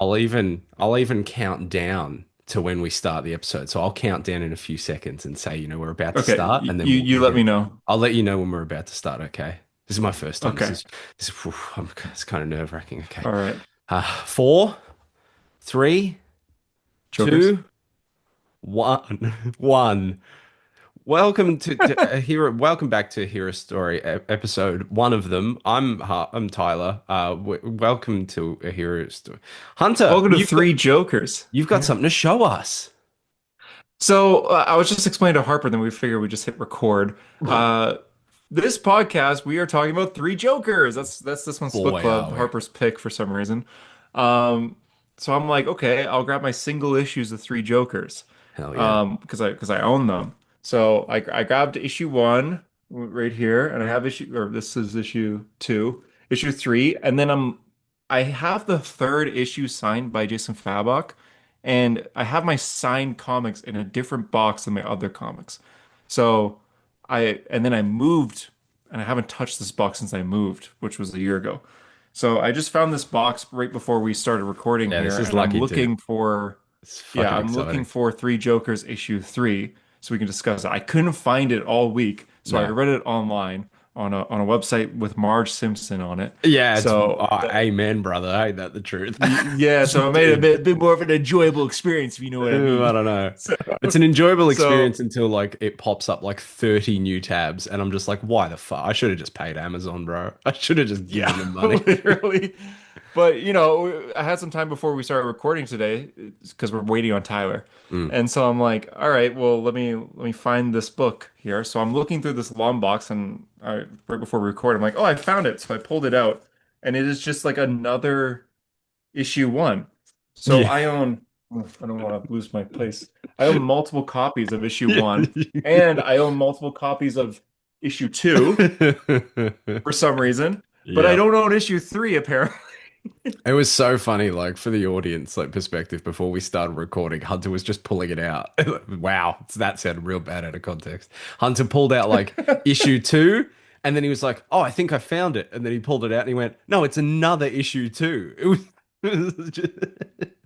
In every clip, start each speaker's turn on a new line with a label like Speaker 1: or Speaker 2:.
Speaker 1: I'll even count down to when we start the episode. So I'll count down in a few seconds and say, we're about to
Speaker 2: Okay,
Speaker 1: start, and then
Speaker 2: you
Speaker 1: we're
Speaker 2: let me
Speaker 1: gonna.
Speaker 2: know.
Speaker 1: I'll let you know when we're about to start. Okay. This is my first time. This
Speaker 2: Okay.
Speaker 1: is this. It's kind of nerve-wracking. Okay.
Speaker 2: All right.
Speaker 1: Four, three,
Speaker 2: Jokers.
Speaker 1: two, one, one. Welcome to a hero. Welcome back to Hero Story episode one of them. I'm Tyler. Welcome to a Hero Story. Hunter,
Speaker 2: Welcome to
Speaker 1: you've got
Speaker 2: Three Jokers.
Speaker 1: you've got
Speaker 2: Yeah.
Speaker 1: something to show us.
Speaker 2: So I was just explaining to Harper, then we figured we just hit record. Uh, this podcast, we are talking about Three Jokers. That's this one's book
Speaker 1: Boy,
Speaker 2: club,
Speaker 1: are we.
Speaker 2: Harper's pick for some reason. Um, so I'm like, okay, I'll grab my single issues of Three Jokers,
Speaker 1: Hell yeah.
Speaker 2: because I own them. So I grabbed issue one right here, and I have issue, or this is issue two, issue three, and then I have the third issue signed by Jason Fabok, and I have my signed comics in a different box than my other comics. So and then I moved, and I haven't touched this box since I moved, which was a year ago. So I just found this box right before we started recording
Speaker 1: Yeah,
Speaker 2: here,
Speaker 1: this is
Speaker 2: and I'm
Speaker 1: lucky too.
Speaker 2: looking for,
Speaker 1: It's
Speaker 2: yeah,
Speaker 1: fucking
Speaker 2: I'm looking
Speaker 1: exciting.
Speaker 2: for Three Jokers issue three so we can discuss it. I couldn't find it all week, so I
Speaker 1: No.
Speaker 2: read it online on a website with Marge Simpson on it.
Speaker 1: Yeah, it's
Speaker 2: So
Speaker 1: amen, brother. Ain't that the truth?
Speaker 2: yeah, so it made it a bit more of an enjoyable experience, if you know what I
Speaker 1: I
Speaker 2: mean.
Speaker 1: don't know.
Speaker 2: So,
Speaker 1: It's an enjoyable
Speaker 2: so
Speaker 1: experience until like it pops up like 30 new tabs, and I'm just like, why the fuck? I should have just paid Amazon, bro. I should have just given
Speaker 2: yeah,
Speaker 1: them money.
Speaker 2: literally. But I had some time before we started recording today because we're waiting on Tyler.
Speaker 1: Mm.
Speaker 2: And so I'm like, all right, well, let me find this book here. So I'm looking through this long box and right before we record, I'm like, oh, I found it. So I pulled it out and it is just like another issue one. So
Speaker 1: Yeah.
Speaker 2: I own, oh, I don't want to lose my place. I own multiple copies of issue
Speaker 1: Yeah.
Speaker 2: one and I own multiple copies of issue two for some reason, but I
Speaker 1: Yeah.
Speaker 2: don't own issue three apparently.
Speaker 1: It was so funny, like for the audience, like perspective before we started recording, Hunter was just pulling it out. Wow, that sounded real bad out of context. Hunter pulled out like issue two, and then he was like, "Oh, I think I found it." And then he pulled it out and he went, "No, it's another issue two." It was, it was just,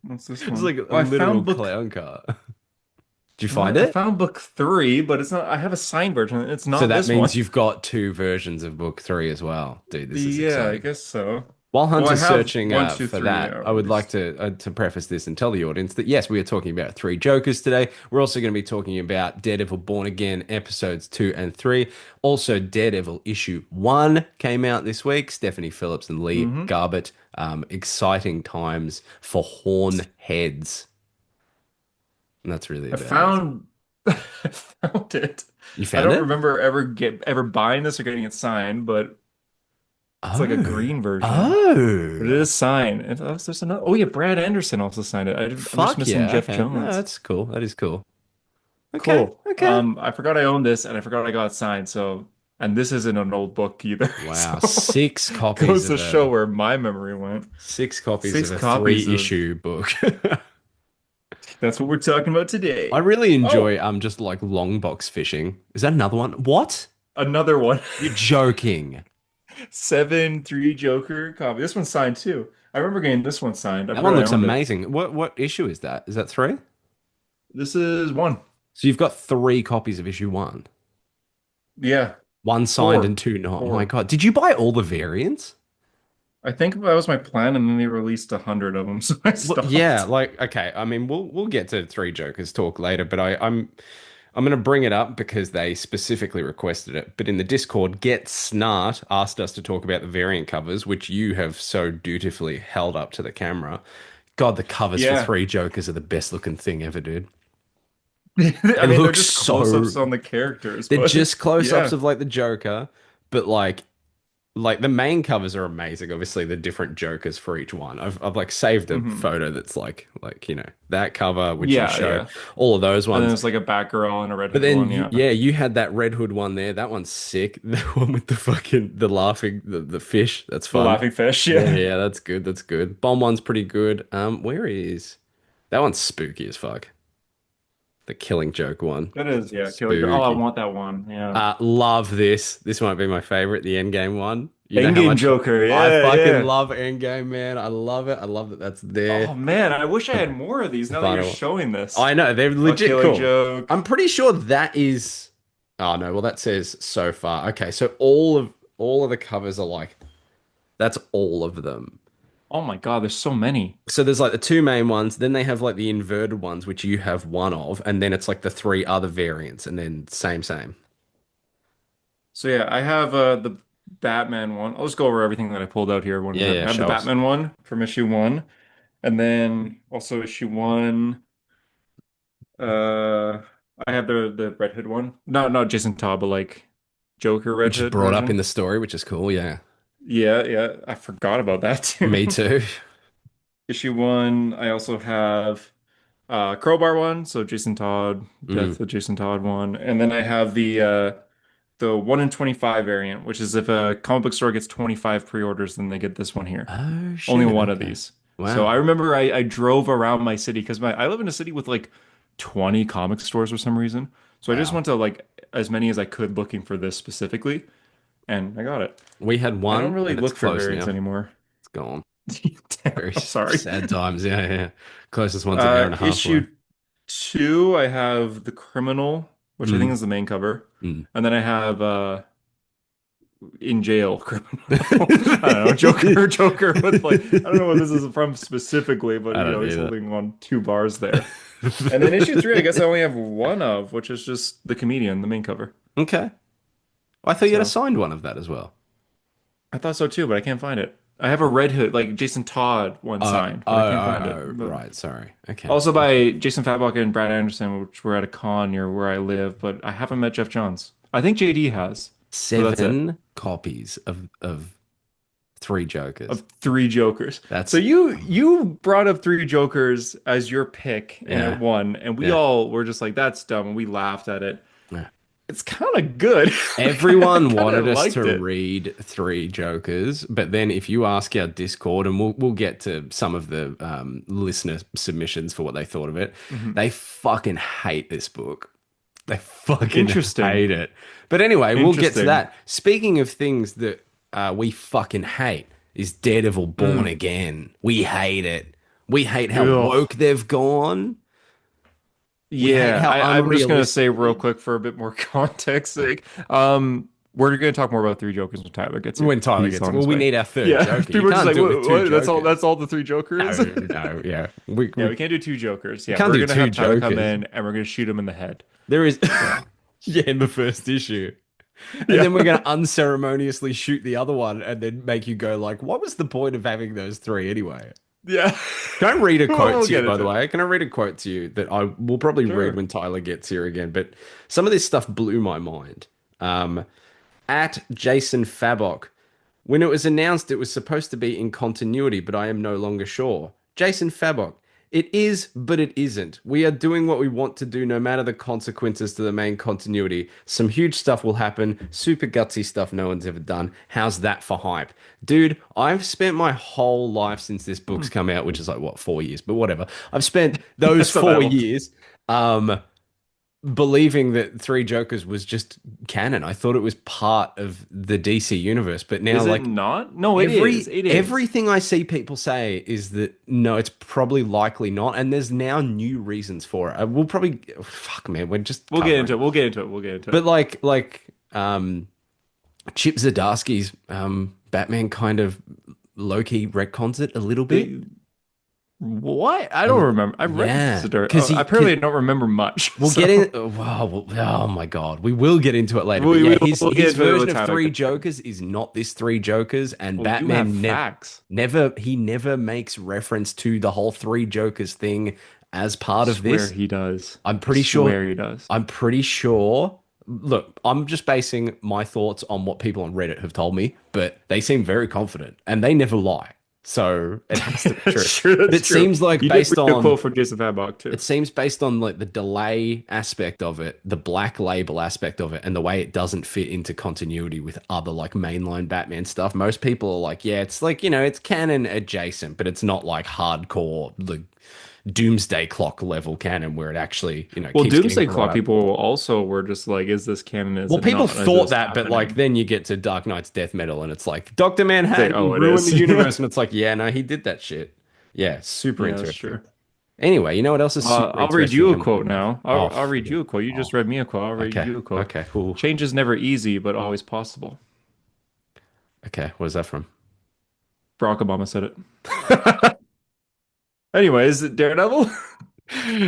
Speaker 2: What's this
Speaker 1: it's
Speaker 2: one?
Speaker 1: like a
Speaker 2: Well,
Speaker 1: literal clown car. Did you find
Speaker 2: I
Speaker 1: it?
Speaker 2: found book three, but it's not. I have a signed version. It's
Speaker 1: So
Speaker 2: not
Speaker 1: that
Speaker 2: this one.
Speaker 1: means you've got two versions of book three as well. Dude, this is
Speaker 2: Yeah, I
Speaker 1: exciting.
Speaker 2: guess so.
Speaker 1: While
Speaker 2: Well, I
Speaker 1: Hunter's
Speaker 2: have
Speaker 1: searching
Speaker 2: one, two,
Speaker 1: for
Speaker 2: three
Speaker 1: that,
Speaker 2: out
Speaker 1: I
Speaker 2: at
Speaker 1: would like
Speaker 2: least.
Speaker 1: to preface this and tell the audience that yes, we are talking about Three Jokers today. We're also going to be talking about Daredevil Born Again episodes two and three. Also, Daredevil issue one came out this week. Stephanie Phillips and Lee
Speaker 2: Hmm.
Speaker 1: Garbett. Exciting times for Horn Heads, and that's really
Speaker 2: I
Speaker 1: about it.
Speaker 2: found, I found it.
Speaker 1: You
Speaker 2: I
Speaker 1: found
Speaker 2: don't
Speaker 1: it?
Speaker 2: remember ever buying this or getting it signed, but it's like a
Speaker 1: Oh,
Speaker 2: green version. But it
Speaker 1: oh,
Speaker 2: is signed. And there's another. Oh yeah, Brad Anderson also signed it. I'm just
Speaker 1: fuck
Speaker 2: missing
Speaker 1: yeah.
Speaker 2: Jeff
Speaker 1: Okay, no,
Speaker 2: Jones.
Speaker 1: that's cool. That is cool. Okay,
Speaker 2: Cool.
Speaker 1: okay.
Speaker 2: I forgot I owned this and I forgot I got it signed. So, and this isn't an old book either.
Speaker 1: Wow,
Speaker 2: So
Speaker 1: six copies
Speaker 2: goes
Speaker 1: of
Speaker 2: to show
Speaker 1: a
Speaker 2: where my memory went.
Speaker 1: Six copies of
Speaker 2: Six
Speaker 1: a
Speaker 2: copies
Speaker 1: three
Speaker 2: of
Speaker 1: issue book.
Speaker 2: that's what we're talking about
Speaker 1: I
Speaker 2: today.
Speaker 1: really
Speaker 2: Oh,
Speaker 1: enjoy just like long box fishing. Is that another one? What?
Speaker 2: another one.
Speaker 1: You're joking.
Speaker 2: Seven, three Joker copy. This one's signed too. I remember getting this one signed. I
Speaker 1: That one
Speaker 2: forgot I
Speaker 1: looks
Speaker 2: owned it.
Speaker 1: amazing. What issue is that? Is that three?
Speaker 2: This is one.
Speaker 1: So you've got three copies of issue one.
Speaker 2: Yeah,
Speaker 1: One signed and
Speaker 2: four.
Speaker 1: two not. Oh my
Speaker 2: Four.
Speaker 1: God. Did you buy all the variants?
Speaker 2: I think that was my plan, and then they released 100 of them, so I
Speaker 1: Well, yeah,
Speaker 2: stopped.
Speaker 1: like okay. I mean, we'll get to Three Jokers talk later, but I'm going to bring it up because they specifically requested it. But in the Discord, Get Snart asked us to talk about the variant covers, which you have so dutifully held up to the camera. God, the covers for
Speaker 2: Yeah.
Speaker 1: Three Jokers are the best looking thing ever, dude.
Speaker 2: I
Speaker 1: They
Speaker 2: mean, they're
Speaker 1: look
Speaker 2: just
Speaker 1: so.
Speaker 2: close-ups on the characters,
Speaker 1: They're
Speaker 2: but
Speaker 1: just close-ups
Speaker 2: yeah.
Speaker 1: of like the Joker, but like the main covers are amazing. Obviously, the different Jokers for each one. I've like saved a
Speaker 2: Hmm.
Speaker 1: photo that's like that cover which you
Speaker 2: Yeah,
Speaker 1: showed,
Speaker 2: yeah.
Speaker 1: all of those
Speaker 2: And then
Speaker 1: ones.
Speaker 2: it's like a Batgirl and a Red
Speaker 1: But
Speaker 2: Hood
Speaker 1: then
Speaker 2: one, yeah.
Speaker 1: yeah, you had that Red Hood one there. That one's sick. The one with the fucking the laughing the fish. That's
Speaker 2: The
Speaker 1: fun.
Speaker 2: laughing fish,
Speaker 1: Yeah,
Speaker 2: yeah.
Speaker 1: yeah, that's good. That's good. Bomb one's pretty good. Where is that one's spooky as fuck. The Killing Joke one.
Speaker 2: That is, yeah, Killer. Oh, I
Speaker 1: Spooky.
Speaker 2: want that one. Yeah.
Speaker 1: Love this. This might be my favorite, the Endgame one. You know how
Speaker 2: Endgame
Speaker 1: much
Speaker 2: Joker.
Speaker 1: I
Speaker 2: Yeah,
Speaker 1: fucking
Speaker 2: yeah.
Speaker 1: love Endgame, man. I love it. I love that that's there.
Speaker 2: Oh man, I wish I
Speaker 1: The,
Speaker 2: had more of these
Speaker 1: the
Speaker 2: now that you're
Speaker 1: final.
Speaker 2: showing this.
Speaker 1: I know they're
Speaker 2: A
Speaker 1: legit
Speaker 2: Killing
Speaker 1: cool.
Speaker 2: Joke.
Speaker 1: I'm pretty sure that is. Oh no, well that says so far. Okay, so all of the covers are like that's all of them.
Speaker 2: Oh my God, there's so many.
Speaker 1: So there's like the two main ones, then they have like the inverted ones, which you have one of, and then it's like the three other variants, and then same.
Speaker 2: So yeah, I have the Batman one. I'll just go over everything that I pulled out here one at a
Speaker 1: Yeah,
Speaker 2: time.
Speaker 1: yeah,
Speaker 2: I have the
Speaker 1: show us.
Speaker 2: Batman one from issue one, and then also issue one. Uh, I have the Red Hood one. Not Jason Todd, but like Joker Red
Speaker 1: Which is
Speaker 2: Hood
Speaker 1: brought up in
Speaker 2: version.
Speaker 1: the story, which is cool. Yeah,
Speaker 2: Yeah, yeah. I forgot about that too.
Speaker 1: me too.
Speaker 2: Issue one. I also have Crowbar one, so Jason Todd,
Speaker 1: Mm.
Speaker 2: Death of Jason Todd one, and then I have the 1 in 25 variant, which is if a comic book store gets 25 pre-orders, then they get this one here.
Speaker 1: Oh
Speaker 2: Only
Speaker 1: shit.
Speaker 2: one of
Speaker 1: Okay.
Speaker 2: these. So I
Speaker 1: Wow.
Speaker 2: remember I drove around my city because my I live in a city with like 20 comic stores for some reason. So I just
Speaker 1: Wow.
Speaker 2: went to like as many as I could looking for this specifically, and I got it.
Speaker 1: We had
Speaker 2: I don't
Speaker 1: one,
Speaker 2: really
Speaker 1: and it's
Speaker 2: look for
Speaker 1: close
Speaker 2: variants
Speaker 1: now.
Speaker 2: anymore.
Speaker 1: It's gone.
Speaker 2: Damn,
Speaker 1: Very
Speaker 2: I'm sorry.
Speaker 1: sad times. Yeah, yeah. Closest one's an hour and a half away.
Speaker 2: Issue two, I have The Criminal, which I think
Speaker 1: Mm.
Speaker 2: is the main cover.
Speaker 1: Mm.
Speaker 2: And then I have In Jail Criminal. I don't know, Joker with like I don't know what this is from specifically, but
Speaker 1: I
Speaker 2: you
Speaker 1: don't
Speaker 2: know, he's
Speaker 1: need it.
Speaker 2: holding on two bars there. And then issue three, I guess I only have one of, which is just the comedian, the main cover.
Speaker 1: Okay. I thought you had
Speaker 2: So
Speaker 1: assigned one of that as well.
Speaker 2: I thought so too, but I can't find it. I have a Red Hood, like Jason Todd one signed, but I can't find it. But
Speaker 1: Right. Sorry. Okay.
Speaker 2: also
Speaker 1: Okay.
Speaker 2: by Jason Fabok and Brad Anderson, which were at a con near where I live, but I haven't met Jeff Johns. I think JD has, but that's it.
Speaker 1: 7 copies of Three Jokers.
Speaker 2: Of three Jokers. So
Speaker 1: That's
Speaker 2: you brought up three Jokers as your pick, and it
Speaker 1: yeah.
Speaker 2: won, and we
Speaker 1: Yeah.
Speaker 2: all were just like, "That's dumb," and we laughed at it.
Speaker 1: Yeah.
Speaker 2: It's kind of good. I
Speaker 1: Everyone
Speaker 2: kind
Speaker 1: wanted
Speaker 2: of
Speaker 1: us to
Speaker 2: liked it.
Speaker 1: read Three Jokers, but then if you ask our Discord, and we'll get to some of the listener submissions for what they thought of it,
Speaker 2: Mhm.
Speaker 1: they fucking hate this book. They fucking
Speaker 2: Interesting.
Speaker 1: hate it. But anyway, we'll get to
Speaker 2: Interesting.
Speaker 1: that. Speaking of things that we fucking hate, is Daredevil Born
Speaker 2: Mm.
Speaker 1: Again. We hate it. We hate how
Speaker 2: Ugh.
Speaker 1: woke they've gone. We hate
Speaker 2: Yeah,
Speaker 1: how
Speaker 2: I'm just gonna say real
Speaker 1: unrealistically.
Speaker 2: quick for a bit more context sake. We're gonna talk more about three Jokers when Tyler gets here.
Speaker 1: When Tyler
Speaker 2: He's
Speaker 1: gets,
Speaker 2: on
Speaker 1: well,
Speaker 2: his
Speaker 1: we
Speaker 2: way.
Speaker 1: need our third
Speaker 2: Yeah,
Speaker 1: Joker. You
Speaker 2: people are just
Speaker 1: can't
Speaker 2: like,
Speaker 1: do it with two
Speaker 2: what? That's all.
Speaker 1: Jokers.
Speaker 2: That's all the three Jokers.
Speaker 1: No, yeah.
Speaker 2: Yeah, we can't do two Jokers.
Speaker 1: We
Speaker 2: Yeah,
Speaker 1: can't
Speaker 2: we're
Speaker 1: do
Speaker 2: gonna
Speaker 1: two
Speaker 2: have Tyler come
Speaker 1: Jokers.
Speaker 2: in and we're gonna shoot him in the head.
Speaker 1: There is,
Speaker 2: So
Speaker 1: yeah, in the first issue. And
Speaker 2: yeah,
Speaker 1: then we're going to unceremoniously shoot the other one and then make you go like, what was the point of having those three anyway?
Speaker 2: yeah.
Speaker 1: Can I read a quote
Speaker 2: We'll
Speaker 1: to you,
Speaker 2: get
Speaker 1: by the
Speaker 2: into it.
Speaker 1: way? Can I read a quote to you that I will probably read
Speaker 2: Sure.
Speaker 1: when Tyler gets here again? But some of this stuff blew my mind. Um, at Jason Fabok, when it was announced it was supposed to be in continuity, but I am no longer sure. Jason Fabok, it is, but it isn't. We are doing what we want to do, no matter the consequences to the main continuity. Some huge stuff will happen, super gutsy stuff no one's ever done. How's that for hype? Dude, I've spent my whole life since this book's come out, which is like, what, 4 years, but whatever. I've spent those
Speaker 2: That's not that
Speaker 1: four
Speaker 2: old.
Speaker 1: years. Um, believing that Three Jokers was just canon. I thought it was part of the DC universe, but now
Speaker 2: Is it
Speaker 1: like
Speaker 2: not? No, it is.
Speaker 1: every
Speaker 2: It is.
Speaker 1: everything I see people say is that no, it's probably likely not, and there's now new reasons for it. We'll probably fuck man, we're just
Speaker 2: We'll get into
Speaker 1: covering.
Speaker 2: it. We'll get into it. We'll get into
Speaker 1: But
Speaker 2: it.
Speaker 1: Chip Zdarsky's Batman kind of low-key retcons it a little bit.
Speaker 2: The, what? I
Speaker 1: A
Speaker 2: don't
Speaker 1: li-
Speaker 2: remember. I've read
Speaker 1: yeah,
Speaker 2: Siddur.
Speaker 1: because
Speaker 2: Apparently, I don't remember much.
Speaker 1: we'll get
Speaker 2: So
Speaker 1: in. Wow. Oh my God. We will get into it later. But yeah, his
Speaker 2: we'll get
Speaker 1: his
Speaker 2: into it
Speaker 1: version
Speaker 2: with
Speaker 1: of
Speaker 2: Tyler.
Speaker 1: Three Jokers is not this Three Jokers, and
Speaker 2: Well, you have
Speaker 1: Batman
Speaker 2: facts.
Speaker 1: never makes reference to the whole Three Jokers thing as part of
Speaker 2: Swear
Speaker 1: this.
Speaker 2: he does.
Speaker 1: I'm
Speaker 2: I
Speaker 1: pretty sure.
Speaker 2: swear he does.
Speaker 1: I'm pretty sure. Look, I'm just basing my thoughts on what people on Reddit have told me, but they seem very confident and they never lie. So it has to be true.
Speaker 2: That's true.
Speaker 1: But
Speaker 2: That's
Speaker 1: it
Speaker 2: true.
Speaker 1: seems like
Speaker 2: You did
Speaker 1: based
Speaker 2: read a
Speaker 1: on
Speaker 2: quote from Jason Fabok
Speaker 1: it
Speaker 2: too.
Speaker 1: seems based on like the delay aspect of it, the black label aspect of it, and the way it doesn't fit into continuity with other like mainline Batman stuff. Most people are like, yeah, it's like, it's canon adjacent, but it's not like hardcore, like Doomsday Clock level canon where it actually,
Speaker 2: Well,
Speaker 1: keeps getting
Speaker 2: Doomsday
Speaker 1: brought
Speaker 2: Clock
Speaker 1: up.
Speaker 2: people also were just like, is this canon? Is
Speaker 1: Well,
Speaker 2: it
Speaker 1: people
Speaker 2: not? Is
Speaker 1: thought
Speaker 2: this
Speaker 1: that, but like
Speaker 2: happening?
Speaker 1: then you get to Dark Knight's Death Metal and it's like Dr.
Speaker 2: It's like,
Speaker 1: Manhattan
Speaker 2: oh, it
Speaker 1: ruined the
Speaker 2: is.
Speaker 1: universe, and it's like, yeah, no, he did that shit. Yeah, super
Speaker 2: Yeah, that's
Speaker 1: interesting.
Speaker 2: true.
Speaker 1: Anyway, you know what else is super
Speaker 2: I'll read
Speaker 1: interesting
Speaker 2: you a
Speaker 1: and what we
Speaker 2: quote
Speaker 1: love?
Speaker 2: now.
Speaker 1: Oh,
Speaker 2: I'll read you a quote. You just
Speaker 1: oh,
Speaker 2: read me a quote. I'll read
Speaker 1: okay,
Speaker 2: you a quote.
Speaker 1: okay, cool.
Speaker 2: Change is never easy, but always possible.
Speaker 1: Okay, where's that from?
Speaker 2: Barack Obama said it. Anyways, Daredevil?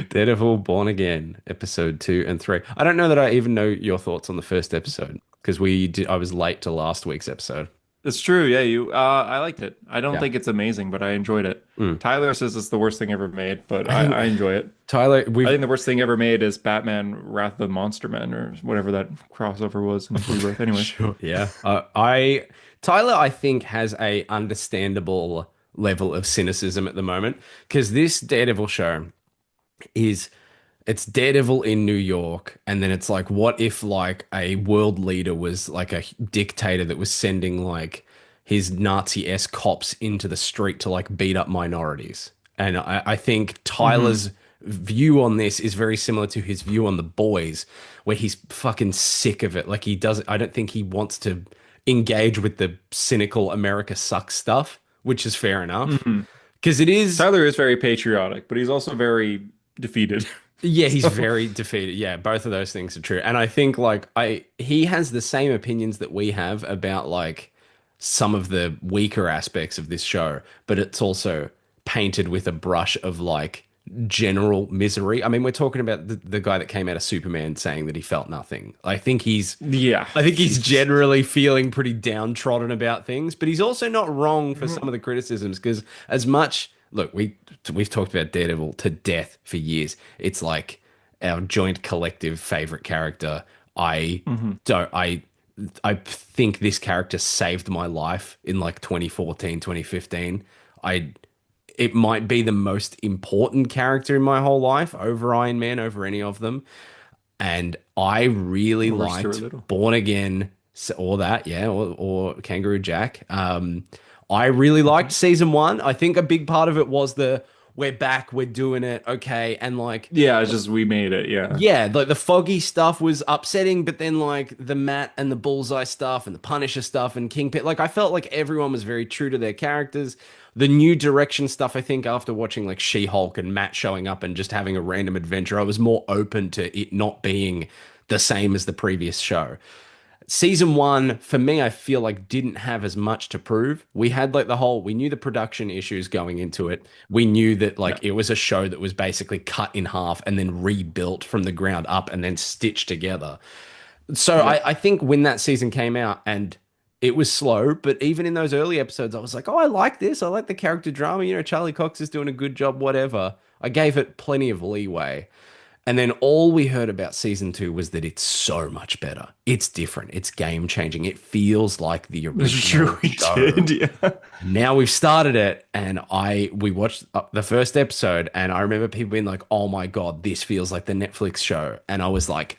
Speaker 1: Daredevil Born Again, episode 2 and 3. I don't know that I even know your thoughts on the first episode because I was late to last week's episode.
Speaker 2: It's true. Yeah, I liked it. I don't
Speaker 1: Yeah.
Speaker 2: think it's amazing, but I enjoyed it.
Speaker 1: Mm.
Speaker 2: Tyler says it's the worst thing ever made, but
Speaker 1: I think
Speaker 2: I enjoy it.
Speaker 1: Tyler,
Speaker 2: I
Speaker 1: we've
Speaker 2: think the worst thing ever made is Batman Wrath of the Monster Men or whatever that crossover was in Rebirth. Anyways.
Speaker 1: sure, yeah. Tyler, I think, has a understandable level of cynicism at the moment because this Daredevil show is it's Daredevil in New York, and then it's like, what if like a world leader was like a dictator that was sending like his Nazi-esque cops into the street to like beat up minorities? And I think
Speaker 2: Hmm.
Speaker 1: Tyler's view on this is very similar to his view on The Boys, where he's fucking sick of it. Like he doesn't, I don't think he wants to engage with the cynical America sucks stuff, which is fair enough.
Speaker 2: Hmm.
Speaker 1: Because it is
Speaker 2: Tyler is very patriotic, but he's also very defeated.
Speaker 1: Yeah, he's
Speaker 2: So,
Speaker 1: very defeated. Yeah, both of those things are true. And I think like I he has the same opinions that we have about like some of the weaker aspects of this show, but it's also painted with a brush of like general misery. I mean, we're talking about the guy that came out of Superman saying that he felt nothing.
Speaker 2: yeah,
Speaker 1: I think he's
Speaker 2: Jesus.
Speaker 1: generally feeling pretty downtrodden about things, but he's also not wrong for some of the criticisms because as much look, we've talked about Daredevil to death for years. It's like our joint collective favorite character. I
Speaker 2: Hmm.
Speaker 1: don't I think this character saved my life in like 2014, 2015. I it might be the most important character in my whole life over Iron Man, over any of them. And I really
Speaker 2: Over Stuart
Speaker 1: liked
Speaker 2: Little.
Speaker 1: Born Again, or that, yeah, or Kangaroo Jack. I really liked
Speaker 2: Mhm.
Speaker 1: season 1. I think a big part of it was the we're back, we're doing it, okay, and like
Speaker 2: Yeah, it's just we made it. Yeah.
Speaker 1: yeah, like the Foggy stuff was upsetting, but then like the Matt and the Bullseye stuff and the Punisher stuff and Kingpin, like I felt like everyone was very true to their characters. The new direction stuff, I think after watching like She-Hulk and Matt showing up and just having a random adventure, I was more open to it not being the same as the previous show. Season 1 for me, I feel like didn't have as much to prove. We had like we knew the production issues going into it. We knew that like
Speaker 2: Yeah.
Speaker 1: it was a show that was basically cut in half and then rebuilt from the ground up and then stitched together. So
Speaker 2: Yeah.
Speaker 1: I think when that season came out and it was slow, but even in those early episodes, I was like, oh, I like this. I like the character drama. Charlie Cox is doing a good job, whatever. I gave it plenty of leeway. And then all we heard about season 2 was that it's so much better. It's different. It's game changing. It feels like the
Speaker 2: It's
Speaker 1: original
Speaker 2: true, we
Speaker 1: show.
Speaker 2: did. Yeah.
Speaker 1: Now we've started it, and we watched the first episode, and I remember people being like, "Oh my God, this feels like the Netflix show," and I was like,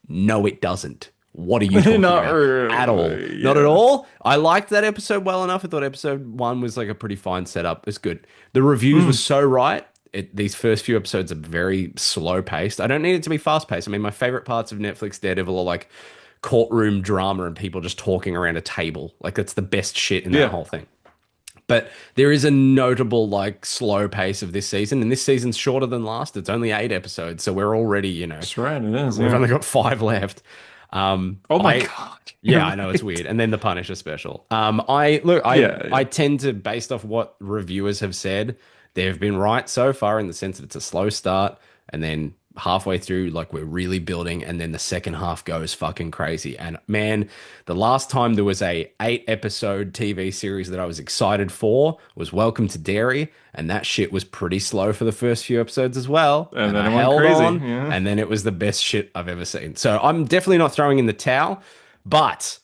Speaker 1: "No, it doesn't. What are you talking
Speaker 2: Not
Speaker 1: about? At all?
Speaker 2: really.
Speaker 1: Not at
Speaker 2: Yeah.
Speaker 1: all." I liked that episode well enough. I thought episode 1 was like a pretty fine setup. It's good. The reviews were
Speaker 2: Mm.
Speaker 1: so right. These first few episodes are very slow paced. I don't need it to be fast paced. I mean, my favorite parts of Netflix Daredevil are like courtroom drama and people just talking around a table. Like that's the best shit in that
Speaker 2: Yeah.
Speaker 1: whole thing. But there is a notable like slow pace of this season, and this season's shorter than last. It's only 8 episodes, so we're already,
Speaker 2: That's right. It is.
Speaker 1: we've
Speaker 2: Yeah.
Speaker 1: only got 5 left.
Speaker 2: Oh my
Speaker 1: I
Speaker 2: God.
Speaker 1: Yeah,
Speaker 2: You're
Speaker 1: I know it's
Speaker 2: right.
Speaker 1: weird. And then the Punisher special. I look,
Speaker 2: Yeah.
Speaker 1: I
Speaker 2: Yeah.
Speaker 1: tend to, based off what reviewers have said, they've been right so far in the sense that it's a slow start, and then halfway through, like we're really building, and then the second half goes fucking crazy. And man, the last time there was a 8 episode TV series that I was excited for was Welcome to Derry, and that shit was pretty slow for the first few episodes as well.
Speaker 2: And
Speaker 1: And
Speaker 2: then
Speaker 1: I
Speaker 2: it went
Speaker 1: held
Speaker 2: crazy.
Speaker 1: on,
Speaker 2: Yeah.
Speaker 1: and then it was the best shit I've ever seen. So I'm definitely not throwing in the towel, but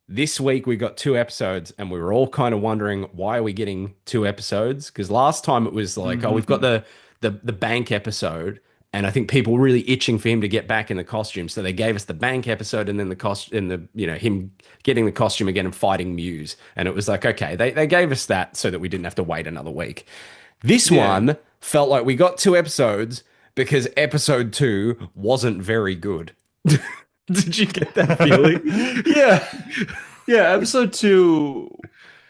Speaker 1: this week we got 2 episodes, and we were all kind of wondering why are we getting 2 episodes? Because last time it was like, oh, we've got
Speaker 2: Hmm.
Speaker 1: the bank episode, and I think people were really itching for him to get back in the costume, so they gave us the bank episode, and then the cost in the him getting the costume again and fighting Muse, and it was like, okay, they gave us that so that we didn't have to wait another week. This
Speaker 2: Yeah.
Speaker 1: one felt like we got 2 episodes because episode 2 wasn't very good. Did you get that feeling?
Speaker 2: Yeah. Yeah, episode two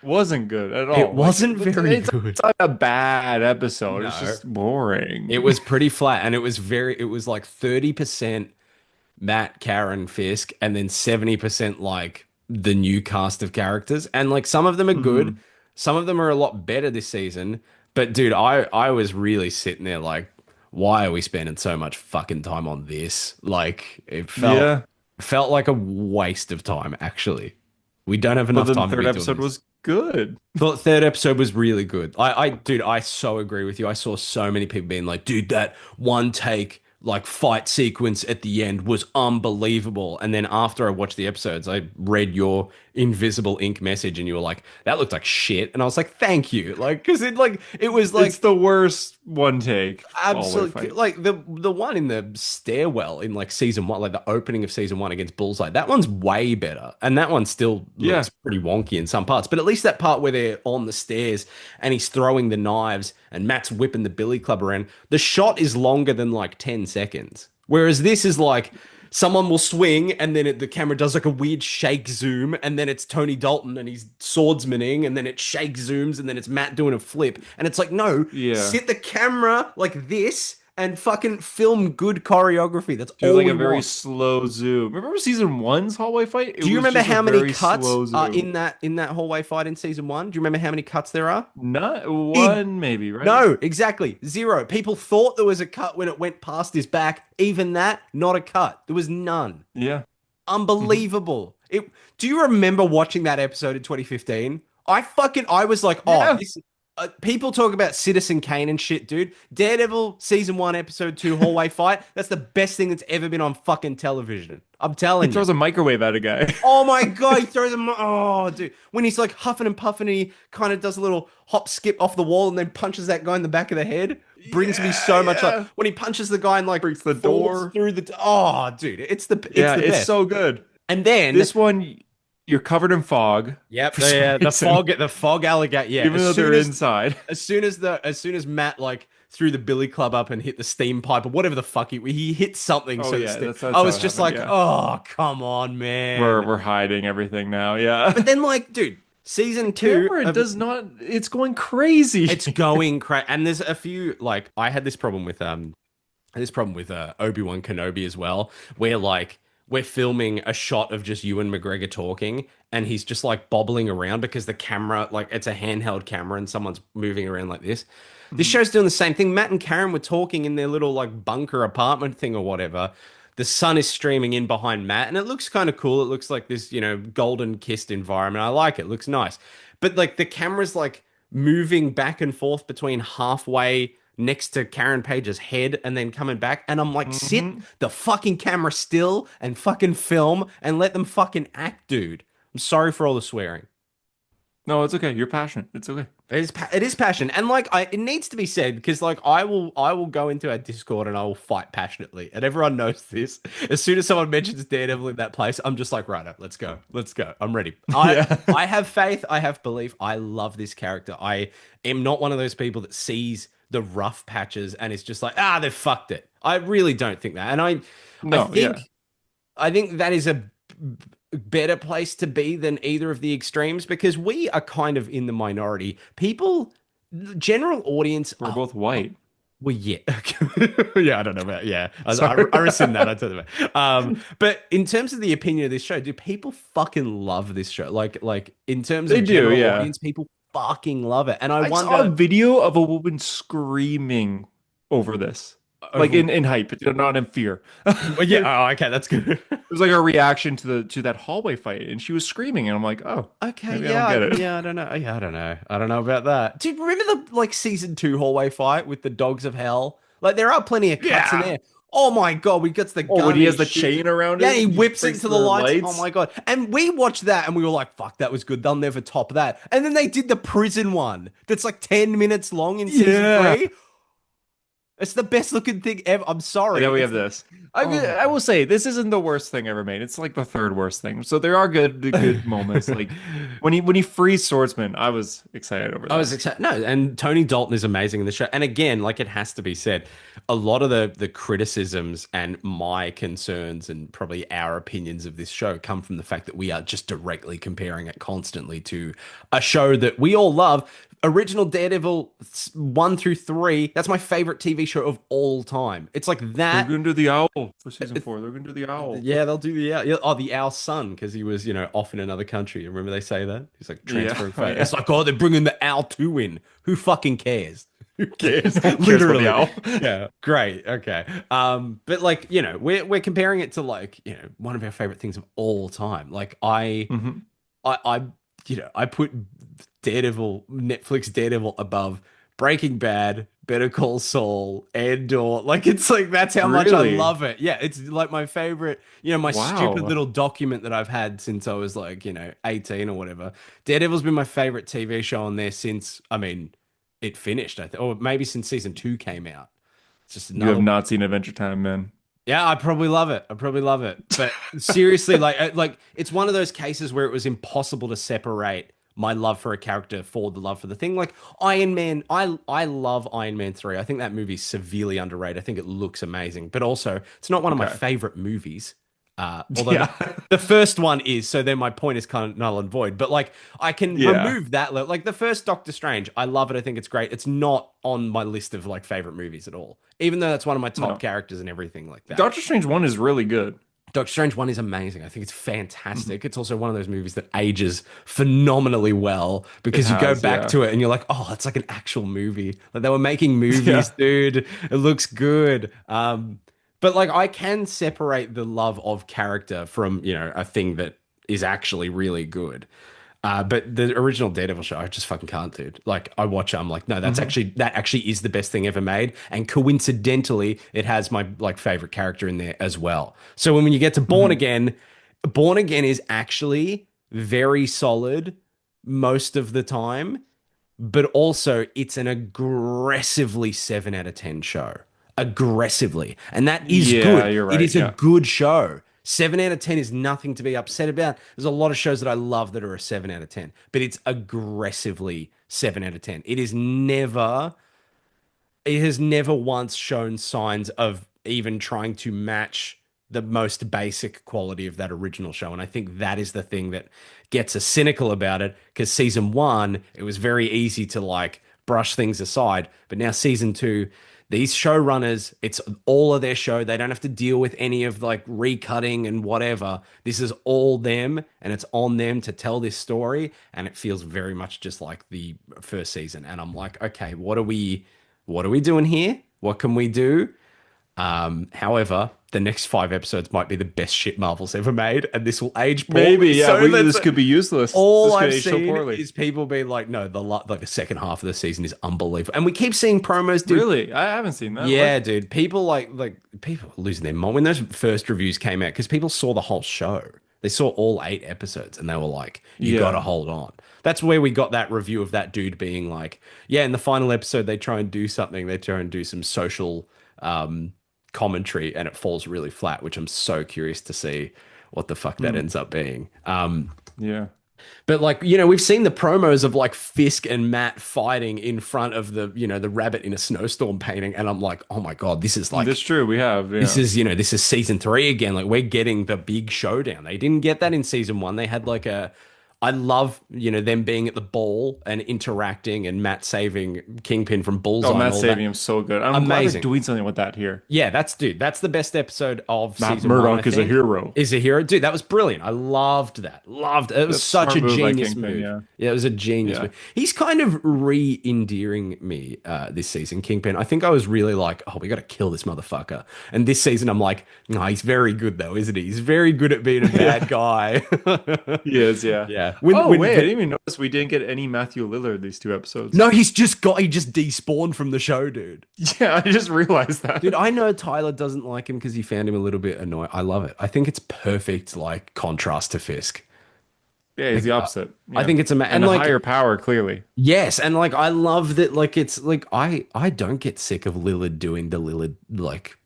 Speaker 2: wasn't good at
Speaker 1: It
Speaker 2: all. Like
Speaker 1: wasn't very good.
Speaker 2: it's not a bad episode. It's
Speaker 1: No.
Speaker 2: just boring.
Speaker 1: It was pretty flat and it was like 30% Matt, Karen, Fisk, and then 70% like the new cast of characters. And like some of them are good,
Speaker 2: Hmm.
Speaker 1: some of them are a lot better this season. But dude, I was really sitting there like, why are we spending so much fucking time on this? Like
Speaker 2: Yeah.
Speaker 1: felt like a waste of time, actually. We don't have
Speaker 2: But
Speaker 1: enough
Speaker 2: then the
Speaker 1: time to
Speaker 2: third
Speaker 1: be doing
Speaker 2: episode
Speaker 1: this.
Speaker 2: was good.
Speaker 1: Thought third episode was really good. Dude, I so agree with you. I saw so many people being like, dude, that one take, like fight sequence at the end was unbelievable. And then after I watched the episodes, I read your invisible ink message and you were like, that looked like shit. And I was like, thank you. Like, cause it was
Speaker 2: It's
Speaker 1: like,
Speaker 2: the worst one take hallway
Speaker 1: absolutely,
Speaker 2: fight.
Speaker 1: like the one in the stairwell in like season one, like the opening of season one against Bullseye. That one's way better, and that one still looks
Speaker 2: Yeah.
Speaker 1: pretty wonky in some parts. But at least that part where they're on the stairs and he's throwing the knives and Matt's whipping the billy club around, the shot is longer than like 10 seconds. Whereas this is like someone will swing and then the camera does like a weird shake zoom and then it's Tony Dalton and he's swordsmaning and then it shake zooms and then it's Matt doing a flip and it's like no,
Speaker 2: Yeah.
Speaker 1: sit the camera like this and fucking film good choreography. That's
Speaker 2: Do
Speaker 1: all
Speaker 2: like
Speaker 1: we
Speaker 2: a very
Speaker 1: want.
Speaker 2: slow zoom. Remember season one's hallway fight? It
Speaker 1: Do you
Speaker 2: was
Speaker 1: remember
Speaker 2: just a
Speaker 1: how many
Speaker 2: very
Speaker 1: cuts
Speaker 2: slow
Speaker 1: are
Speaker 2: zoom.
Speaker 1: in that hallway fight in season one? Do you remember how many cuts there are?
Speaker 2: Not
Speaker 1: Ig-
Speaker 2: one, maybe, right?
Speaker 1: no, exactly. Zero. People thought there was a cut when it went past his back. Even that, not a cut. There was none.
Speaker 2: Yeah. Mhm.
Speaker 1: Unbelievable. Do you remember watching that episode in 2015? I was like, oh,
Speaker 2: Yeah.
Speaker 1: this people talk about Citizen Kane and shit, dude. Daredevil season 1 episode 2 hallway fight. That's the best thing that's ever been on fucking television. I'm
Speaker 2: He
Speaker 1: telling you.
Speaker 2: throws a microwave at a guy.
Speaker 1: Oh my god, he throws him. Oh, dude. When he's like huffing and puffing and he kind of does a little hop skip off the wall and then punches that guy in the back of the head. Brings me
Speaker 2: Yeah,
Speaker 1: so much like
Speaker 2: yeah.
Speaker 1: when he punches the guy and like
Speaker 2: Breaks the
Speaker 1: falls
Speaker 2: door.
Speaker 1: through the oh, dude, it's
Speaker 2: Yeah,
Speaker 1: the
Speaker 2: it's
Speaker 1: best.
Speaker 2: so good.
Speaker 1: And then
Speaker 2: This one, you're covered in fog
Speaker 1: yep,
Speaker 2: for some
Speaker 1: yeah,
Speaker 2: reason,
Speaker 1: the fog alligator. Yeah,
Speaker 2: even though they're inside.
Speaker 1: as soon as Matt like threw the billy club up and hit the steam pipe or whatever the fuck he hit something.
Speaker 2: Oh
Speaker 1: So
Speaker 2: yeah, that's
Speaker 1: I
Speaker 2: how
Speaker 1: was
Speaker 2: it
Speaker 1: just
Speaker 2: happened.
Speaker 1: like,
Speaker 2: Yeah,
Speaker 1: oh come on, man.
Speaker 2: we're hiding everything now. Yeah,
Speaker 1: But then like, dude,
Speaker 2: the
Speaker 1: season two
Speaker 2: camera
Speaker 1: of
Speaker 2: does not. It's going crazy.
Speaker 1: it's going crazy, and there's a few like I had this problem with Obi-Wan Kenobi as well, where like we're filming a shot of just Ewan McGregor talking, and he's just like bobbling around because the camera, like it's a handheld camera, and someone's moving around like this. This
Speaker 2: Mhm.
Speaker 1: show's doing the same thing. Matt and Karen were talking in their little like bunker apartment thing or whatever. The sun is streaming in behind Matt, and it looks kind of cool. It looks like this, golden kissed environment. I like it. Looks nice. But like the camera's like moving back and forth between halfway next to Karen Page's head and then coming back. And I'm like, sit
Speaker 2: Mhm.
Speaker 1: the fucking camera still and fucking film and let them fucking act, dude. I'm sorry for all the swearing.
Speaker 2: No, it's okay. You're passionate. It's okay.
Speaker 1: It is passion, and like it needs to be said because like I will go into our Discord and I will fight passionately, and everyone knows this. As soon as someone mentions Daredevil in that place, I'm just like, right, let's go. I'm ready.
Speaker 2: Yeah.
Speaker 1: I have faith, I have belief. I love this character. I am not one of those people that sees the rough patches and it's just like they've fucked it. I really don't think that, and I
Speaker 2: No, yeah.
Speaker 1: think that is a better place to be than either of the extremes because we are kind of in the minority. People, the general audience,
Speaker 2: We're both white.
Speaker 1: well, yeah, yeah. I don't know about
Speaker 2: Sorry.
Speaker 1: I rescind that. I tell you about. But in terms of the opinion of this show, do people fucking love this show? Like in terms
Speaker 2: They
Speaker 1: of
Speaker 2: do,
Speaker 1: general
Speaker 2: yeah.
Speaker 1: audience, people fucking love it, and I
Speaker 2: I saw a
Speaker 1: wonder.
Speaker 2: video of a woman screaming over this, like
Speaker 1: Over,
Speaker 2: in hype, not in fear.
Speaker 1: well, yeah,
Speaker 2: It
Speaker 1: oh, okay, that's good.
Speaker 2: was like a reaction to the to that hallway fight, and she was screaming, and I'm like, oh,
Speaker 1: Okay,
Speaker 2: maybe I don't get it.
Speaker 1: yeah, I don't know. Yeah, I don't know. I don't know about that. Do you remember the like season 2 hallway fight with the dogs of hell? Like there are plenty of cuts in
Speaker 2: Yeah.
Speaker 1: there. Oh my god, we gets the
Speaker 2: Oh, when
Speaker 1: gun
Speaker 2: he
Speaker 1: and
Speaker 2: has
Speaker 1: he
Speaker 2: the
Speaker 1: shoots.
Speaker 2: chain around
Speaker 1: Yeah,
Speaker 2: it,
Speaker 1: he
Speaker 2: he
Speaker 1: whips it
Speaker 2: breaks
Speaker 1: into
Speaker 2: the
Speaker 1: the lights. Oh
Speaker 2: lights.
Speaker 1: my god. And we watched that and we were like, fuck, that was good. They'll never top that. And then they did the prison one that's like 10 minutes long in season
Speaker 2: Yeah.
Speaker 1: 3. It's the best looking thing ever. I'm
Speaker 2: And
Speaker 1: sorry.
Speaker 2: then we have
Speaker 1: It's
Speaker 2: this.
Speaker 1: oh.
Speaker 2: I will say this isn't the worst thing ever made. It's like the third worst thing. So there are good moments. Like when he frees Swordsman, I was excited over
Speaker 1: I was
Speaker 2: that.
Speaker 1: excited. No, and Tony Dalton is amazing in the show. And again, like it has to be said, a lot of the criticisms and my concerns and probably our opinions of this show come from the fact that we are just directly comparing it constantly to a show that we all love. Original Daredevil 1 through 3, that's my favorite TV show of all time. It's like
Speaker 2: They're
Speaker 1: that.
Speaker 2: gonna do the owl for season 4. They're gonna do the owl.
Speaker 1: Yeah, they'll do the owl. Yeah, oh, the owl's son, because he was, off in another country. Remember they say that? He's like
Speaker 2: Yeah,
Speaker 1: transferring
Speaker 2: oh,
Speaker 1: fate.
Speaker 2: yeah.
Speaker 1: It's like, oh, they're bringing the owl 2 in. Who fucking cares? Who cares?
Speaker 2: Who cares about the
Speaker 1: Literally.
Speaker 2: owl?
Speaker 1: Yeah, great. Okay. But like, we're comparing it to like, one of our favorite things of all time. Like
Speaker 2: hmm
Speaker 1: I I put Daredevil, Netflix Daredevil above Breaking Bad, Better Call Saul, Andor. Like it's like that's how much I
Speaker 2: Really?
Speaker 1: love it. Yeah, it's like my favorite, my stupid
Speaker 2: Wow.
Speaker 1: little document that I've had since I was like, 18 or whatever. Daredevil's been my favorite TV show on there since, I mean, it finished, I think, or maybe since season 2 came out. It's just
Speaker 2: You have
Speaker 1: another.
Speaker 2: not seen Adventure Time, man.
Speaker 1: Yeah, I probably love it. I probably love it. But seriously, like it's one of those cases where it was impossible to separate my love for a character for the love for the thing. Like Iron Man, I love Iron Man 3. I think that movie's severely underrated. I think it looks amazing, but also it's not one of my
Speaker 2: Okay.
Speaker 1: favorite movies. Although
Speaker 2: Yeah.
Speaker 1: the first one is, so then my point is kind of null and void. But like I can
Speaker 2: Yeah.
Speaker 1: remove that. Like the first Doctor Strange, I love it. I think it's great. It's not on my list of like favorite movies at all, even though that's one of my top
Speaker 2: No.
Speaker 1: characters and everything like that.
Speaker 2: Doctor Strange 1 is really good.
Speaker 1: Doctor Strange 1 is amazing. I think it's
Speaker 2: Mhm.
Speaker 1: fantastic. It's also one of those movies that ages phenomenally well
Speaker 2: It
Speaker 1: because you go
Speaker 2: has,
Speaker 1: back
Speaker 2: yeah.
Speaker 1: to it and you're like, oh, it's like an actual movie. Like they were making movies,
Speaker 2: Yeah.
Speaker 1: dude. It looks good. But like I can separate the love of character from, a thing that is actually really good. But the original Daredevil show, I just fucking can't, dude. Like I watch it, I'm like, no,
Speaker 2: hmm
Speaker 1: that actually is the best thing ever made. And coincidentally, it has my like favorite character in there as well. So when you get to
Speaker 2: hmm
Speaker 1: Born Again is actually very solid most of the time, but also it's an aggressively 7 out of 10 show. Aggressively. And that is
Speaker 2: Yeah,
Speaker 1: good.
Speaker 2: you're
Speaker 1: It
Speaker 2: right.
Speaker 1: is a
Speaker 2: Yeah.
Speaker 1: good show. 7 out of 10 is nothing to be upset about. There's a lot of shows that I love that are a 7 out of 10, but it's aggressively 7 out of 10. It has never once shown signs of even trying to match the most basic quality of that original show. And I think that is the thing that gets us cynical about it because season 1, it was very easy to like brush things aside. But now season 2, these showrunners, it's all of their show. They don't have to deal with any of like recutting and whatever. This is all them and it's on them to tell this story. And it feels very much just like the first season. And I'm like, okay, what are we doing here? What can we do? However, the next 5 episodes might be the best shit Marvel's ever made, and this will age
Speaker 2: Maybe,
Speaker 1: poorly.
Speaker 2: yeah,
Speaker 1: So that's
Speaker 2: this could be useless.
Speaker 1: all
Speaker 2: This could
Speaker 1: I've
Speaker 2: age so
Speaker 1: seen
Speaker 2: poorly.
Speaker 1: is people being like, "No, like the second half of the season is unbelievable," and we keep seeing promos, dude.
Speaker 2: Really? I haven't seen that.
Speaker 1: Yeah,
Speaker 2: What?
Speaker 1: dude. People like people are losing their mind when those first reviews came out because people saw the whole show. They saw all 8 episodes and they were like, "You got to
Speaker 2: Yeah.
Speaker 1: hold on." That's where we got that review of that dude being like, "Yeah, in the final episode they try and do something. They try and do some social commentary and it falls really flat," which I'm so curious to see what the fuck that
Speaker 2: Hmm.
Speaker 1: ends up being.
Speaker 2: Yeah.
Speaker 1: But like, we've seen the promos of like Fisk and Matt fighting in front of the rabbit in a snowstorm painting, and I'm like, oh my God, this is
Speaker 2: That's
Speaker 1: like
Speaker 2: true. We have, yeah.
Speaker 1: this is season 3 again. Like we're getting the big showdown. They didn't get that in season 1. They had like I love, them being at the ball and interacting and Matt saving Kingpin from
Speaker 2: Oh,
Speaker 1: Bullseye and
Speaker 2: Matt
Speaker 1: all that.
Speaker 2: Saving him so good. I'm glad they're
Speaker 1: Amazing.
Speaker 2: doing something with that here.
Speaker 1: Yeah, that's the best episode of
Speaker 2: Matt
Speaker 1: season 1, I
Speaker 2: Murdock is a
Speaker 1: think.
Speaker 2: hero.
Speaker 1: Is a hero. Dude, that was brilliant. I loved that. Loved it. It was
Speaker 2: That's a
Speaker 1: such a
Speaker 2: smart move by
Speaker 1: genius
Speaker 2: Kingpin,
Speaker 1: move.
Speaker 2: yeah.
Speaker 1: Yeah, it was a genius
Speaker 2: Yeah.
Speaker 1: move. He's kind of re-endearing me this season, Kingpin. I think I was really like, oh, we got to kill this motherfucker. And this season, I'm like, no, he's very good though, isn't he? He's very good at being a bad
Speaker 2: Yeah.
Speaker 1: guy.
Speaker 2: He is, yeah.
Speaker 1: Yeah.
Speaker 2: Oh, wait, I didn't even notice we didn't get any Matthew Lillard these 2 episodes.
Speaker 1: No, he just despawned from the show, dude.
Speaker 2: Yeah, I just realized that.
Speaker 1: Dude, I know Tyler doesn't like him because he found him a little bit annoying. I love it. I think it's perfect, like contrast to Fisk.
Speaker 2: Yeah, he's
Speaker 1: Like,
Speaker 2: the opposite.
Speaker 1: I
Speaker 2: Yeah.
Speaker 1: think it's
Speaker 2: And
Speaker 1: and
Speaker 2: a
Speaker 1: like
Speaker 2: higher power, clearly.
Speaker 1: yes, and like I love that. Like it's like I don't get sick of Lillard doing the Lillard like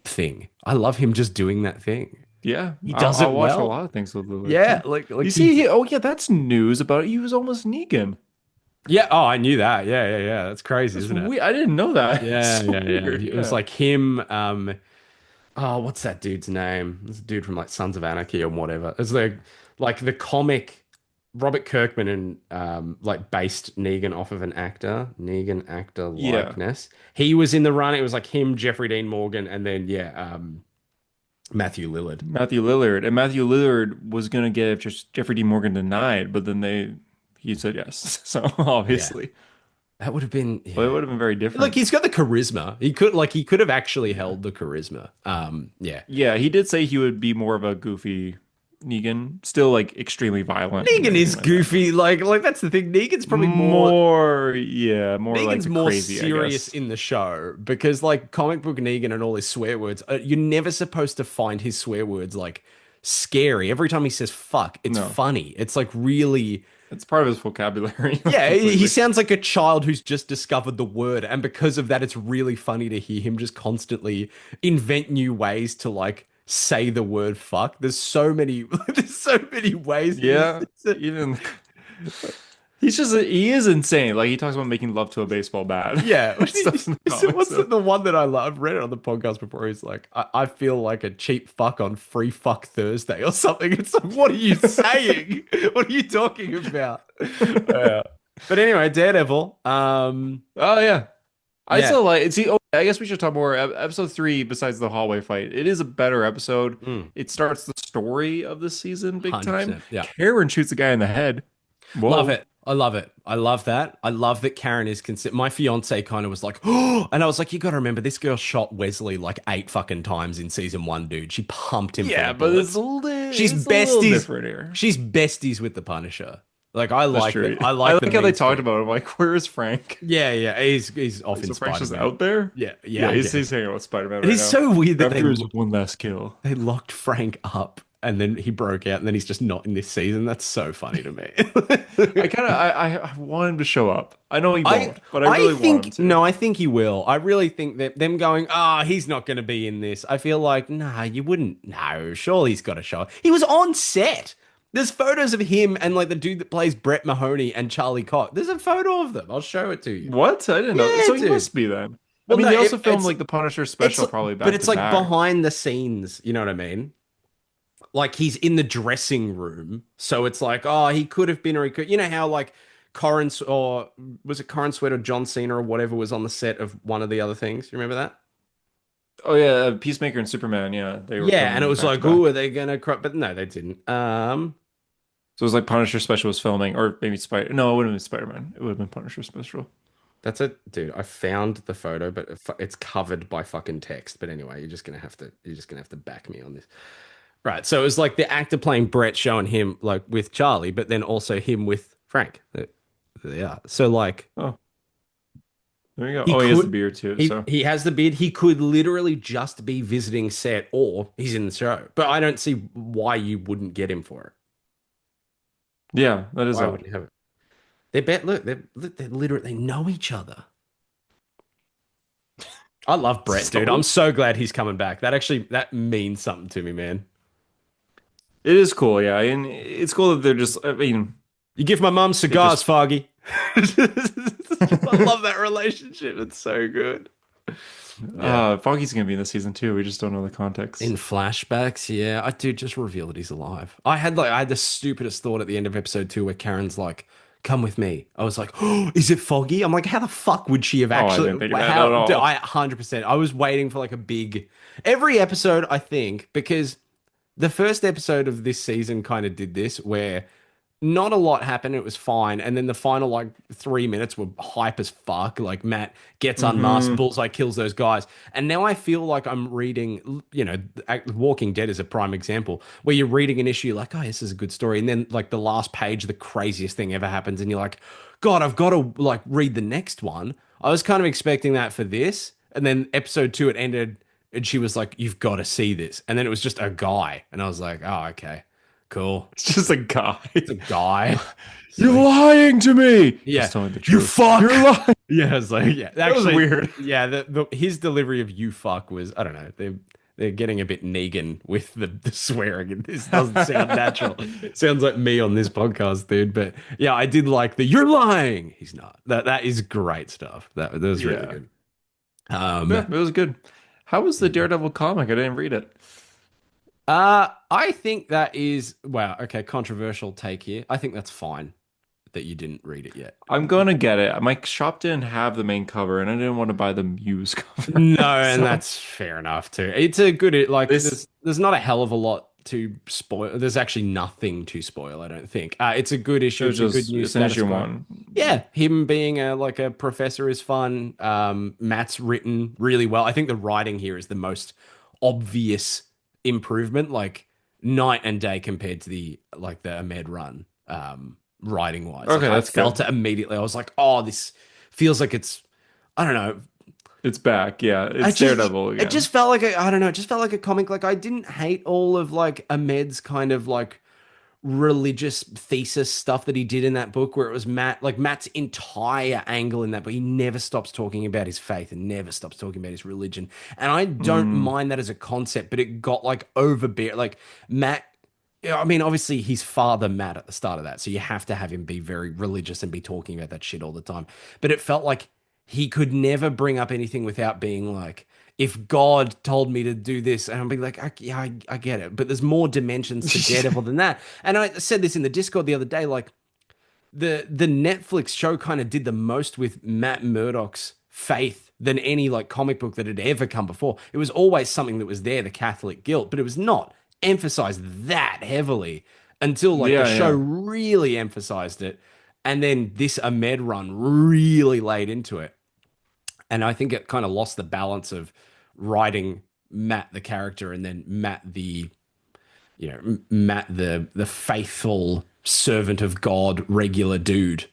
Speaker 1: thing. I love him just doing that thing.
Speaker 2: Yeah,
Speaker 1: He does
Speaker 2: I'll
Speaker 1: it
Speaker 2: watch a
Speaker 1: well.
Speaker 2: lot of things with Lillard.
Speaker 1: Yeah,
Speaker 2: Yeah.
Speaker 1: like
Speaker 2: You
Speaker 1: he.
Speaker 2: see, oh yeah, that's news about it. He was almost Negan.
Speaker 1: Yeah. Oh, I knew that. Yeah, yeah, yeah. That's crazy,
Speaker 2: That's
Speaker 1: isn't it?
Speaker 2: weird. I didn't know that. It's
Speaker 1: Yeah,
Speaker 2: so
Speaker 1: yeah, yeah.
Speaker 2: weird.
Speaker 1: It was
Speaker 2: Yeah.
Speaker 1: like him. Oh, what's that dude's name? This dude from like Sons of Anarchy or whatever. It's like the comic Robert Kirkman and like based Negan off of an actor, Negan actor
Speaker 2: Yeah.
Speaker 1: likeness. He was in the run. It was like him, Jeffrey Dean Morgan, and then yeah, Matthew Lillard.
Speaker 2: Matthew Lillard. And Matthew Lillard was gonna get just Jeffrey D. Morgan denied, but then he said yes. So
Speaker 1: Yeah,
Speaker 2: obviously.
Speaker 1: that would have been
Speaker 2: Well, it
Speaker 1: yeah.
Speaker 2: would have been very
Speaker 1: Like
Speaker 2: different.
Speaker 1: he's got the charisma. He could have actually
Speaker 2: Yeah.
Speaker 1: held the charisma. Yeah.
Speaker 2: Yeah, he did say he would be more of a goofy Negan, still like extremely violent and
Speaker 1: Negan is
Speaker 2: everything like that.
Speaker 1: goofy. Like that's the thing. Negan's probably more.
Speaker 2: More, yeah, more like
Speaker 1: Negan's
Speaker 2: the
Speaker 1: more
Speaker 2: crazy, I
Speaker 1: serious
Speaker 2: guess.
Speaker 1: in the show because, like, comic book Negan and all his swear words, you're never supposed to find his swear words like scary. Every time he says fuck, it's
Speaker 2: No,
Speaker 1: funny. It's like really,
Speaker 2: it's part of his vocabulary
Speaker 1: yeah, he
Speaker 2: completely.
Speaker 1: sounds like a child who's just discovered the word. And because of that, it's really funny to hear him just constantly invent new ways to like say the word fuck. There's so many ways he
Speaker 2: Yeah,
Speaker 1: uses it.
Speaker 2: even he is insane. Like he talks about making love to a baseball bat
Speaker 1: Yeah.
Speaker 2: and stuff in the
Speaker 1: So
Speaker 2: comics.
Speaker 1: what's the,
Speaker 2: So
Speaker 1: the one that I love? I've read it on the podcast before. He's like, I feel like a cheap fuck on Free Fuck Thursday or something. It's like, what are you saying? What are you talking about? Yeah. But anyway, Daredevil.
Speaker 2: oh yeah, I
Speaker 1: Yeah.
Speaker 2: still like see. Oh, I guess we should talk more. Episode three, besides the hallway fight, it is a better episode.
Speaker 1: Mm,
Speaker 2: It starts the story of the season big time.
Speaker 1: 100%. Yeah.
Speaker 2: Karen shoots a guy in the head.
Speaker 1: Love
Speaker 2: Whoa.
Speaker 1: it. I love it. I love that. I love that Karen is considered. My fiance kind of was like, oh, and I was like, you got to remember, this girl shot Wesley like 8 fucking times in season one, dude. She pumped him full
Speaker 2: Yeah,
Speaker 1: of
Speaker 2: but
Speaker 1: bullets. She's
Speaker 2: it's a little
Speaker 1: besties.
Speaker 2: different here.
Speaker 1: She's besties with the Punisher. Like I
Speaker 2: That's
Speaker 1: like that.
Speaker 2: true.
Speaker 1: I
Speaker 2: I
Speaker 1: like the
Speaker 2: like how they
Speaker 1: mean
Speaker 2: talked
Speaker 1: streak.
Speaker 2: about him. Like, where is Frank?
Speaker 1: Yeah, yeah. He's off in
Speaker 2: So Frank's just
Speaker 1: Spider-Man.
Speaker 2: out there?
Speaker 1: Yeah, yeah,
Speaker 2: Yeah,
Speaker 1: I
Speaker 2: he's
Speaker 1: guess.
Speaker 2: hanging out with Spider-Man
Speaker 1: It
Speaker 2: right
Speaker 1: is
Speaker 2: now.
Speaker 1: so weird that
Speaker 2: After his one last kill.
Speaker 1: they locked Frank up and then he broke out and then he's just not in this season. That's so funny to me.
Speaker 2: I kind of I want him to show up. I know he
Speaker 1: I
Speaker 2: won't, but I really want him
Speaker 1: think
Speaker 2: to.
Speaker 1: no, I think he will. I really think that them going, he's not going to be in this. I feel like, nah, you wouldn't. No, surely he's got to show up. He was on set. There's photos of him and like the dude that plays Brett Mahoney and Charlie Cox. There's a photo of them. I'll show it to you.
Speaker 2: What? I didn't know.
Speaker 1: Yeah,
Speaker 2: So he
Speaker 1: dude.
Speaker 2: must be then. I
Speaker 1: Well,
Speaker 2: mean,
Speaker 1: no,
Speaker 2: they also filmed
Speaker 1: it's
Speaker 2: like the Punisher
Speaker 1: it's
Speaker 2: special probably
Speaker 1: but
Speaker 2: back
Speaker 1: it's
Speaker 2: to
Speaker 1: like
Speaker 2: back.
Speaker 1: behind the scenes. You know what I mean? Like he's in the dressing room, so it's like, oh, he could have been, or he could. You know how like Corin or was it Corin Sweat or John Cena or whatever was on the set of one of the other things? You remember that?
Speaker 2: Oh yeah, Peacemaker and Superman. Yeah, they were
Speaker 1: Yeah, and it
Speaker 2: filming
Speaker 1: was
Speaker 2: back to
Speaker 1: like, oh,
Speaker 2: back.
Speaker 1: are they gonna cry? But no, they didn't.
Speaker 2: So it was like Punisher special was filming, or maybe Spider. No, it wouldn't have been Spider-Man. It would have been Punisher special.
Speaker 1: That's it, dude. I found the photo, but it's covered by fucking text. But anyway, you're just gonna have to back me on this. Right. So it was like the actor playing Brett showing him like with Charlie, but then also him with Frank. Yeah. So like
Speaker 2: Oh, there you go.
Speaker 1: he
Speaker 2: Oh, he has the
Speaker 1: could
Speaker 2: beard too.
Speaker 1: he
Speaker 2: So
Speaker 1: he has the beard. He could literally just be visiting set or he's in the show. But I don't see why you wouldn't get him for it.
Speaker 2: yeah, that is
Speaker 1: Why
Speaker 2: odd.
Speaker 1: wouldn't you have it? They bet they're literally they know each other. I love Brett, dude. I'm
Speaker 2: So
Speaker 1: so glad he's coming back. That means something to me, man.
Speaker 2: it is cool, yeah, and it's cool that they're just. I mean,
Speaker 1: You give my mum
Speaker 2: they
Speaker 1: cigars,
Speaker 2: just
Speaker 1: Foggy. I love that relationship. It's so good. Yeah.
Speaker 2: Foggy's gonna be in the season too. We just don't know the
Speaker 1: In
Speaker 2: context.
Speaker 1: flashbacks, yeah, I do just reveal that he's alive. I had the stupidest thought at the end of episode 2 where Karen's like, "Come with me." I was like, "Oh, is it Foggy?" I'm like, "How the fuck would she have
Speaker 2: Oh, I
Speaker 1: actually?"
Speaker 2: didn't think of that at
Speaker 1: How?
Speaker 2: all.
Speaker 1: I 100%. I was waiting for like a big every episode. I think because the first episode of this season kind of did this where not a lot happened. It was fine. And then the final like 3 minutes were hype as fuck. Like Matt gets unmasked,
Speaker 2: Hmm.
Speaker 1: Bullseye kills those guys. And now I feel like I'm reading, Walking Dead is a prime example where you're reading an issue like, oh, this is a good story. And then like the last page, the craziest thing ever happens. And you're like, God, I've got to like read the next one. I was kind of expecting that for this. And then episode 2, it ended and she was like, you've got to see this. And then it was just a guy. And I was like, oh, okay. Cool.
Speaker 2: It's just a guy.
Speaker 1: It's a guy.
Speaker 2: You're
Speaker 1: So
Speaker 2: lying to me. Just
Speaker 1: yeah,
Speaker 2: tell me the
Speaker 1: you
Speaker 2: truth.
Speaker 1: fuck.
Speaker 2: You're lying.
Speaker 1: Yeah, it's like yeah.
Speaker 2: That was
Speaker 1: Actually,
Speaker 2: weird.
Speaker 1: yeah. His delivery of "you fuck" was I don't know. They're getting a bit Negan with the swearing, and this doesn't sound natural. It sounds like me on this podcast, dude. But yeah, I did like the "you're lying." He's not. That is great stuff. That was really
Speaker 2: Yeah.
Speaker 1: good.
Speaker 2: Yeah,
Speaker 1: Um,
Speaker 2: it was good. How was the Daredevil comic? I didn't read it.
Speaker 1: I think that is wow. Okay, controversial take here. I think that's fine that you didn't read it yet.
Speaker 2: I'm gonna get it. My shop didn't have the main cover, and I didn't want to buy the Muse cover.
Speaker 1: No, and
Speaker 2: So
Speaker 1: that's fair enough too. It's a good like
Speaker 2: this
Speaker 1: there's not a hell of a lot to spoil. There's actually nothing to spoil, I don't think. It's a good
Speaker 2: it
Speaker 1: issue.
Speaker 2: was
Speaker 1: It's a good
Speaker 2: just
Speaker 1: new
Speaker 2: it's an
Speaker 1: status
Speaker 2: issue
Speaker 1: quo.
Speaker 2: one.
Speaker 1: Yeah, him being a like a professor is fun. Matt's written really well. I think the writing here is the most obvious improvement, like night and day compared to the like the Ahmed run, writing wise. Like
Speaker 2: Okay,
Speaker 1: I
Speaker 2: that's
Speaker 1: felt
Speaker 2: good.
Speaker 1: it immediately. I was like, oh, this feels like it's I don't know.
Speaker 2: It's back. Yeah,
Speaker 1: I
Speaker 2: it's
Speaker 1: just
Speaker 2: Daredevil
Speaker 1: it
Speaker 2: again.
Speaker 1: just felt like I don't know, it just felt like a comic. Like I didn't hate all of like Ahmed's kind of like religious thesis stuff that he did in that book where it was Matt's entire angle in that but he never stops talking about his faith and never stops talking about his religion. And I don't
Speaker 2: Mm,
Speaker 1: mind that as a concept, but it got like overbearing. Like Matt yeah, I mean, obviously, he's father Matt at the start of that, so you have to have him be very religious and be talking about that shit all the time. But it felt like he could never bring up anything without being like, if God told me to do this, and I'll be like, yeah, I get it. But there's more dimensions to Daredevil than that. And I said this in the Discord the other day, like the Netflix show kind of did the most with Matt Murdock's faith than any like comic book that had ever come before. It was always something that was there, the Catholic guilt, but it was not emphasized that heavily until like the
Speaker 2: yeah,
Speaker 1: show
Speaker 2: yeah.
Speaker 1: really emphasized it. And then this Ahmed run really laid into it. And I think it kind of lost the balance of writing Matt the character and then Matt the Matt the faithful servant of God, regular dude,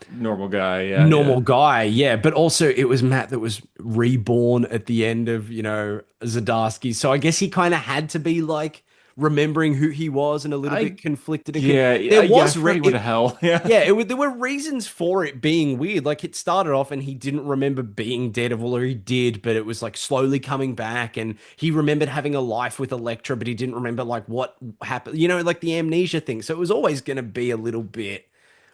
Speaker 2: Normal guy. Yeah,
Speaker 1: normal
Speaker 2: yeah.
Speaker 1: guy. Yeah, but also it was Matt that was reborn at the end of Zdarsky. So I guess he kind of had to be like remembering who he was and a little bit
Speaker 2: I
Speaker 1: conflicted.
Speaker 2: yeah,
Speaker 1: There
Speaker 2: yeah. I
Speaker 1: was
Speaker 2: forgot he went to hell. Yeah.
Speaker 1: yeah, there were reasons for it being weird. Like it started off and he didn't remember being Daredevil, or he did, but it was like slowly coming back. And he remembered having a life with Elektra, but he didn't remember like what happened, like the amnesia thing. So it was always going to be a little bit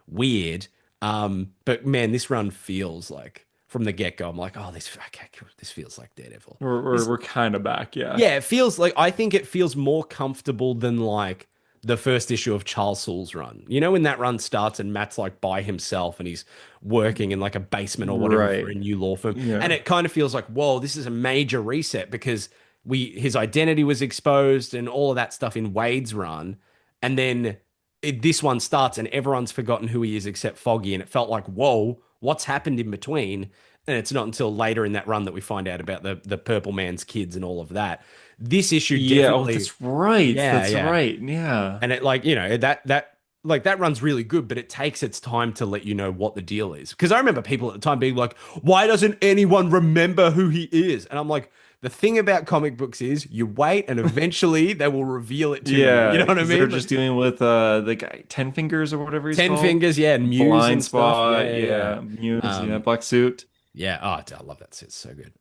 Speaker 1: weird. But man, this run feels like from the get-go, I'm like, oh, this okay, cool. This feels like Daredevil.
Speaker 2: We're we're,
Speaker 1: This
Speaker 2: we're kind of back. Yeah.
Speaker 1: yeah, it feels like I think it feels more comfortable than like the first issue of Charles Soule's run. You know, when that run starts and Matt's like by himself and he's working in like a basement or whatever for a
Speaker 2: Right.
Speaker 1: new law firm. And
Speaker 2: Yeah.
Speaker 1: it kind of feels like, whoa, this is a major reset because his identity was exposed and all of that stuff in Wade's run. And then this one starts and everyone's forgotten who he is except Foggy. And it felt like, whoa, what's happened in between? And it's not until later in that run that we find out about the Purple Man's kids and all of that. This issue
Speaker 2: Yeah. Oh,
Speaker 1: definitely,
Speaker 2: that's right.
Speaker 1: yeah,
Speaker 2: That's
Speaker 1: yeah.
Speaker 2: right. Yeah.
Speaker 1: And it like, that like that run's really good, but it takes its time to let you know what the deal is. Because I remember people at the time being like, why doesn't anyone remember who he is? And I'm like, the thing about comic books is you wait and eventually they will reveal it to you. You
Speaker 2: Yeah,
Speaker 1: know what I
Speaker 2: because they're
Speaker 1: mean? Like
Speaker 2: just dealing with the guy Ten Fingers or whatever he's
Speaker 1: Ten
Speaker 2: called.
Speaker 1: Fingers, yeah, and Muse
Speaker 2: Blind
Speaker 1: and stuff. Yeah,
Speaker 2: Spot.
Speaker 1: yeah, yeah.
Speaker 2: Yeah. Muse. Yeah.
Speaker 1: Um,
Speaker 2: Black Suit.
Speaker 1: yeah, oh, I love that. It's so good.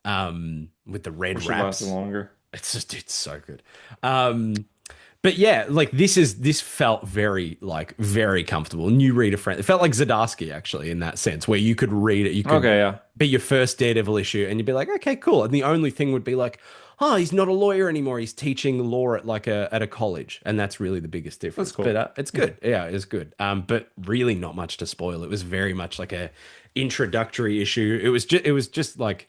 Speaker 1: With the red
Speaker 2: Wish it lasted
Speaker 1: wraps.
Speaker 2: longer.
Speaker 1: It's so good. But yeah, like this felt very like very comfortable. New reader friend. It felt like Zdarsky actually in that sense, where you could read it, you could
Speaker 2: Okay. Yeah.
Speaker 1: be your first Daredevil issue, and you'd be like, okay, cool. And the only thing would be like, oh, he's not a lawyer anymore. He's teaching law at like a college, and that's really the biggest
Speaker 2: That's
Speaker 1: difference. But
Speaker 2: cool.
Speaker 1: it's
Speaker 2: Yeah.
Speaker 1: good. Yeah, it's good. But really not much to spoil. It was very much like a introductory issue. It was just like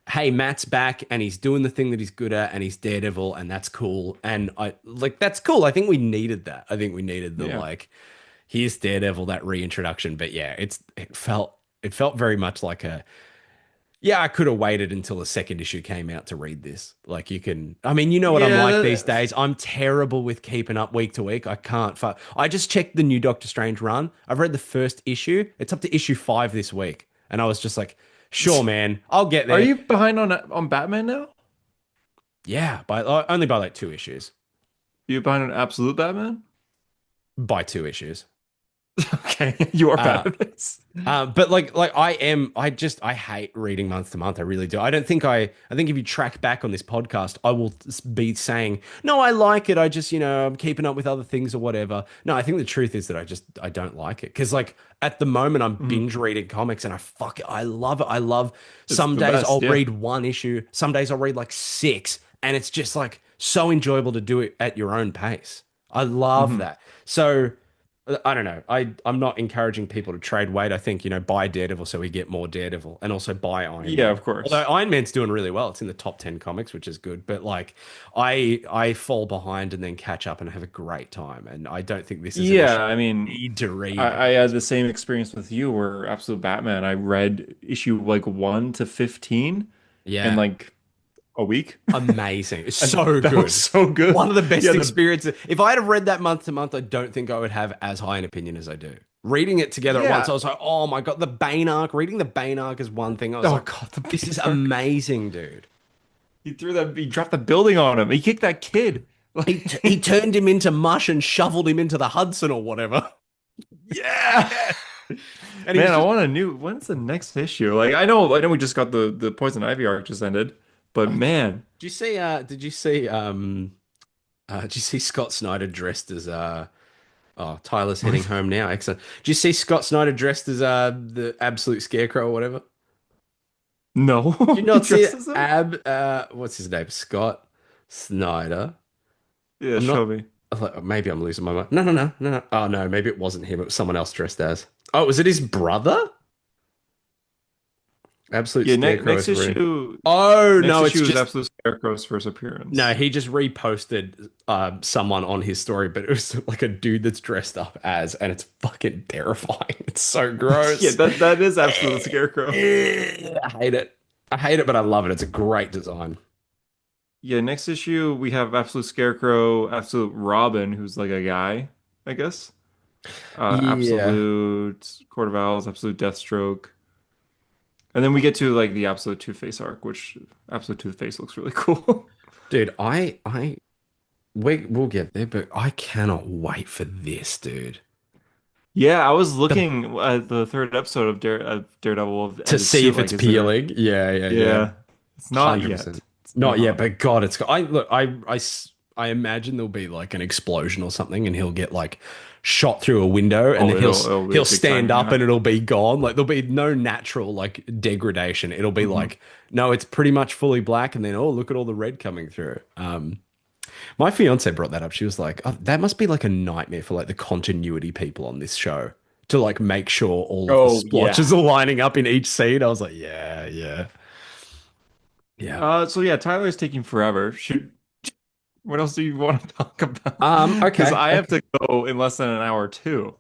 Speaker 1: hey, Matt's back and he's doing the thing that he's good at and he's Daredevil and that's cool. And I like that's cool. I think we needed that. I think we needed the
Speaker 2: Yeah.
Speaker 1: like here's Daredevil, that reintroduction. But yeah, it felt very much like a yeah, I could have waited until the second issue came out to read this. Like you can I mean, you know what I'm
Speaker 2: Yeah.
Speaker 1: like these days. I'm terrible with keeping up week to week. I can't I just checked the new Doctor Strange run. I've read the first issue. It's up to issue 5 this week. And I was just like, sure, man, I'll get
Speaker 2: Are
Speaker 1: there.
Speaker 2: you behind on Batman now?
Speaker 1: Yeah, by only by like 2 issues.
Speaker 2: You behind an absolute Batman?
Speaker 1: by 2 issues.
Speaker 2: Okay, you are bad
Speaker 1: Uh,
Speaker 2: at this.
Speaker 1: but like I hate reading month to month. I really do. I think if you track back on this podcast, I will be saying, no, I like it. I just, I'm keeping up with other things or whatever. No, I think the truth is that I don't like it. Because like at the moment I'm
Speaker 2: Mhm.
Speaker 1: binge reading comics and I love it. I love
Speaker 2: It's
Speaker 1: some
Speaker 2: the
Speaker 1: days
Speaker 2: best,
Speaker 1: I'll
Speaker 2: yeah.
Speaker 1: read one issue, some days I'll read like six, and it's just like so enjoyable to do it at your own pace. I love
Speaker 2: Hmm.
Speaker 1: that. So I don't know. I'm not encouraging people to trade weight. I think, buy Daredevil so we get more Daredevil and also buy Iron
Speaker 2: Yeah,
Speaker 1: Man.
Speaker 2: of
Speaker 1: Although
Speaker 2: course.
Speaker 1: Iron Man's doing really well. It's in the top 10 comics, which is good. But like I fall behind and then catch up and have a great time. And I don't think this is an issue
Speaker 2: Yeah, I
Speaker 1: you
Speaker 2: mean,
Speaker 1: need to read
Speaker 2: I
Speaker 1: at
Speaker 2: had
Speaker 1: this
Speaker 2: the
Speaker 1: point.
Speaker 2: same experience with you where Absolute Batman, I read issue like 1 to 15 in
Speaker 1: Yeah.
Speaker 2: like a week.
Speaker 1: Amazing. It's
Speaker 2: And
Speaker 1: so
Speaker 2: that was
Speaker 1: good.
Speaker 2: so good.
Speaker 1: One of the
Speaker 2: Yeah,
Speaker 1: best
Speaker 2: the
Speaker 1: experiences. If I had have read that month to month, I don't think I would have as high an opinion as I do. Reading it together at once, I
Speaker 2: yeah.
Speaker 1: was like, oh my God, the Bane arc. Reading the Bane arc is one thing. I was
Speaker 2: Oh
Speaker 1: like,
Speaker 2: God, the
Speaker 1: this
Speaker 2: Bane
Speaker 1: is
Speaker 2: arc.
Speaker 1: amazing, dude.
Speaker 2: He dropped the building on him. He kicked that kid.
Speaker 1: He
Speaker 2: Like,
Speaker 1: turned him into mush and shoveled him into the Hudson or whatever.
Speaker 2: yeah.
Speaker 1: Yeah. And he was
Speaker 2: Man, I
Speaker 1: just,
Speaker 2: want a new, when's the next issue? Like I know we just got the Poison Ivy arc just ended, but
Speaker 1: oh,
Speaker 2: man,
Speaker 1: did you see Scott Snyder dressed as oh, Tyler's heading
Speaker 2: what?
Speaker 1: home now. Excellent. Did you see Scott Snyder dressed as the absolute scarecrow or whatever? Did you
Speaker 2: No, he
Speaker 1: not see it?
Speaker 2: dresses him?
Speaker 1: What's his name? Scott Snyder.
Speaker 2: Yeah,
Speaker 1: I'm
Speaker 2: show
Speaker 1: not
Speaker 2: me.
Speaker 1: maybe I'm losing my mind. No, no, no, no, no. Oh no, maybe it wasn't him. It was someone else dressed as. Oh, was it his brother? Absolute
Speaker 2: Yeah,
Speaker 1: Scarecrow is real.
Speaker 2: next
Speaker 1: No, it's
Speaker 2: issue is
Speaker 1: just
Speaker 2: Absolute Scarecrow's first
Speaker 1: no,
Speaker 2: appearance.
Speaker 1: he just reposted someone on his story, but it was like a dude that's dressed up as, and it's fucking terrifying. It's so
Speaker 2: Yeah,
Speaker 1: gross.
Speaker 2: that is Absolute Scarecrow.
Speaker 1: I hate it. I hate it, but I love it. It's a great design.
Speaker 2: Yeah, next issue we have Absolute Scarecrow, Absolute Robin, who's like a guy, I guess.
Speaker 1: Yeah.
Speaker 2: Absolute Court of Owls, Absolute Deathstroke. And then we get to like the Absolute Two-Face arc, which Absolute Two-Face looks really cool.
Speaker 1: Dude, we'll get there, but I cannot wait for this, dude.
Speaker 2: Yeah, I was
Speaker 1: The
Speaker 2: looking at the third episode of Daredevil
Speaker 1: To
Speaker 2: and his
Speaker 1: see
Speaker 2: suit.
Speaker 1: if it's
Speaker 2: Like, is there?
Speaker 1: peeling. Yeah, yeah, yeah.
Speaker 2: Yeah, it's not yet.
Speaker 1: 100%.
Speaker 2: It's
Speaker 1: Not yet,
Speaker 2: not.
Speaker 1: but God, it's I look, I imagine there'll be like an explosion or something and he'll get like shot through a window and
Speaker 2: Oh,
Speaker 1: then
Speaker 2: it'll be
Speaker 1: he'll
Speaker 2: big time.
Speaker 1: stand up
Speaker 2: Yeah.
Speaker 1: and it'll be gone. Like there'll be no natural like degradation. It'll be
Speaker 2: Hmm.
Speaker 1: like no, it's pretty much fully black and then oh, look at all the red coming through. My fiance brought that up. She was like, oh, that must be like a nightmare for like the continuity people on this show to like make sure all of the
Speaker 2: Oh
Speaker 1: splotches
Speaker 2: yeah.
Speaker 1: are lining up in each scene. I was like, yeah, yeah, yeah.
Speaker 2: So yeah, Tyler's taking forever. Shoot, what else do you want to talk about? Because
Speaker 1: Okay,
Speaker 2: I have
Speaker 1: okay.
Speaker 2: to go in less than an hour too.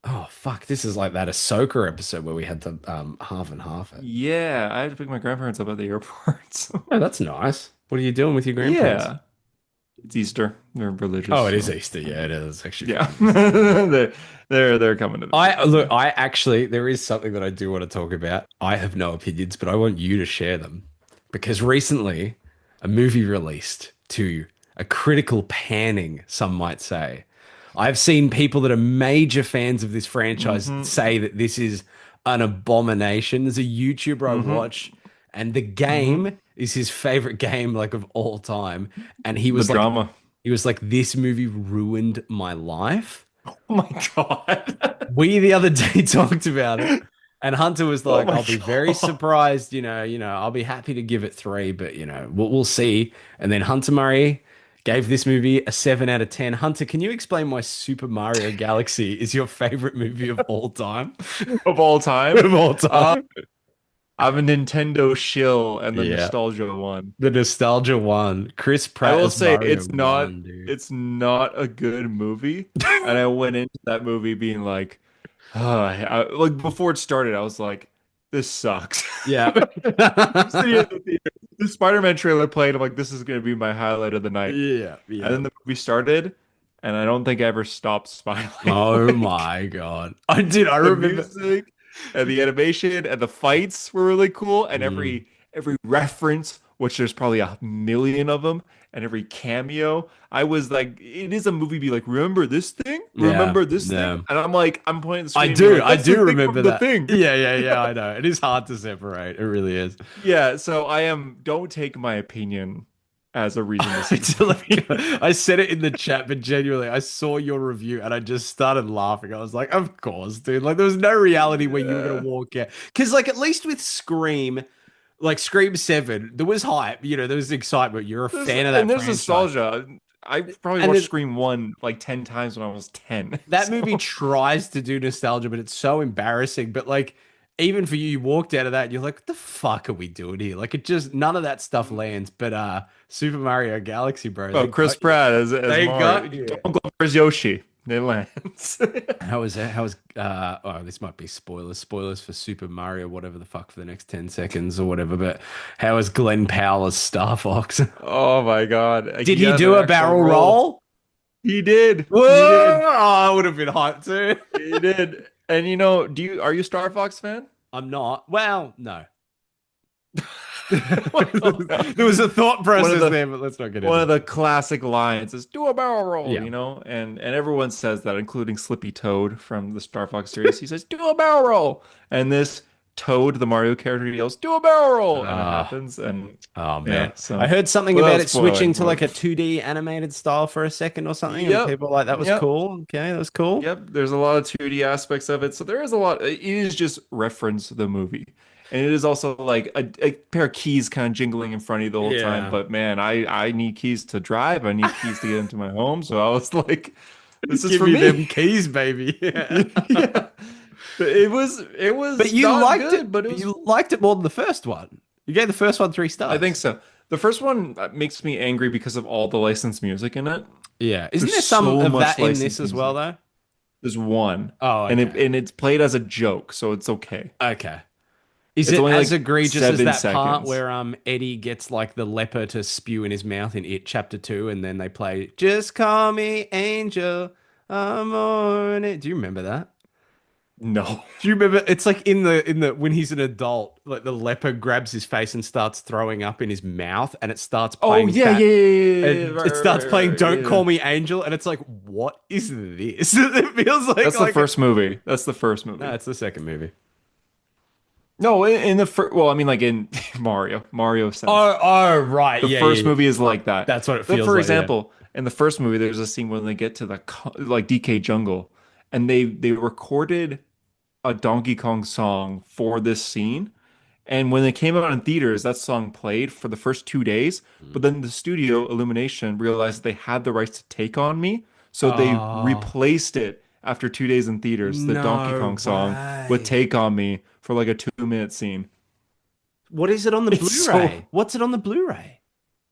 Speaker 1: Oh fuck, this is like that Ahsoka episode where we had to half and half it.
Speaker 2: Yeah, I have to pick my grandparents up at the airport. So
Speaker 1: Oh, that's nice. What are you doing with your grandparents?
Speaker 2: yeah, it's Easter. They're religious,
Speaker 1: Oh, it is
Speaker 2: so
Speaker 1: Easter. Yeah, it is. It's actually
Speaker 2: yeah,
Speaker 1: fucking Easter.
Speaker 2: they're coming to visit.
Speaker 1: I look, I actually there is something that I do want to talk about. I have no opinions, but I want you to share them because recently a movie released to a critical panning, some might say. I've seen people that are major fans of this franchise
Speaker 2: Hmm.
Speaker 1: say that this is an abomination. There's a YouTuber I
Speaker 2: Hmm.
Speaker 1: watch, and the
Speaker 2: Hmm.
Speaker 1: game is his favorite game like of all time. And
Speaker 2: The drama.
Speaker 1: he was like, this movie ruined my life.
Speaker 2: Oh my God.
Speaker 1: We the other day talked about it, and Hunter was
Speaker 2: Oh
Speaker 1: like,
Speaker 2: my
Speaker 1: "I'll be very
Speaker 2: God.
Speaker 1: surprised, I'll be happy to give it 3, but we'll see." And then Hunter Murray gave this movie a 7 out of 10. Hunter, can you explain why Super Mario Galaxy is your favorite movie of all time?
Speaker 2: Of all time.
Speaker 1: Of all
Speaker 2: Uh,
Speaker 1: time.
Speaker 2: I'm a Nintendo shill and the
Speaker 1: Yeah,
Speaker 2: nostalgia one.
Speaker 1: the nostalgia one. Chris
Speaker 2: I
Speaker 1: Pratt
Speaker 2: will
Speaker 1: as
Speaker 2: say
Speaker 1: Mario one, dude.
Speaker 2: it's not a good movie. And I went into that movie being like, like before it started, I was like, this sucks.
Speaker 1: Yeah.
Speaker 2: I'm sitting in the theater. The Spider-Man trailer played. I'm like, this is gonna be my highlight of the night.
Speaker 1: Yeah,
Speaker 2: And
Speaker 1: yeah.
Speaker 2: then the movie started, and I don't think I ever stopped smiling.
Speaker 1: Oh
Speaker 2: Like
Speaker 1: my God. I
Speaker 2: the
Speaker 1: remember.
Speaker 2: music and the animation and the fights were really cool, and
Speaker 1: Mm.
Speaker 2: every reference which there's probably a million of them, and every cameo, I was like, it is a movie. Be like, remember this thing?
Speaker 1: Yeah,
Speaker 2: Remember this thing?
Speaker 1: yeah.
Speaker 2: And I'm like, I'm pointing at the screen, being like,
Speaker 1: I
Speaker 2: that's the
Speaker 1: do
Speaker 2: thing
Speaker 1: remember
Speaker 2: from the
Speaker 1: that.
Speaker 2: thing.
Speaker 1: Yeah, yeah, yeah. I know. It is hard to separate. It really is.
Speaker 2: Yeah, so I am. Don't take my opinion as a reason to see the
Speaker 1: It's like,
Speaker 2: movie.
Speaker 1: I said it in the chat, but genuinely, I saw your review and I just started laughing. I was like, of course, dude. Like, there was no reality where you were gonna
Speaker 2: Yeah.
Speaker 1: walk out. Because, like, at least with Scream, like Scream 7, there was hype. There was excitement. You're a fan of that
Speaker 2: There's
Speaker 1: franchise.
Speaker 2: nostalgia. I probably
Speaker 1: And
Speaker 2: watched
Speaker 1: then
Speaker 2: Scream 1 like 10 times when I was 10.
Speaker 1: that movie
Speaker 2: So,
Speaker 1: tries to do nostalgia, but it's so embarrassing. But like, even for you, you walked out of that, and you're like, what the fuck are we doing here? Like, it just none of that stuff lands. But Super Mario Galaxy, bro,
Speaker 2: oh,
Speaker 1: they
Speaker 2: Chris
Speaker 1: got you.
Speaker 2: Pratt as
Speaker 1: They
Speaker 2: Mario.
Speaker 1: got you.
Speaker 2: Don't go as Yoshi. It lands.
Speaker 1: How was that? How was oh, this might be spoilers. Spoilers for Super Mario, whatever the fuck for the next 10 seconds or whatever. But how was Glenn Powell as Star Fox?
Speaker 2: Oh my God.
Speaker 1: Did
Speaker 2: He
Speaker 1: he
Speaker 2: has
Speaker 1: do
Speaker 2: an
Speaker 1: a
Speaker 2: actual
Speaker 1: barrel
Speaker 2: role.
Speaker 1: roll?
Speaker 2: He did.
Speaker 1: Whoa!
Speaker 2: He did.
Speaker 1: Oh, I would have been hyped too.
Speaker 2: He did. And are you a Star Fox fan?
Speaker 1: I'm not. Well, no.
Speaker 2: Well,
Speaker 1: There was a thought
Speaker 2: one of
Speaker 1: process
Speaker 2: the
Speaker 1: there, but let's not get
Speaker 2: one
Speaker 1: into
Speaker 2: of
Speaker 1: it.
Speaker 2: the classic lines is do a barrel roll,
Speaker 1: Yeah.
Speaker 2: and everyone says that, including Slippy Toad from the Star Fox series. He says, do a barrel roll. And this Toad, the Mario character, yells, do a barrel roll. And it
Speaker 1: Ah,
Speaker 2: happens. And
Speaker 1: oh
Speaker 2: yeah,
Speaker 1: man. I
Speaker 2: so
Speaker 1: heard something about
Speaker 2: without
Speaker 1: it switching
Speaker 2: spoiling,
Speaker 1: to like
Speaker 2: but
Speaker 1: a 2D animated style for a second or something, and
Speaker 2: yep,
Speaker 1: people were like that was
Speaker 2: yep.
Speaker 1: cool. Okay, that was cool.
Speaker 2: Yep, there's a lot of 2D aspects of it. So there is a lot. It is just reference the movie. And it is also like a pair of keys kind of jingling in front of you the whole time.
Speaker 1: Yeah.
Speaker 2: But man, I need keys to drive. I need keys to get into my home. So I was like, this is
Speaker 1: Give
Speaker 2: for
Speaker 1: me
Speaker 2: me.
Speaker 1: them keys, baby. Yeah.
Speaker 2: Yeah. But it
Speaker 1: But
Speaker 2: was
Speaker 1: you
Speaker 2: not
Speaker 1: liked it.
Speaker 2: good, but it was
Speaker 1: You liked it more than the first one. You gave the first one three
Speaker 2: I think
Speaker 1: stars.
Speaker 2: so. The first one makes me angry because of all the licensed music in it.
Speaker 1: Yeah. Isn't
Speaker 2: There's
Speaker 1: there some
Speaker 2: so
Speaker 1: of
Speaker 2: much
Speaker 1: that in this
Speaker 2: licensed
Speaker 1: as well,
Speaker 2: music.
Speaker 1: though?
Speaker 2: There's one,
Speaker 1: Oh,
Speaker 2: and
Speaker 1: okay.
Speaker 2: it's played as a joke, so it's okay.
Speaker 1: Okay. Is
Speaker 2: It's
Speaker 1: it
Speaker 2: only
Speaker 1: as
Speaker 2: like
Speaker 1: egregious as
Speaker 2: seven
Speaker 1: that part
Speaker 2: seconds.
Speaker 1: where Eddie gets like the leper to spew in his mouth in It Chapter 2 and then they play Just Call Me Angel, I'm on it. Do you remember that?
Speaker 2: No.
Speaker 1: Do you remember it's like in the when he's an adult, like the leper grabs his face and starts throwing up in his mouth and it starts
Speaker 2: Oh
Speaker 1: playing
Speaker 2: yeah, yeah,
Speaker 1: that
Speaker 2: yeah, yeah, yeah,
Speaker 1: it
Speaker 2: right,
Speaker 1: starts
Speaker 2: right, right,
Speaker 1: playing
Speaker 2: right.
Speaker 1: Don't
Speaker 2: Yeah.
Speaker 1: Call Me Angel and it's like what is this? It feels
Speaker 2: That's the
Speaker 1: like
Speaker 2: first movie. That's the first
Speaker 1: no,
Speaker 2: movie.
Speaker 1: it's the second movie.
Speaker 2: No, in the first, well, I mean, like in Mario sense.
Speaker 1: Oh, right.
Speaker 2: The
Speaker 1: Yeah, yeah,
Speaker 2: first
Speaker 1: yeah.
Speaker 2: movie is like that.
Speaker 1: That's what it
Speaker 2: But
Speaker 1: feels
Speaker 2: for
Speaker 1: like, yeah.
Speaker 2: example, in the first movie, there's a scene when they get to the like DK Jungle, and they recorded a Donkey Kong song for this scene. And when it came out in theaters, that song played for the first 2 days. But then the studio, Illumination, realized they had the rights to Take On Me. So they
Speaker 1: Oh,
Speaker 2: replaced it after 2 days in theaters, the Donkey
Speaker 1: no
Speaker 2: Kong song, with
Speaker 1: way.
Speaker 2: Take On Me for like a 2 minute scene.
Speaker 1: What is it on the
Speaker 2: It's so,
Speaker 1: Blu-ray? What's it on the Blu-ray?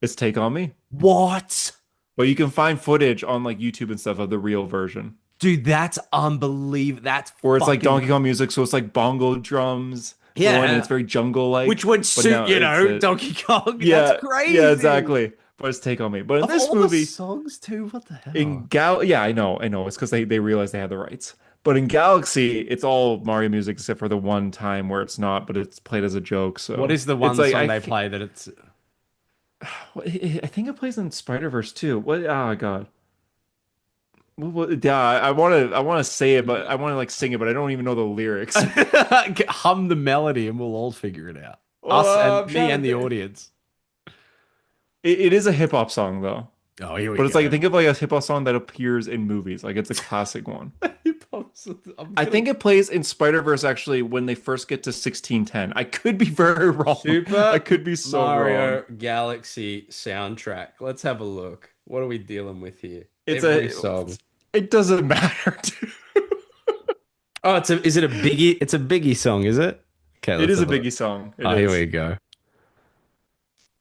Speaker 2: it's Take On Me.
Speaker 1: What?
Speaker 2: But you can find footage on like YouTube and stuff of the real version.
Speaker 1: Dude, that's unbelievable. That's
Speaker 2: Where it's like
Speaker 1: fucking
Speaker 2: Donkey Kong music, so it's like bongo drums going and it's
Speaker 1: yeah.
Speaker 2: very jungle-like.
Speaker 1: Which would
Speaker 2: But
Speaker 1: suit,
Speaker 2: now it's
Speaker 1: Donkey Kong. That's
Speaker 2: yeah, yeah,
Speaker 1: crazy.
Speaker 2: exactly. But it's Take On Me. But in
Speaker 1: Of
Speaker 2: this
Speaker 1: all the
Speaker 2: movie,
Speaker 1: songs too, what the
Speaker 2: in
Speaker 1: hell?
Speaker 2: Gal, yeah, I know. It's because they realized they had the rights. But in Galaxy, it's all Mario music except for the one time where it's not, but it's played as a joke.
Speaker 1: What
Speaker 2: So
Speaker 1: is the
Speaker 2: it's
Speaker 1: one
Speaker 2: like
Speaker 1: song they play that it's
Speaker 2: I think it plays in Spider-Verse too. What? Oh God. Yeah, I want to say it, but I want to like sing it, but I don't even know the lyrics.
Speaker 1: hum the melody and we'll all figure it out. Us
Speaker 2: Oh,
Speaker 1: and
Speaker 2: I'm
Speaker 1: me
Speaker 2: trying
Speaker 1: and
Speaker 2: to
Speaker 1: the
Speaker 2: think.
Speaker 1: audience.
Speaker 2: It is a hip hop song though,
Speaker 1: Oh, here we
Speaker 2: but it's like
Speaker 1: go.
Speaker 2: think of like a hip hop song that appears in movies. Like it's a classic one.
Speaker 1: I'm
Speaker 2: I
Speaker 1: gonna
Speaker 2: think it plays in Spider-Verse actually when they first get to 1610. I could be very wrong. I
Speaker 1: Super
Speaker 2: could be so wrong.
Speaker 1: Mario Galaxy soundtrack. Let's have a look. What are we dealing with here?
Speaker 2: It's
Speaker 1: Every
Speaker 2: a
Speaker 1: song.
Speaker 2: it doesn't matter.
Speaker 1: Oh, is it a Biggie? It's a Biggie song, is it? Okay,
Speaker 2: It
Speaker 1: let's
Speaker 2: is a
Speaker 1: have a look.
Speaker 2: Biggie song. It
Speaker 1: Oh, here
Speaker 2: is.
Speaker 1: we go.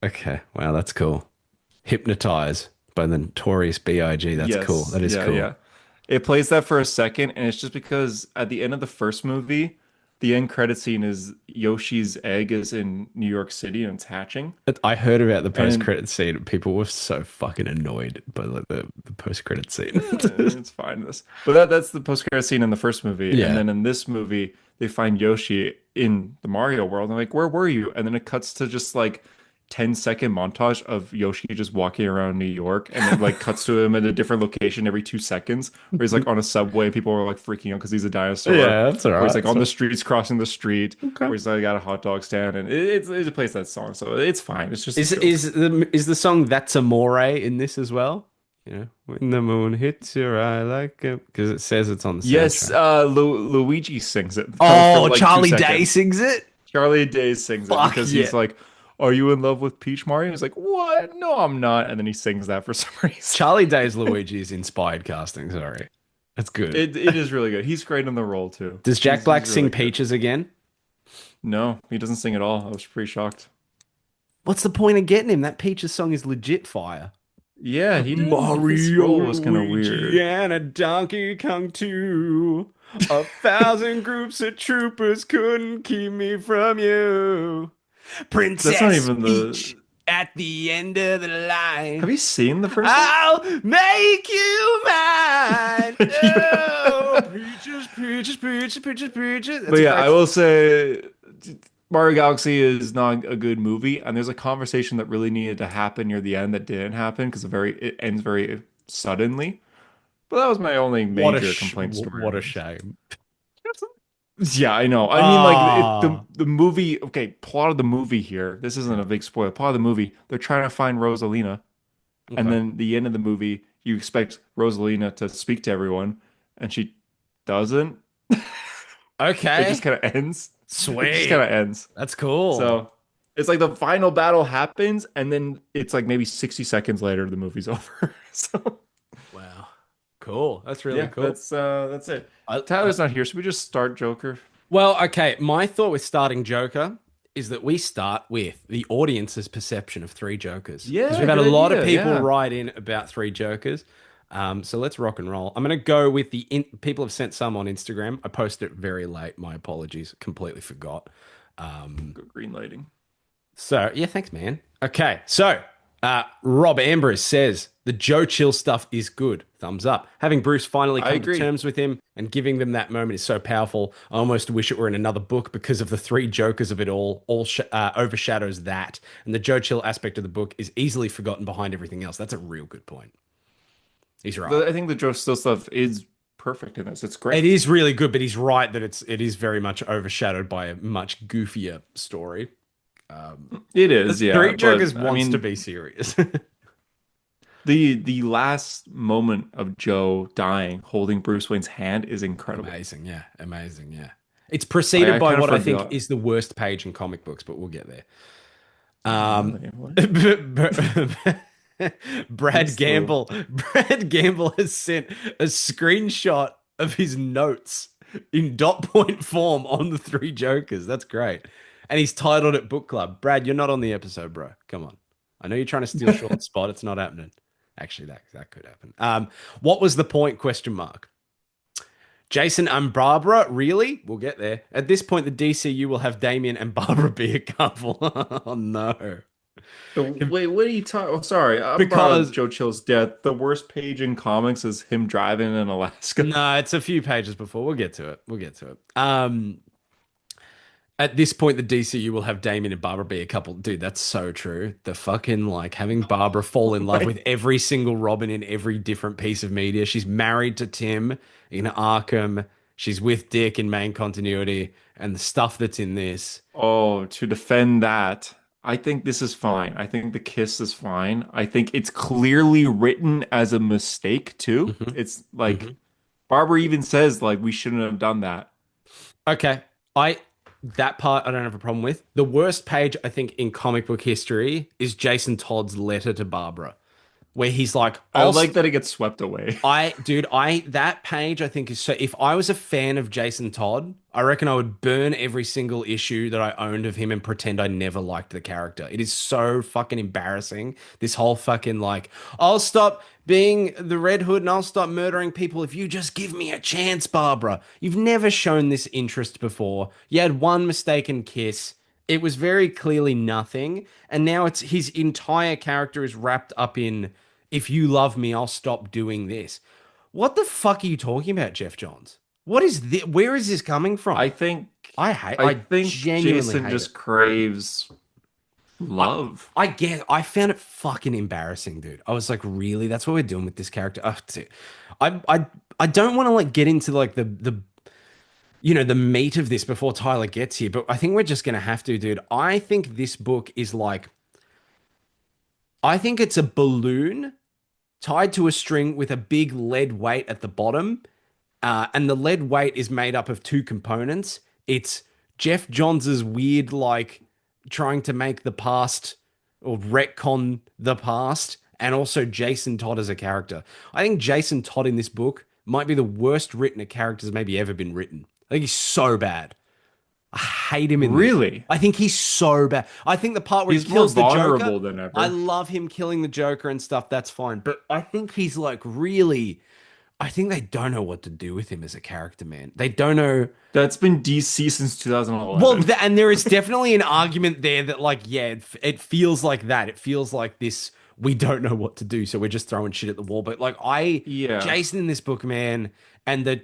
Speaker 1: Okay, wow, that's cool. Hypnotize by the Notorious B.I.G. That's cool.
Speaker 2: Yes.
Speaker 1: That is
Speaker 2: Yeah,
Speaker 1: cool.
Speaker 2: yeah. It plays that for a second, and it's just because at the end of the first movie, the end credit scene is Yoshi's egg is in New York City and it's hatching.
Speaker 1: I heard about the
Speaker 2: And
Speaker 1: post-credit scene. People were so fucking annoyed by like the post-credit scene.
Speaker 2: it's fine this. But that's the post-credit scene in the first movie. And
Speaker 1: Yeah.
Speaker 2: then in this movie, they find Yoshi in the Mario world. And they're like, where were you? And then it cuts to just like 10-second montage of Yoshi just walking around New York, and it like cuts to him at a different location every 2 seconds, where he's like on a subway, people are like freaking out because he's a dinosaur,
Speaker 1: Yeah, that's all
Speaker 2: or he's
Speaker 1: right.
Speaker 2: like
Speaker 1: That's
Speaker 2: on
Speaker 1: all
Speaker 2: the streets crossing the street,
Speaker 1: right.
Speaker 2: or
Speaker 1: Okay.
Speaker 2: he's like at a hot dog stand, and it plays that song, so it's fine. It's just a joke.
Speaker 1: Is the song "That's Amore" in this as well? You know, when the moon hits your eye like a, because it says it's on the
Speaker 2: Yes,
Speaker 1: soundtrack.
Speaker 2: Luigi sings it for
Speaker 1: Oh,
Speaker 2: like two
Speaker 1: Charlie Day
Speaker 2: seconds.
Speaker 1: sings it.
Speaker 2: Charlie Day sings it
Speaker 1: Fuck
Speaker 2: because
Speaker 1: yeah.
Speaker 2: he's like, "Are you in love with Peach Mario?" He's like, "What? No, I'm not." And then he sings that for some reason.
Speaker 1: Charlie Day's Luigi is inspired casting. Sorry, that's good.
Speaker 2: It is really good. He's great in the role too.
Speaker 1: Does Jack Black
Speaker 2: He's
Speaker 1: sing
Speaker 2: really good.
Speaker 1: Peaches again?
Speaker 2: No, he doesn't sing at all. I was pretty shocked.
Speaker 1: What's the point of getting him? That Peaches song is legit fire.
Speaker 2: Yeah, he didn't. His
Speaker 1: Mario,
Speaker 2: role was kind of
Speaker 1: Luigi,
Speaker 2: weird.
Speaker 1: and a Donkey Kong too. 1,000 groups of troopers couldn't keep me from you.
Speaker 2: That's not
Speaker 1: Princess
Speaker 2: even
Speaker 1: Peach
Speaker 2: the.
Speaker 1: at the end of the
Speaker 2: Have
Speaker 1: line.
Speaker 2: you seen the first one?
Speaker 1: I'll make you mine.
Speaker 2: Yeah.
Speaker 1: Oh, peaches, peaches, peaches, peaches, peaches.
Speaker 2: But
Speaker 1: That's a
Speaker 2: yeah,
Speaker 1: great
Speaker 2: I
Speaker 1: song.
Speaker 2: will say Mario Galaxy is not a good movie, and there's a conversation that really needed to happen near the end that didn't happen because it ends very suddenly. But that was my only major complaint
Speaker 1: What a
Speaker 2: story-wise.
Speaker 1: shame.
Speaker 2: Yeah, I know. I mean, like
Speaker 1: Ah,
Speaker 2: the movie. Okay, plot of the movie here. This isn't a big spoiler. Plot of the movie. They're trying to find Rosalina, and
Speaker 1: okay.
Speaker 2: then the end of the movie, you expect Rosalina to speak to everyone, and she doesn't. It just
Speaker 1: Okay.
Speaker 2: kind of ends. It just kind
Speaker 1: Sweet.
Speaker 2: of ends.
Speaker 1: That's cool.
Speaker 2: So it's like the final battle happens, and then it's like maybe 60 seconds later, the movie's over. So
Speaker 1: Wow. Cool. That's really
Speaker 2: yeah,
Speaker 1: cool.
Speaker 2: that's it.
Speaker 1: I
Speaker 2: Tyler's not here. Should we just start Joker?
Speaker 1: Well, okay. My thought with starting Joker is that we start with the audience's perception of three Jokers because
Speaker 2: Yeah,
Speaker 1: we've had
Speaker 2: good
Speaker 1: a lot of
Speaker 2: idea.
Speaker 1: people
Speaker 2: Yeah.
Speaker 1: write in about three Jokers. So let's rock and roll. I'm going to go with people have sent some on Instagram. I posted it very late. My apologies. Completely forgot. Um,
Speaker 2: Good green lighting.
Speaker 1: So yeah, thanks, man. Okay, so Rob Ambrose says the Joe Chill stuff is good. Thumbs up. Having Bruce finally
Speaker 2: I
Speaker 1: come to
Speaker 2: agree.
Speaker 1: terms with him and giving them that moment is so powerful. I almost wish it were in another book because of the three Jokers of it all overshadows that, and the Joe Chill aspect of the book is easily forgotten behind everything else. That's a real good point. He's right.
Speaker 2: I think the Joe Still stuff is perfect in this. It's
Speaker 1: It
Speaker 2: great.
Speaker 1: is really good, but he's right that it is very much overshadowed by a much goofier story. Um,
Speaker 2: It
Speaker 1: the
Speaker 2: is, yeah.
Speaker 1: Three
Speaker 2: But
Speaker 1: Jokers
Speaker 2: I
Speaker 1: wants to
Speaker 2: mean,
Speaker 1: be serious.
Speaker 2: the last moment of Joe dying, holding Bruce Wayne's hand, is incredible.
Speaker 1: Amazing, yeah. Amazing, yeah. It's preceded
Speaker 2: I
Speaker 1: by
Speaker 2: kind of
Speaker 1: what I think
Speaker 2: forgot.
Speaker 1: is the worst page in comic books, but we'll get there. Um,
Speaker 2: Really? What?
Speaker 1: Brad
Speaker 2: What's the
Speaker 1: Gamble. Brad Gamble has sent a screenshot of his notes in dot point form on the three Jokers. That's great. And he's titled it Book Club. Brad, you're not on the episode, bro. Come on. I know you're trying to steal Sean's spot. It's not happening. Actually, that could happen. What was the point? Question mark. Jason and Barbara, really? We'll get there. At this point, the DCU will have Damien and Barbara be a couple. Oh no.
Speaker 2: Wait, what are you talking? Oh, sorry, I'm about
Speaker 1: Because
Speaker 2: Joe Chill's death. The worst page in comics is him driving in Alaska.
Speaker 1: no, it's a few pages before. We'll get to it. We'll get to it. At this point, the DCU will have Damien and Barbara be a couple. Dude, that's so true. The fucking like having Barbara fall in love with
Speaker 2: Like,
Speaker 1: every single Robin in every different piece of media. She's married to Tim in Arkham. She's with Dick in main continuity, and the stuff that's in this.
Speaker 2: oh, to defend that, I think this is fine. I think the kiss is fine. I think it's clearly written as a mistake too.
Speaker 1: Mhm,
Speaker 2: It's like
Speaker 1: mhm.
Speaker 2: Barbara even says like we shouldn't have done that.
Speaker 1: Okay. I That part I don't have a problem with. The worst page I think in comic book history is Jason Todd's letter to Barbara, where he's like,
Speaker 2: I like that it gets swept away.
Speaker 1: that page I think is so. If I was a fan of Jason Todd, I reckon I would burn every single issue that I owned of him and pretend I never liked the character. It is so fucking embarrassing. This whole fucking like, I'll stop being the Red Hood and I'll stop murdering people if you just give me a chance, Barbara. You've never shown this interest before. You had one mistaken kiss. It was very clearly nothing, and now it's his entire character is wrapped up in if you love me, I'll stop doing this. What the fuck are you talking about, Jeff Johns? What is this? Where is this coming
Speaker 2: I
Speaker 1: from?
Speaker 2: think
Speaker 1: I hate,
Speaker 2: I
Speaker 1: I
Speaker 2: think
Speaker 1: genuinely
Speaker 2: Jason
Speaker 1: hate it.
Speaker 2: just craves
Speaker 1: I
Speaker 2: Love.
Speaker 1: I guess I found it fucking embarrassing, dude. I was like, really? That's what we're doing with this character? Dude. I don't want to like get into like the the meat of this before Tyler gets here, but I think we're just gonna have to, dude. I think this book is like I think it's a balloon tied to a string with a big lead weight at the bottom. And the lead weight is made up of two components. It's Jeff Johns' weird, like, trying to make the past or retcon the past, and also Jason Todd as a character. I think Jason Todd in this book might be the worst written a character's maybe ever been written. I think he's so bad. I hate him in this.
Speaker 2: Really?
Speaker 1: I think he's so bad. I think the part where he
Speaker 2: He's more
Speaker 1: kills the Joker,
Speaker 2: vulnerable than
Speaker 1: I
Speaker 2: ever.
Speaker 1: love him killing the Joker and stuff. That's fine. But I think he's like really. I think they don't know what to do with him as a character, man. They don't know.
Speaker 2: That's been DC since
Speaker 1: Well,
Speaker 2: 2011.
Speaker 1: and there is definitely an argument there that, like, yeah, it feels like that. It feels like this. We don't know what to do, so we're just throwing shit at the wall. But like,
Speaker 2: Yeah.
Speaker 1: Jason in this book, man, and the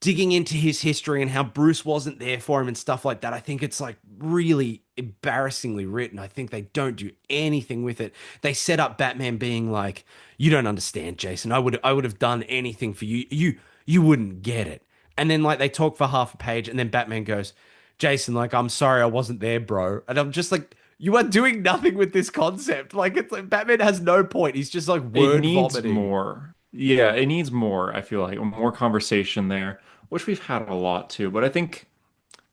Speaker 1: digging into his history and how Bruce wasn't there for him and stuff like that. I think it's like really embarrassingly written. I think they don't do anything with it. They set up Batman being like, "You don't understand, Jason. I would have done anything for you. You wouldn't get it." And then like they talk for half a page, and then Batman goes, "Jason, like I'm sorry I wasn't there, bro." And I'm just like, "You are doing nothing with this concept. Like it's like Batman has no point. He's just like
Speaker 2: It
Speaker 1: word
Speaker 2: needs
Speaker 1: vomiting."
Speaker 2: more. Yeah, it needs more, I feel like, more conversation there, which we've had a lot too. But I think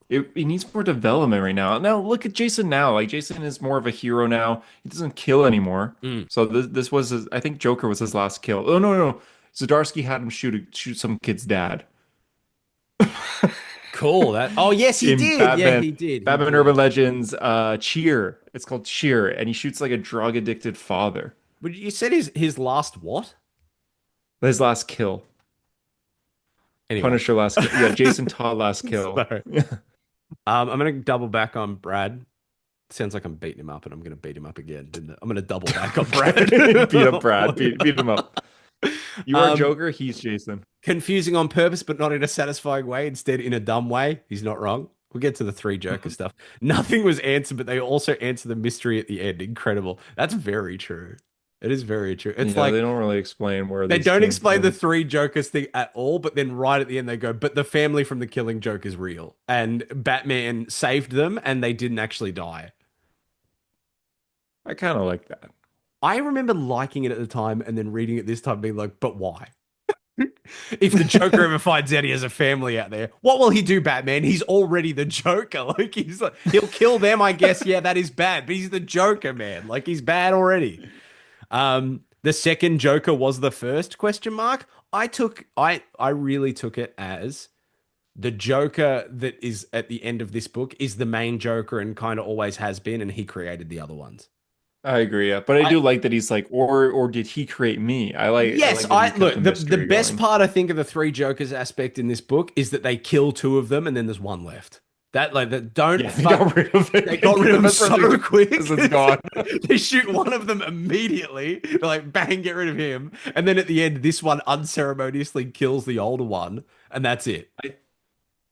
Speaker 2: it needs more development right now. Now look at Jason now. Like Jason is more of a hero now. He doesn't kill anymore.
Speaker 1: Mm.
Speaker 2: So this was his, I think Joker was his last kill. Oh no, no, no. Zdarsky had him shoot some kid's dad
Speaker 1: Cool. That. Oh yes, he
Speaker 2: in
Speaker 1: did. Yeah,
Speaker 2: Batman
Speaker 1: he did. He
Speaker 2: Batman
Speaker 1: did.
Speaker 2: Urban Legends Cheer. It's called Cheer, and he shoots like a drug addicted father.
Speaker 1: But you said his last what?
Speaker 2: His last kill.
Speaker 1: Anyway,
Speaker 2: Punisher last kill. Yeah, Jason Todd last kill.
Speaker 1: sorry. I'm gonna double back on Brad. Sounds like I'm beating him up, and I'm gonna beat him up again. I'm gonna double back on Brad.
Speaker 2: Beat up Brad. Beat him up. You are
Speaker 1: um,
Speaker 2: Joker. He's Jason.
Speaker 1: confusing on purpose, but not in a satisfying way. Instead, in a dumb way. He's not wrong. We'll get to the three Joker stuff. Nothing was answered, but they also answer the mystery at the end. Incredible. That's very true. It is very true. It's
Speaker 2: Yeah,
Speaker 1: like
Speaker 2: they don't really explain where
Speaker 1: they
Speaker 2: these
Speaker 1: don't
Speaker 2: came
Speaker 1: explain the
Speaker 2: from.
Speaker 1: three Jokers thing at all, but then right at the end they go, but the family from the killing joke is real. And Batman saved them and they didn't actually die.
Speaker 2: I kind of like that.
Speaker 1: I remember liking it at the time and then reading it this time being like, but why? If the Joker ever finds out he has a family out there, what will he do, Batman? He's already the Joker. Like he's like he'll kill them, I guess. Yeah, that is bad, but he's the Joker, man. Like he's bad already. The second Joker was the first question mark. I really took it as the Joker that is at the end of this book is the main Joker and kind of always has been, and he created the other ones.
Speaker 2: I agree, yeah. But I
Speaker 1: I
Speaker 2: do like that he's like, or did he create me? I
Speaker 1: Yes,
Speaker 2: like that he
Speaker 1: I
Speaker 2: kept
Speaker 1: look
Speaker 2: the
Speaker 1: the
Speaker 2: mystery
Speaker 1: best
Speaker 2: going.
Speaker 1: part I think of the three Jokers aspect in this book is that they kill two of them and then there's one left. That like that don't
Speaker 2: Yeah, they
Speaker 1: fuck
Speaker 2: got rid of it.
Speaker 1: they got rid of
Speaker 2: The
Speaker 1: him
Speaker 2: best part
Speaker 1: so quick.
Speaker 2: is it's gone.
Speaker 1: They shoot one of them immediately. They're like, bang, get rid of him. And then at the end, this one unceremoniously kills the older one, and that's it.
Speaker 2: I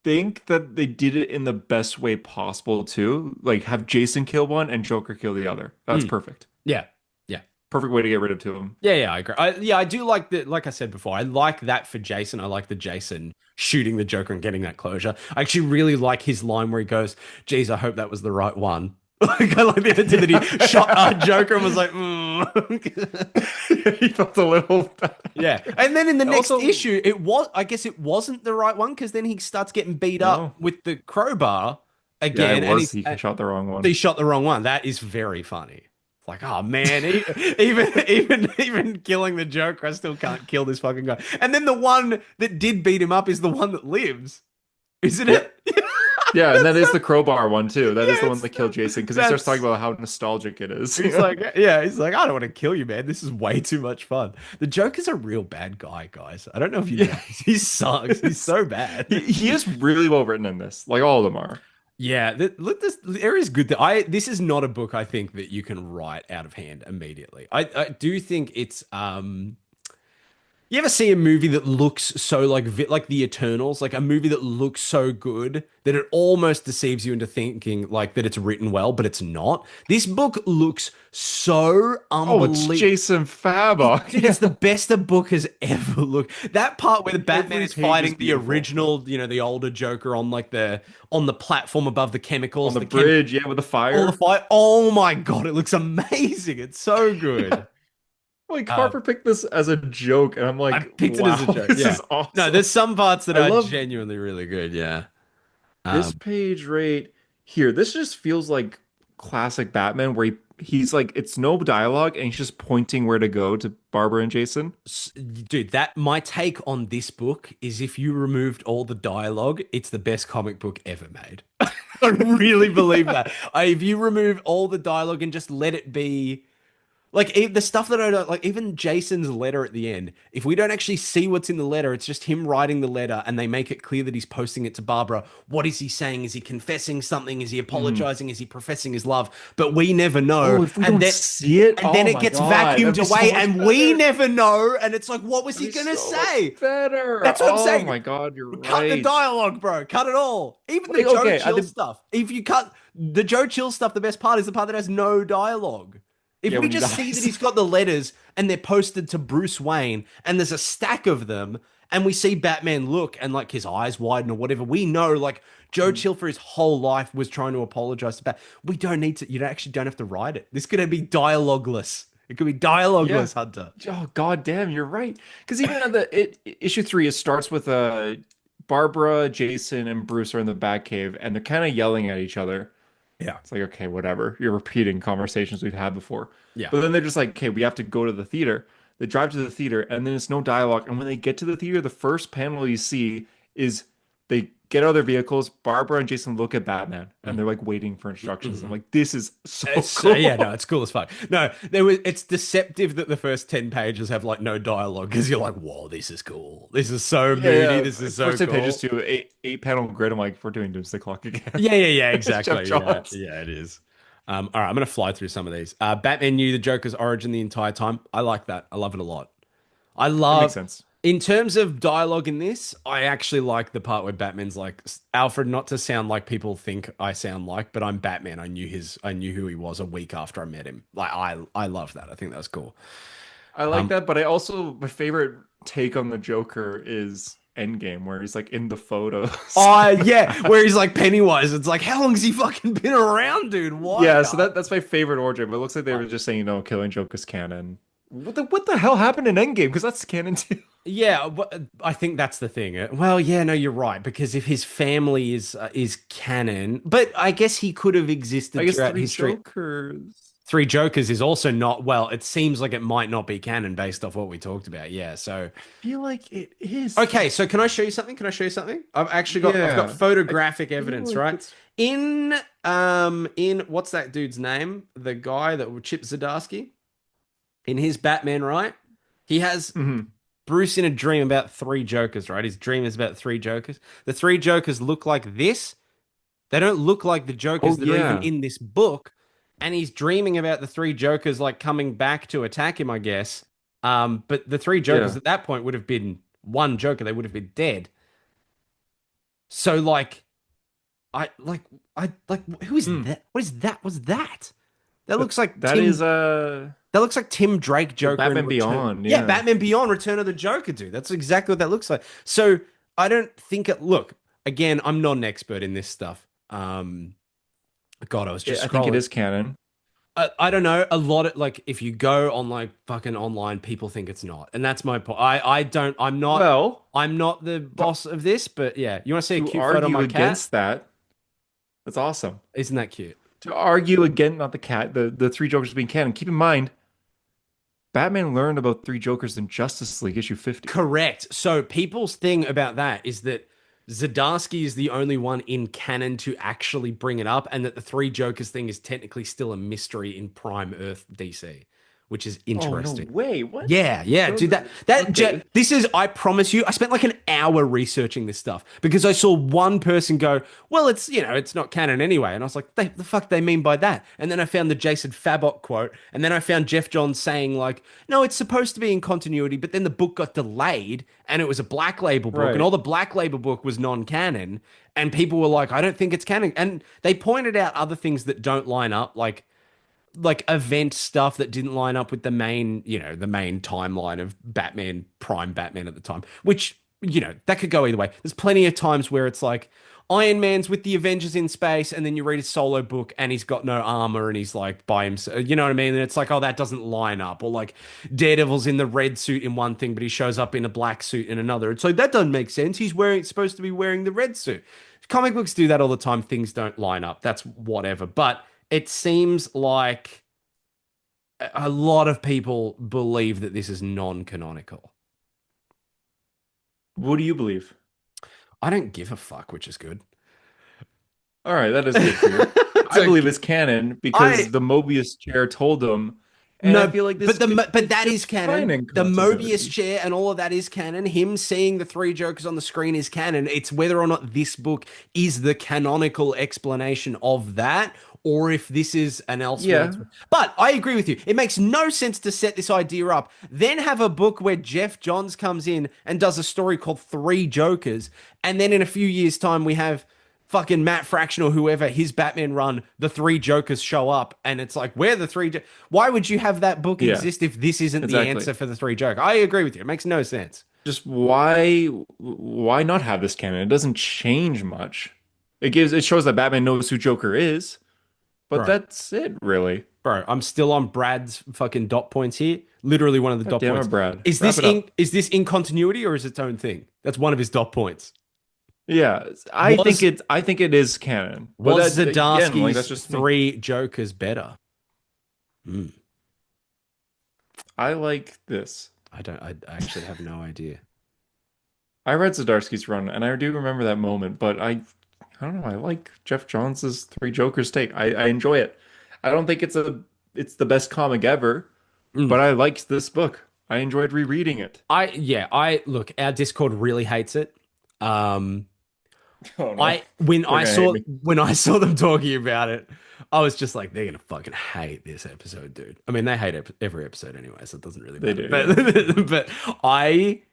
Speaker 2: think that they did it in the best way possible too. Like have Jason kill one and Joker kill the other. That's
Speaker 1: Mm,
Speaker 2: perfect.
Speaker 1: yeah. Yeah.
Speaker 2: Perfect way to get rid of two of them.
Speaker 1: Yeah, yeah, I agree. I do like the, like I said before, I like that for Jason. I like the Jason shooting the Joker and getting that closure. I actually really like his line where he goes, "Geez, I hope that was the right one." Like I like the idea that he shot Joker and was like, mm.
Speaker 2: He felt a little bad.
Speaker 1: Yeah. And then in the next
Speaker 2: Also,
Speaker 1: issue, I guess it wasn't the right one because then he starts getting beat
Speaker 2: no.
Speaker 1: up with the crowbar
Speaker 2: Yeah, it
Speaker 1: again, and
Speaker 2: was. He shot the wrong one.
Speaker 1: he shot the wrong one. That is very funny. It's like, oh man, even killing the Joker, I still can't kill this fucking guy. And then the one that did beat him up is the one that lives, isn't
Speaker 2: Yeah.
Speaker 1: it?
Speaker 2: Yeah, and that is the crowbar one too. That is
Speaker 1: Yeah,
Speaker 2: the one that killed Jason because he starts
Speaker 1: that's
Speaker 2: talking about how nostalgic it is.
Speaker 1: he's like, yeah, he's like, I don't want to kill you, man. This is way too much fun. The Joker's a real bad guy, guys. I don't know if you know.
Speaker 2: Yeah.
Speaker 1: He sucks. He's so bad.
Speaker 2: He is really well written in this. Like all of them are.
Speaker 1: Yeah, look, there is good. This is not a book I think that you can write out of hand immediately. I do think it's You ever see a movie that looks so like The Eternals, like a movie that looks so good that it almost deceives you into thinking like that it's written well, but it's not. This book looks so
Speaker 2: Oh, it's
Speaker 1: unbelievable.
Speaker 2: Jason Fabok.
Speaker 1: Dude, it's the best a book has ever looked. That part where the Batman
Speaker 2: Every
Speaker 1: is
Speaker 2: page is
Speaker 1: fighting the
Speaker 2: beautiful.
Speaker 1: original, the older Joker on like the platform above the
Speaker 2: On
Speaker 1: chemicals,
Speaker 2: the
Speaker 1: the chem
Speaker 2: bridge, yeah, with the
Speaker 1: all the
Speaker 2: fire.
Speaker 1: fight. Oh my God, it looks amazing. It's so good.
Speaker 2: Like
Speaker 1: Uh,
Speaker 2: Harper picked this as a joke, and I'm
Speaker 1: I
Speaker 2: like,
Speaker 1: picked it as a
Speaker 2: wow,
Speaker 1: joke.
Speaker 2: this
Speaker 1: Yeah.
Speaker 2: is
Speaker 1: No,
Speaker 2: awesome.
Speaker 1: there's some parts that
Speaker 2: I
Speaker 1: are
Speaker 2: love
Speaker 1: genuinely really good. Yeah.
Speaker 2: this
Speaker 1: Um,
Speaker 2: page right here. This just feels like classic Batman, where he's like, it's no dialogue, and he's just pointing where to go to Barbara and Jason.
Speaker 1: Dude, that my take on this book is if you removed all the dialogue, it's the best comic book ever made. I really believe that. If you remove all the dialogue and just let it be like the stuff that I don't like, even Jason's letter at the end. If we don't actually see what's in the letter, it's just him writing the letter, and they make it clear that he's posting it to Barbara. What is he saying? Is he confessing something? Is he
Speaker 2: Mhm.
Speaker 1: apologizing? Is he professing his love? But we never know.
Speaker 2: Oh, if we don't see it,
Speaker 1: And then
Speaker 2: oh
Speaker 1: it
Speaker 2: my
Speaker 1: gets
Speaker 2: God,
Speaker 1: vacuumed
Speaker 2: that'd be so
Speaker 1: away,
Speaker 2: much
Speaker 1: and we
Speaker 2: better.
Speaker 1: never know. And it's like, what was
Speaker 2: That'd
Speaker 1: he
Speaker 2: be
Speaker 1: gonna
Speaker 2: so much
Speaker 1: say?
Speaker 2: better.
Speaker 1: That's what I'm
Speaker 2: Oh
Speaker 1: saying.
Speaker 2: my God, you're
Speaker 1: Cut the
Speaker 2: right.
Speaker 1: dialogue, bro. Cut it all. Even the
Speaker 2: Like,
Speaker 1: Joe
Speaker 2: okay, I
Speaker 1: Chill
Speaker 2: think,
Speaker 1: stuff. If you cut the Joe Chill stuff, the best part is the part that has no dialogue. If
Speaker 2: yeah,
Speaker 1: we
Speaker 2: when he
Speaker 1: just see that
Speaker 2: dies.
Speaker 1: he's got the letters and they're posted to Bruce Wayne and there's a stack of them and we see Batman look and like his eyes widen or whatever, we know like Joe Chill for his whole life was trying to apologize to Bat. We don't need to, actually don't have to write it. This could be dialogueless. It could be
Speaker 2: Yeah.
Speaker 1: dialogueless, Hunter.
Speaker 2: Oh God damn, you're right. Because even at issue three, it starts with Barbara, Jason, and Bruce are in the Batcave, and they're kind of yelling at each other.
Speaker 1: Yeah.
Speaker 2: It's like, okay, whatever. You're repeating conversations we've had before.
Speaker 1: Yeah.
Speaker 2: But then they're just like, okay, we have to go to the theater. They drive to the theater, and then it's no dialogue. And when they get to the theater, the first panel you see is they get out of their vehicles. Barbara and Jason look at Batman, and they're like waiting for instructions. I'm
Speaker 1: Mhm.
Speaker 2: like, this is so
Speaker 1: Yeah, no,
Speaker 2: cool.
Speaker 1: it's cool as fuck. No, there was. It's deceptive that the first 10 pages have like no dialogue because you're like, whoa, this is cool. This is so moody.
Speaker 2: Yeah,
Speaker 1: This is
Speaker 2: first
Speaker 1: so
Speaker 2: 10 pages
Speaker 1: cool.
Speaker 2: to eight panel grid. I'm like, we're doing Doomsday Clock again.
Speaker 1: Yeah, yeah, yeah,
Speaker 2: It's Jeff
Speaker 1: exactly. Yeah,
Speaker 2: Johns.
Speaker 1: yeah, it is. All right, I'm gonna fly through some of these. Batman knew the Joker's origin the entire time. I like that. I love it a lot. I
Speaker 2: It makes
Speaker 1: love,
Speaker 2: sense.
Speaker 1: in terms of dialogue in this, I actually like the part where Batman's like, Alfred, not to sound like people think I sound like, but I'm Batman. I knew who he was a week after I met him. Like, I love that. I think that's cool.
Speaker 2: I like
Speaker 1: Um,
Speaker 2: that, but I also my favorite take on the Joker is Endgame, where he's like in the photos.
Speaker 1: Oh yeah, where he's like Pennywise. It's like, how long's he fucking been around, dude? What?
Speaker 2: Yeah, so
Speaker 1: No.
Speaker 2: that's my favorite origin, but it looks like they were just saying, killing Joker's canon. What the hell happened in Endgame? Because that's canon too.
Speaker 1: Yeah, I think that's the thing. Well, yeah, no, you're right because if his family is canon, but I guess he could have
Speaker 2: I
Speaker 1: existed
Speaker 2: guess
Speaker 1: throughout
Speaker 2: three
Speaker 1: history.
Speaker 2: Jokers.
Speaker 1: Three Jokers is also not, well, it seems like it might not be canon based off what we talked about. Yeah, so
Speaker 2: I feel like it is
Speaker 1: okay,
Speaker 2: though.
Speaker 1: so can I show you something? Can I show you something? I've got
Speaker 2: Yeah. I
Speaker 1: photographic
Speaker 2: feel
Speaker 1: evidence,
Speaker 2: like
Speaker 1: right?
Speaker 2: it's
Speaker 1: In what's that dude's name? The guy that Chip Zdarsky in his Batman, right? He has
Speaker 2: Mhm.
Speaker 1: Bruce in a dream about three Jokers, right? His dream is about three Jokers. The three Jokers look like this. They don't look like the Jokers
Speaker 2: Oh
Speaker 1: that are even
Speaker 2: yeah.
Speaker 1: in this book. And he's dreaming about the three Jokers like coming back to attack him, I guess. But the three Jokers
Speaker 2: Yeah.
Speaker 1: at that point would have been one Joker. They would have been dead. So like, I like, who is
Speaker 2: Hmm.
Speaker 1: that? What is that? What's that? That
Speaker 2: That
Speaker 1: looks like
Speaker 2: that is
Speaker 1: Tim. That looks like Tim Drake Joker in
Speaker 2: Batman
Speaker 1: Return.
Speaker 2: Beyond,
Speaker 1: Yeah,
Speaker 2: yeah.
Speaker 1: Batman Beyond, Return of the Joker, dude. That's exactly what that looks like. So I don't think it. Look, again, I'm not an expert in this stuff. God, I was just
Speaker 2: I think it
Speaker 1: scrolling.
Speaker 2: is canon.
Speaker 1: I don't know. A lot of like, if you go on like fucking online, people think it's not, and that's my point. I don't.
Speaker 2: Well,
Speaker 1: I'm not the boss of this, but yeah. You want to see a
Speaker 2: to
Speaker 1: cute photo of
Speaker 2: argue
Speaker 1: my cat?
Speaker 2: against that, that's awesome.
Speaker 1: Isn't that cute?
Speaker 2: To argue again, not the cat, the three Jokers being canon. Keep in mind, Batman learned about three Jokers in Justice League issue 50.
Speaker 1: Correct. So people's thing about that is that Zdarsky is the only one in canon to actually bring it up, and that the three Jokers thing is technically still a mystery in Prime Earth DC, which is
Speaker 2: Oh, no
Speaker 1: interesting.
Speaker 2: way. What?
Speaker 1: Yeah, yeah, dude.
Speaker 2: Okay.
Speaker 1: This is. I promise you. I spent like an hour researching this stuff because I saw one person go, "Well, it's it's not canon anyway," and I was like, "The fuck they mean by that?" And then I found the Jason Fabok quote, and then I found Jeff Johns saying like, "No, it's supposed to be in continuity," but then the book got delayed, and it was a Black Label book, and all
Speaker 2: Right.
Speaker 1: the Black Label book was non-canon, and people were like, "I don't think it's canon," and they pointed out other things that don't line up, like event stuff that didn't line up with the main, the main timeline of Batman, Prime Batman at the time, which, that could go either way. There's plenty of times where it's like Iron Man's with the Avengers in space, and then you read his solo book and he's got no armor and he's like by himself. You know what I mean? And it's like, oh, that doesn't line up. Or like Daredevil's in the red suit in one thing, but he shows up in a black suit in another. It's like that doesn't make sense. Supposed to be wearing the red suit. Comic books do that all the time. Things don't line up. That's whatever. But it seems like a lot of people believe that this is non-canonical.
Speaker 2: What do you believe?
Speaker 1: I don't give a fuck, which is good.
Speaker 2: All right, that is good for you.
Speaker 1: It's
Speaker 2: I believe
Speaker 1: okay.
Speaker 2: it's canon
Speaker 1: I
Speaker 2: because the Mobius chair told them, and I
Speaker 1: No,
Speaker 2: feel like
Speaker 1: but
Speaker 2: this could
Speaker 1: but
Speaker 2: fit
Speaker 1: that is
Speaker 2: just fine
Speaker 1: canon.
Speaker 2: in
Speaker 1: The Mobius
Speaker 2: continuity.
Speaker 1: chair and all of that is canon. Him seeing the three Jokers on the screen is canon. It's whether or not this book is the canonical explanation of that, or if this is an elsewhere.
Speaker 2: Yeah,
Speaker 1: But I agree with you. It makes no sense to set this idea up, then have a book where Jeff Johns comes in and does a story called Three Jokers, and then in a few years' time we have fucking Matt Fraction or whoever, his Batman run, the three Jokers show up, and it's like, where the why would you have that book
Speaker 2: yeah,
Speaker 1: exist if this isn't the
Speaker 2: exactly.
Speaker 1: answer for the three Joker? I agree with you. It makes no sense.
Speaker 2: Just why not have this canon? It doesn't change much. It shows that Batman knows who Joker is, but
Speaker 1: Bro,
Speaker 2: that's it, really.
Speaker 1: I'm still on Brad's fucking dot points here. Literally one of the
Speaker 2: God
Speaker 1: dot
Speaker 2: damn
Speaker 1: points.
Speaker 2: it, Brad. Wrap it up.
Speaker 1: Is this in continuity or is it its own thing? That's one of his dot points.
Speaker 2: Yeah,
Speaker 1: Was
Speaker 2: I think it is canon. But
Speaker 1: was
Speaker 2: that again, like that's
Speaker 1: Zdarsky's
Speaker 2: just me.
Speaker 1: three Jokers better? Hmm.
Speaker 2: I like this.
Speaker 1: I actually have no idea.
Speaker 2: I read Zdarsky's run, and I do remember that moment, but I don't know. I like Jeff Johns's Three Jokers take. I enjoy it. I don't think it's the best comic ever,
Speaker 1: Mm.
Speaker 2: but I liked this book. I enjoyed rereading it.
Speaker 1: I look, our Discord really hates it. Um,
Speaker 2: Oh no,
Speaker 1: I when
Speaker 2: they're
Speaker 1: I
Speaker 2: gonna hate
Speaker 1: saw
Speaker 2: me.
Speaker 1: when I saw them talking about it, I was just like, they're gonna fucking hate this episode, dude. I mean, they hate every episode anyway, so it doesn't really
Speaker 2: They
Speaker 1: matter.
Speaker 2: do, yeah.
Speaker 1: But I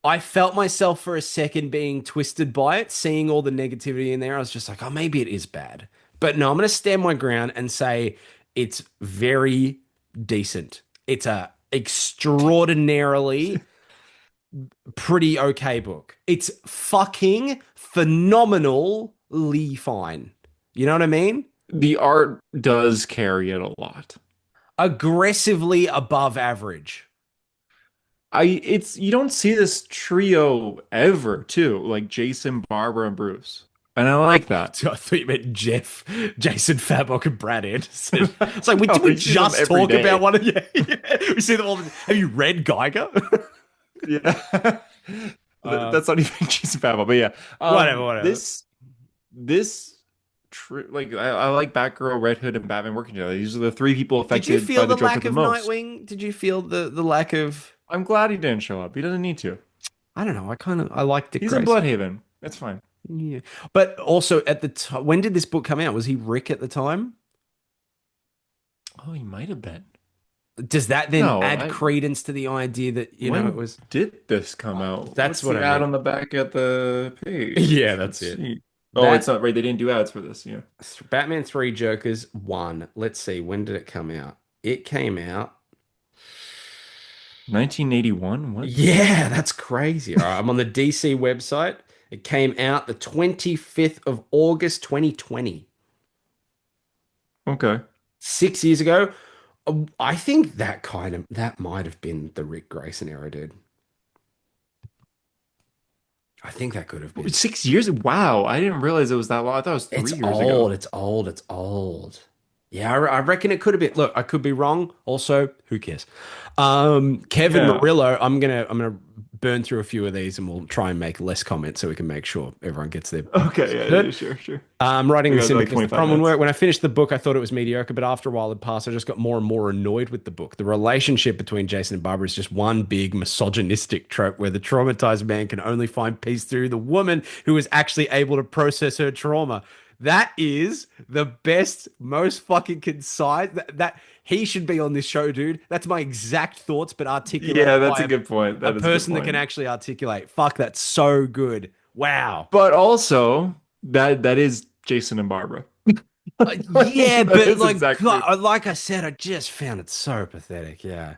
Speaker 1: I felt myself for a second being twisted by it, seeing all the negativity in there. I was just like, oh, maybe it is bad. But no, I'm gonna stand my ground and say it's very decent. It's a extraordinarily pretty okay book. It's fucking phenomenally fine. You know what I mean?
Speaker 2: The art does carry it a lot.
Speaker 1: Aggressively above average.
Speaker 2: It's you don't see this trio ever, too, like Jason, Barbara, and Bruce. And I like that.
Speaker 1: I thought you meant Jeff, Jason Fabok, and Brad Anderson. It's like, did
Speaker 2: No,
Speaker 1: we
Speaker 2: you see them
Speaker 1: just
Speaker 2: every
Speaker 1: talk about
Speaker 2: day.
Speaker 1: one of yeah. We see them all. Have you read Geiger?
Speaker 2: Yeah.
Speaker 1: uh,
Speaker 2: That's not even Jason Favreau, but yeah.
Speaker 1: whatever.
Speaker 2: This like I like Batgirl, Red Hood, and Batman working together. These are the three people
Speaker 1: Did you
Speaker 2: affected
Speaker 1: feel
Speaker 2: by the
Speaker 1: the
Speaker 2: Joker
Speaker 1: lack
Speaker 2: the
Speaker 1: of
Speaker 2: most.
Speaker 1: Nightwing? Did you feel the lack of?
Speaker 2: I'm glad he didn't show up. He doesn't need to.
Speaker 1: I don't know. I like Dick
Speaker 2: He's in
Speaker 1: Grayson.
Speaker 2: Bloodhaven. That's fine.
Speaker 1: Yeah, but also at the time, when did this book come out? Was he Rick at the time?
Speaker 2: Oh, he might have been.
Speaker 1: Does that then
Speaker 2: No,
Speaker 1: add
Speaker 2: I
Speaker 1: credence to the idea that it
Speaker 2: when
Speaker 1: was?
Speaker 2: did this come out?
Speaker 1: That's
Speaker 2: What's
Speaker 1: what
Speaker 2: the
Speaker 1: I
Speaker 2: ad
Speaker 1: mean.
Speaker 2: on the back at the page?
Speaker 1: Yeah,
Speaker 2: Let's
Speaker 1: that's it.
Speaker 2: see. Oh, it's
Speaker 1: That
Speaker 2: not right. They didn't do ads for this. Yeah.
Speaker 1: Batman 3 Jokers 1. Let's see, when did it come out? It came out.
Speaker 2: 1981? What?
Speaker 1: Yeah, that's crazy. All right, I'm on the DC website. It came out the 25th of August 2020.
Speaker 2: Okay.
Speaker 1: 6 years ago. I think that might have been the Rick Grayson era, dude. I think that could have been.
Speaker 2: 6 years? Wow, I didn't realize it was that long. I thought it was
Speaker 1: It's
Speaker 2: 3 years
Speaker 1: old.
Speaker 2: ago.
Speaker 1: It's old. It's old. Yeah, I reckon it could have been. Look, I could be wrong. Also, who cares? Kevin
Speaker 2: Yeah.
Speaker 1: Murillo. I'm gonna burn through a few of these and we'll try and make less comments so we can make sure everyone gets their
Speaker 2: Okay,
Speaker 1: points
Speaker 2: yeah,
Speaker 1: heard.
Speaker 2: yeah, sure, sure.
Speaker 1: I'm writing
Speaker 2: We
Speaker 1: this
Speaker 2: got
Speaker 1: in
Speaker 2: like
Speaker 1: because the
Speaker 2: 25
Speaker 1: problem would
Speaker 2: minutes.
Speaker 1: work. When I finished the book, I thought it was mediocre, but after a while had passed, I just got more and more annoyed with the book. The relationship between Jason and Barbara is just one big misogynistic trope where the traumatized man can only find peace through the woman who is actually able to process her trauma. That is the best, most fucking concise. That he should be on this show, dude. That's my exact thoughts, but
Speaker 2: Yeah,
Speaker 1: articulated
Speaker 2: that's
Speaker 1: by
Speaker 2: a good point.
Speaker 1: a
Speaker 2: That is a good
Speaker 1: person that can
Speaker 2: point.
Speaker 1: actually articulate. Fuck, that's so good. Wow.
Speaker 2: But also, that is Jason and Barbara. Like,
Speaker 1: Yeah,
Speaker 2: that
Speaker 1: but
Speaker 2: is
Speaker 1: like,
Speaker 2: exactly.
Speaker 1: like I said, I just found it so pathetic. Yeah.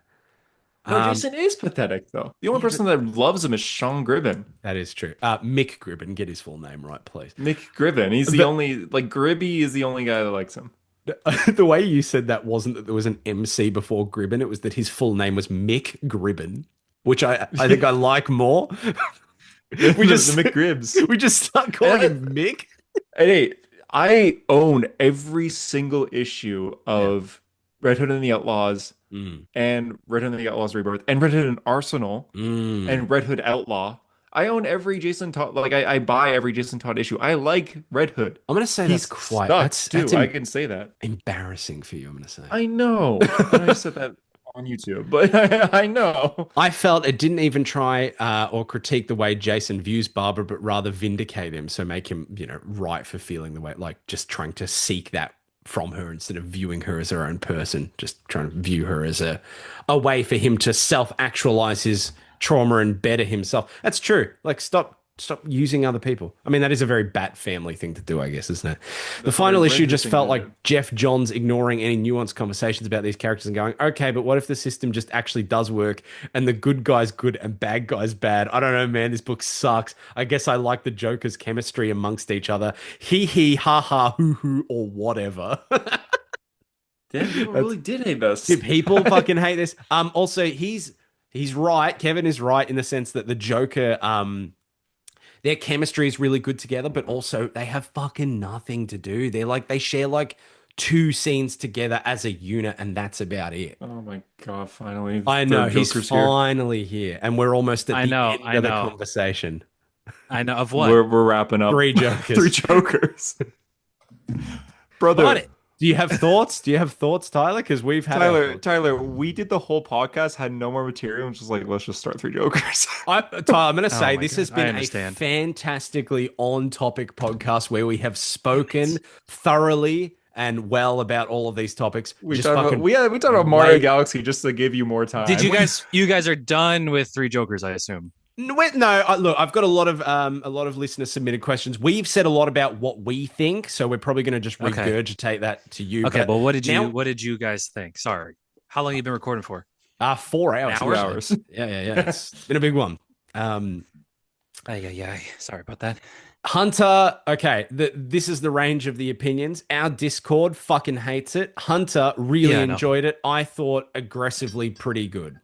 Speaker 2: No,
Speaker 1: Um,
Speaker 2: Jason is pathetic though. The only
Speaker 1: yeah, but
Speaker 2: person that loves him is Sean Gribben.
Speaker 1: that is true. Mick Gribben, get his full name right, please.
Speaker 2: Mick Gribben. He's the
Speaker 1: The
Speaker 2: only like Gribby is the only guy that likes him.
Speaker 1: the way you said that wasn't that there was an MC before Gribben, it was that his full name was Mick Gribben, which I think I like more. We
Speaker 2: The
Speaker 1: just
Speaker 2: McGribs.
Speaker 1: we just start calling
Speaker 2: And,
Speaker 1: him Mick.
Speaker 2: and hey, I own every single issue
Speaker 1: Yeah.
Speaker 2: of Red Hood and the Outlaws
Speaker 1: Mm.
Speaker 2: and Red Hood and the Outlaws Rebirth and Red Hood and Arsenal
Speaker 1: Mm.
Speaker 2: and Red Hood Outlaw. I own every Jason Todd, like I buy every Jason Todd issue. I like Red Hood.
Speaker 1: I'm gonna say
Speaker 2: He's
Speaker 1: that's quite
Speaker 2: sucks
Speaker 1: that's
Speaker 2: too. I can say that.
Speaker 1: embarrassing for you. I'm gonna say.
Speaker 2: I know. And I said that on YouTube, but I know.
Speaker 1: I felt it didn't even try or critique the way Jason views Barbara, but rather vindicate him. So make him, right for feeling the way, like just trying to seek that from her instead of viewing her as her own person, just trying to view her as a way for him to self-actualize his trauma and better himself. That's true. Like stop using other people. I mean, that is a very Bat family thing to do, I guess, isn't it? The
Speaker 2: That's a very
Speaker 1: final
Speaker 2: Red
Speaker 1: issue
Speaker 2: Hood
Speaker 1: just
Speaker 2: thing
Speaker 1: felt
Speaker 2: to
Speaker 1: like
Speaker 2: do.
Speaker 1: Jeff Johns ignoring any nuanced conversations about these characters and going, okay, but what if the system just actually does work and the good guy's good and bad guy's bad? I don't know, man. This book sucks. I guess I like the Joker's chemistry amongst each other. Hee hee, ha ha, hoo hoo, or whatever.
Speaker 2: Damn, people
Speaker 1: That's
Speaker 2: really did hate
Speaker 1: Do
Speaker 2: us.
Speaker 1: people fucking hate this? Also he's right. Kevin is right in the sense that the Joker, their chemistry is really good together, but also they have fucking nothing to do. They share like two scenes together as a unit, and that's about it.
Speaker 2: Oh my God, finally,
Speaker 1: I know
Speaker 2: third
Speaker 1: he's
Speaker 2: Joker's here.
Speaker 1: finally here, and we're almost at
Speaker 3: I
Speaker 1: the
Speaker 3: know,
Speaker 1: end
Speaker 3: I
Speaker 1: of the
Speaker 3: know,
Speaker 1: conversation.
Speaker 3: I know of what?
Speaker 2: We're wrapping up
Speaker 1: Three
Speaker 2: three
Speaker 1: Jokers.
Speaker 2: Jokers.
Speaker 3: Got
Speaker 2: Brother,
Speaker 3: it.
Speaker 1: Do you have thoughts? Do you have thoughts, Tyler? Because we've had our
Speaker 2: Tyler,
Speaker 1: thoughts.
Speaker 2: Tyler, we did the whole podcast, had no more material, and just like, let's just start three Jokers.
Speaker 1: Tyler, I'm going to
Speaker 3: Oh
Speaker 1: say
Speaker 3: my
Speaker 1: this
Speaker 3: God,
Speaker 1: has
Speaker 3: I
Speaker 1: been a
Speaker 3: understand.
Speaker 1: fantastically on-topic podcast where we have spoken
Speaker 3: It's-
Speaker 1: thoroughly and well about all of these topics.
Speaker 2: We
Speaker 1: Just
Speaker 2: talked about
Speaker 1: fucking
Speaker 2: we talked about Mario
Speaker 1: wait.
Speaker 2: Galaxy just to give you more
Speaker 3: Did
Speaker 2: time.
Speaker 3: you guys are done with Three Jokers, I assume.
Speaker 1: No, look, I've got a lot of listener submitted questions. We've said a lot about what we think, so we're probably going to just
Speaker 3: Okay.
Speaker 1: regurgitate that to you.
Speaker 3: Okay,
Speaker 1: But
Speaker 3: but
Speaker 1: now,
Speaker 3: what did you guys think? Sorry. How long have you been recording for?
Speaker 1: 4 hours.
Speaker 3: An
Speaker 2: Two
Speaker 3: hour?
Speaker 1: Actually.
Speaker 2: hours.
Speaker 1: Yeah. It's been a big one.
Speaker 3: Ay. Sorry about that.
Speaker 1: Hunter, okay, this is the range of the opinions. Our Discord fucking hates it. Hunter really
Speaker 3: Yeah, I know.
Speaker 1: enjoyed it. I thought aggressively pretty good.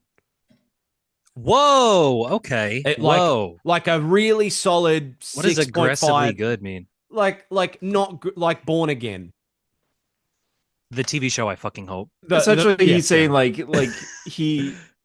Speaker 3: Whoa. Okay.
Speaker 1: It
Speaker 3: Whoa.
Speaker 1: like a really solid
Speaker 3: What does aggressively
Speaker 1: 6.5,
Speaker 3: good mean?
Speaker 1: like not good, like Born Again.
Speaker 3: The TV show, I fucking hope.
Speaker 2: Essentially,
Speaker 1: Yes,
Speaker 2: he's saying
Speaker 1: yeah.
Speaker 2: like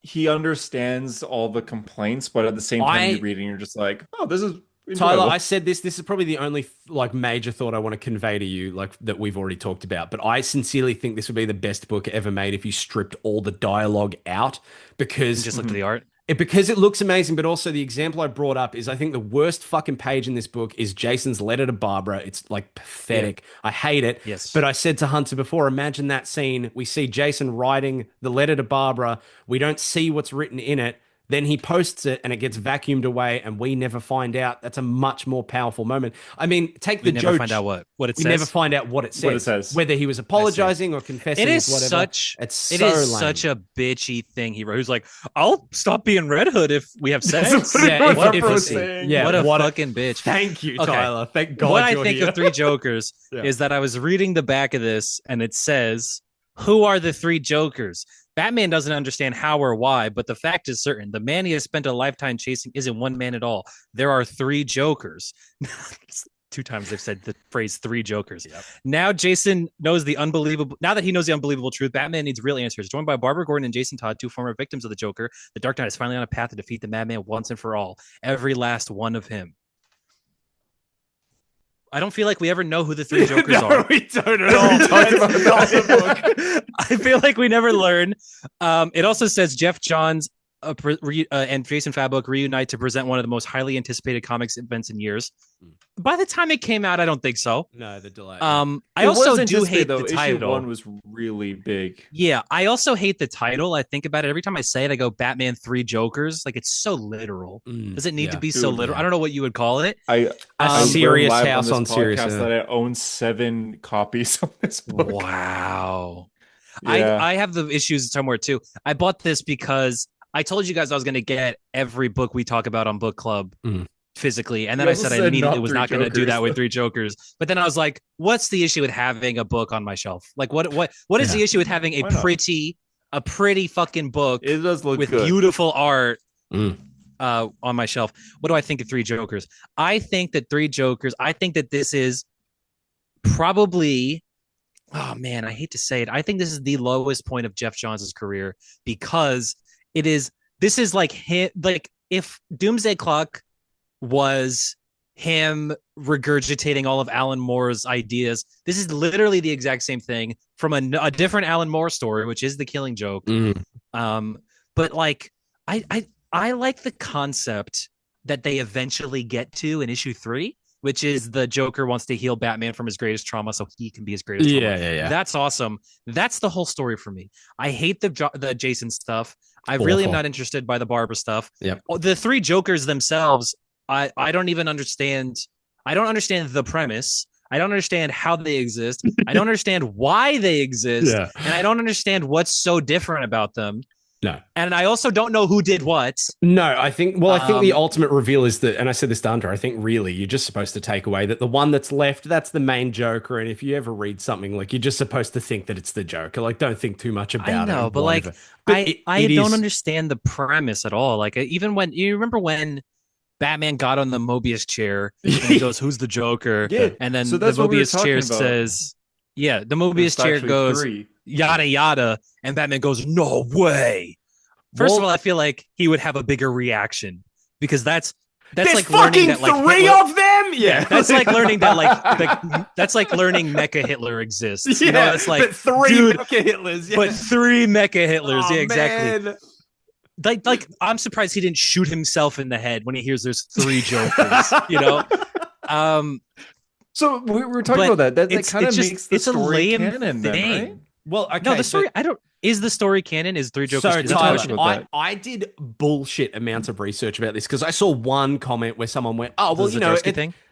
Speaker 2: he understands all the complaints, but at the same time, you
Speaker 1: I
Speaker 2: read it and you're just like, oh, this is
Speaker 1: Tyler,
Speaker 2: enjoyable.
Speaker 1: I said this. This is probably the only like major thought I want to convey to you, like that we've already talked about. But I sincerely think this would be the best book ever made if you stripped all the dialogue out,
Speaker 3: And
Speaker 1: because
Speaker 3: just look at the art.
Speaker 1: because it looks amazing. But also the example I brought up is I think the worst fucking page in this book is Jason's letter to Barbara. It's like pathetic. I hate it.
Speaker 3: Yes.
Speaker 1: But I said to Hunter before, imagine that scene. We see Jason writing the letter to Barbara. We don't see what's written in it. Then he posts it and it gets vacuumed away and we never find out. That's a much more powerful moment. I mean, take
Speaker 3: We
Speaker 1: the
Speaker 3: never
Speaker 1: Joe.
Speaker 3: find out what it
Speaker 1: We
Speaker 3: says.
Speaker 1: never find out what it
Speaker 2: What it
Speaker 1: says.
Speaker 2: says.
Speaker 1: Whether he was apologizing or confessing
Speaker 3: It is
Speaker 1: whatever.
Speaker 3: such
Speaker 1: It's
Speaker 3: it
Speaker 1: so
Speaker 3: is
Speaker 1: lame.
Speaker 3: such a bitchy thing he wrote. Who's like, I'll stop being Red Hood if we have sex.
Speaker 2: That's what
Speaker 1: Yeah,
Speaker 2: Harper
Speaker 1: if
Speaker 2: was
Speaker 1: it's-
Speaker 2: saying.
Speaker 1: yeah,
Speaker 3: what a
Speaker 1: what a-
Speaker 3: fucking bitch.
Speaker 1: Thank you,
Speaker 3: Okay.
Speaker 1: Tyler. Thank God.
Speaker 3: What I
Speaker 1: you're
Speaker 3: think
Speaker 1: here.
Speaker 3: of Three Jokers
Speaker 1: Yeah.
Speaker 3: is that I was reading the back of this and it says, who are the three Jokers? Batman doesn't understand how or why, but the fact is certain. The man he has spent a lifetime chasing isn't one man at all. There are three Jokers. 2 times they've said the phrase 3 Jokers. Yep. Now Jason knows the unbelievable. Now that he knows the unbelievable truth, Batman needs real answers. Joined by Barbara Gordon and Jason Todd, 2 former victims of the Joker, the Dark Knight is finally on a path to defeat the Madman once and for all. Every last one of him. I don't feel like we ever know who the 3 Jokers are.
Speaker 1: We don't at all.
Speaker 3: I feel like we never learn. It also says Jeff Johns and Jason Fabok reunite to present one of the most highly anticipated comics events in years. By the time it came out, I don't think so.
Speaker 1: No, the delay.
Speaker 3: I also do hate the title.
Speaker 2: Issue 1 was really big.
Speaker 3: Yeah, I also hate the title. I think about it every time I say it. I go Batman 3 Jokers. Like, it's so literal. Does it need to be so literal? I don't know what you would call it.
Speaker 1: A serious house on serious.
Speaker 2: That I own 7 copies of this book.
Speaker 3: Wow.
Speaker 2: Yeah.
Speaker 3: I have the issues somewhere too. I bought this because I told you guys I was going to get every book we talk about on Book Club physically. And then I said I immediately was not going to do that with 3 Jokers. But then I was like, what's the issue with having a book on my shelf? Like, what is the issue with having a pretty fucking book
Speaker 2: it does look
Speaker 3: with
Speaker 2: good.
Speaker 3: Beautiful art on my shelf? What do I think of 3 Jokers? I think that this is probably, oh man, I hate to say it. I think this is the lowest point of Jeff Johns' career because this is like him, like if Doomsday Clock was him regurgitating all of Alan Moore's ideas, this is literally the exact same thing from a different Alan Moore story, which is The Killing Joke. But like, I like the concept that they eventually get to in issue 3, which is the Joker wants to heal Batman from his greatest trauma so he can be his greatest trauma. Yeah. That's awesome. That's the whole story for me. I hate the Jason stuff. I really am not interested by the Barbara stuff.
Speaker 1: Yep.
Speaker 3: The 3 Jokers themselves, I don't even understand. I don't understand the premise. I don't understand how they exist. I don't understand why they exist. Yeah. And I don't understand what's so different about them.
Speaker 1: No.
Speaker 3: And I also don't know who did what.
Speaker 1: No, I think the ultimate reveal is that, and I said this to Hunter, I think really you're just supposed to take away that the one that's left, that's the main Joker. And if you ever read something, like, you're just supposed to think that it's the Joker. Like, don't think too much about it.
Speaker 3: I know, but like, I don't understand the premise at all. Like, even when, you remember when Batman got on the Mobius chair and he goes, "Who's the Joker?"
Speaker 2: Yeah.
Speaker 3: And then the Mobius chair says, the Mobius chair goes, 3. Yada yada, and Batman goes, "No way." First of all, I feel like he would have a bigger reaction because that's like learning that like
Speaker 1: 3
Speaker 3: Hitler,
Speaker 1: of them. Yeah,
Speaker 3: that's like learning that that's like learning Mecha Hitler exists.
Speaker 1: Yeah,
Speaker 3: you know, it's like
Speaker 1: but 3 Mecha Hitlers. Yeah.
Speaker 3: But 3 Mecha Hitlers.
Speaker 1: Oh,
Speaker 3: yeah, exactly.
Speaker 1: Man.
Speaker 3: Like I'm surprised he didn't shoot himself in the head when he hears there's 3 Jokers. You know.
Speaker 2: So we were talking about that. That kind of makes the story
Speaker 3: a lame
Speaker 2: canon,
Speaker 3: thing.
Speaker 2: then, right?
Speaker 1: Well, okay,
Speaker 3: no, the story. Is the story canon? Is 3 Jokers?
Speaker 1: So, Tyler, I did bullshit amounts of research about this because I saw one comment where someone went, "Oh, well, you know,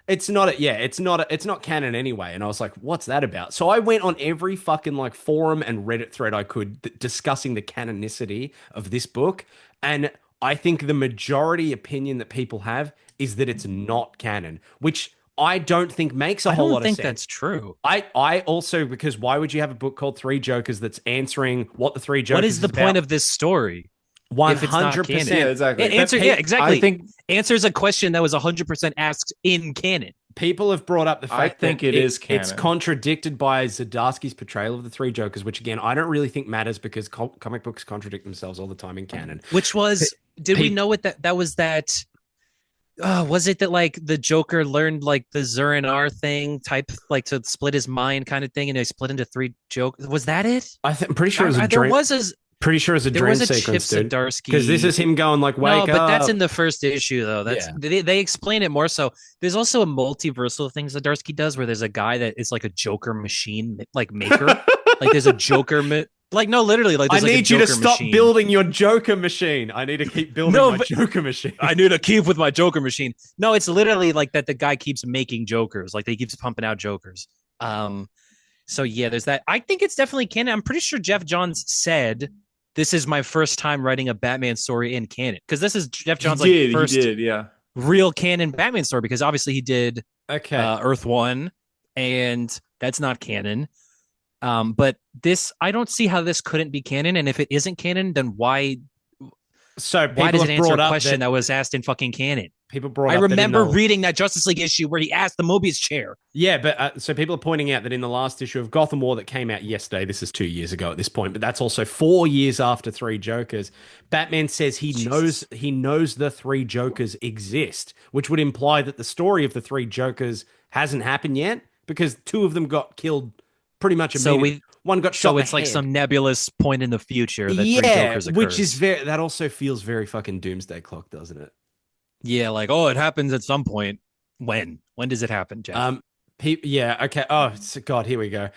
Speaker 1: it's not canon anyway." And I was like, "What's that about?" So I went on every fucking like forum and Reddit thread I could discussing the canonicity of this book, and I think the majority opinion that people have is that it's not canon, which I don't think makes a whole lot of sense.
Speaker 3: I don't think that's true.
Speaker 1: I also, because why would you have a book called 3 Jokers that's answering what the 3 Jokers
Speaker 3: What is the point of this story?
Speaker 1: 100%.
Speaker 2: Yeah, exactly.
Speaker 3: Exactly.
Speaker 2: I think
Speaker 3: answers a question that was 100% asked in canon.
Speaker 1: People have brought up the fact that
Speaker 2: it is canon.
Speaker 1: It's contradicted by Zdarsky's portrayal of the 3 Jokers, which again, I don't really think matters because comic books contradict themselves all the time in canon.
Speaker 3: Which was, we know what that was that... was it that like the Joker learned like the Zur-En-Arrh thing type, like to split his mind kind of thing, and they split into 3 Jokers? Was that it?
Speaker 1: I'm pretty sure it was a dream. Pretty sure it's a dream sequence, dude. Because this is him going like, "Wake up!"
Speaker 3: No, but that's in the first issue, though. They explain it more so. There's also a multiversal thing Zdarsky does, where there's a guy that is like a Joker machine, like maker. Like there's a Joker. Like, no, literally. Like,
Speaker 1: I need you to stop
Speaker 3: machine.
Speaker 1: building your Joker machine. I need to keep building my Joker machine.
Speaker 3: I need to keep with my Joker machine. No, it's literally like that. The guy keeps making Jokers. Like, he keeps pumping out Jokers. So yeah, there's that. I think it's definitely canon. I'm pretty sure Jeff Johns said, "This is my first time writing a Batman story in canon." Because this is Jeff Johns' first real canon Batman story. Because obviously he did Earth 1, and that's not canon. But this, I don't see how this couldn't be canon. And if it isn't canon, then why?
Speaker 1: So
Speaker 3: why does it answer a question that was asked in fucking canon?
Speaker 1: people brought
Speaker 3: I
Speaker 1: up that
Speaker 3: remember reading that Justice League issue where he asked the Mobius chair.
Speaker 1: Yeah, but so people are pointing out that in the last issue of Gotham War that came out yesterday, this is 2 years ago at this point, but that's also 4 years after Three Jokers. Batman says he knows the Three Jokers exist, which would imply that the story of the Three Jokers hasn't happened yet because two of them got killed pretty much immediately. One got shot.
Speaker 3: So
Speaker 1: in
Speaker 3: it's
Speaker 1: the
Speaker 3: like
Speaker 1: head.
Speaker 3: some nebulous point in the future that Three Jokers occurs.
Speaker 1: Which is that also feels very fucking Doomsday Clock, doesn't it?
Speaker 3: Yeah, like, oh, it happens at some point. When does it happen, Jeff?
Speaker 1: Yeah, okay. Oh, God, here we go.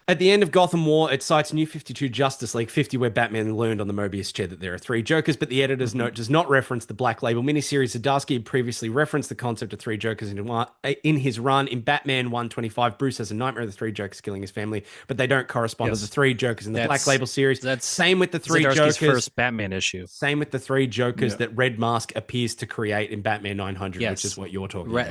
Speaker 1: At the end of Gotham War, it cites New 52 Justice League 50, where Batman learned on the Mobius chair that there are three Jokers, but the editor's note does not reference the Black Label miniseries. Zdarsky had previously referenced the concept of three Jokers in his run. In Batman 125, Bruce has a nightmare of the three Jokers killing his family, but they don't correspond to the three Jokers in the Black Label series.
Speaker 3: That's
Speaker 1: same with the three
Speaker 3: Zdarsky's
Speaker 1: Jokers.
Speaker 3: First Batman issue.
Speaker 1: Same with the three Jokers that Red Mask appears to create in Batman 900,
Speaker 3: yes.
Speaker 1: which is what you're talking about.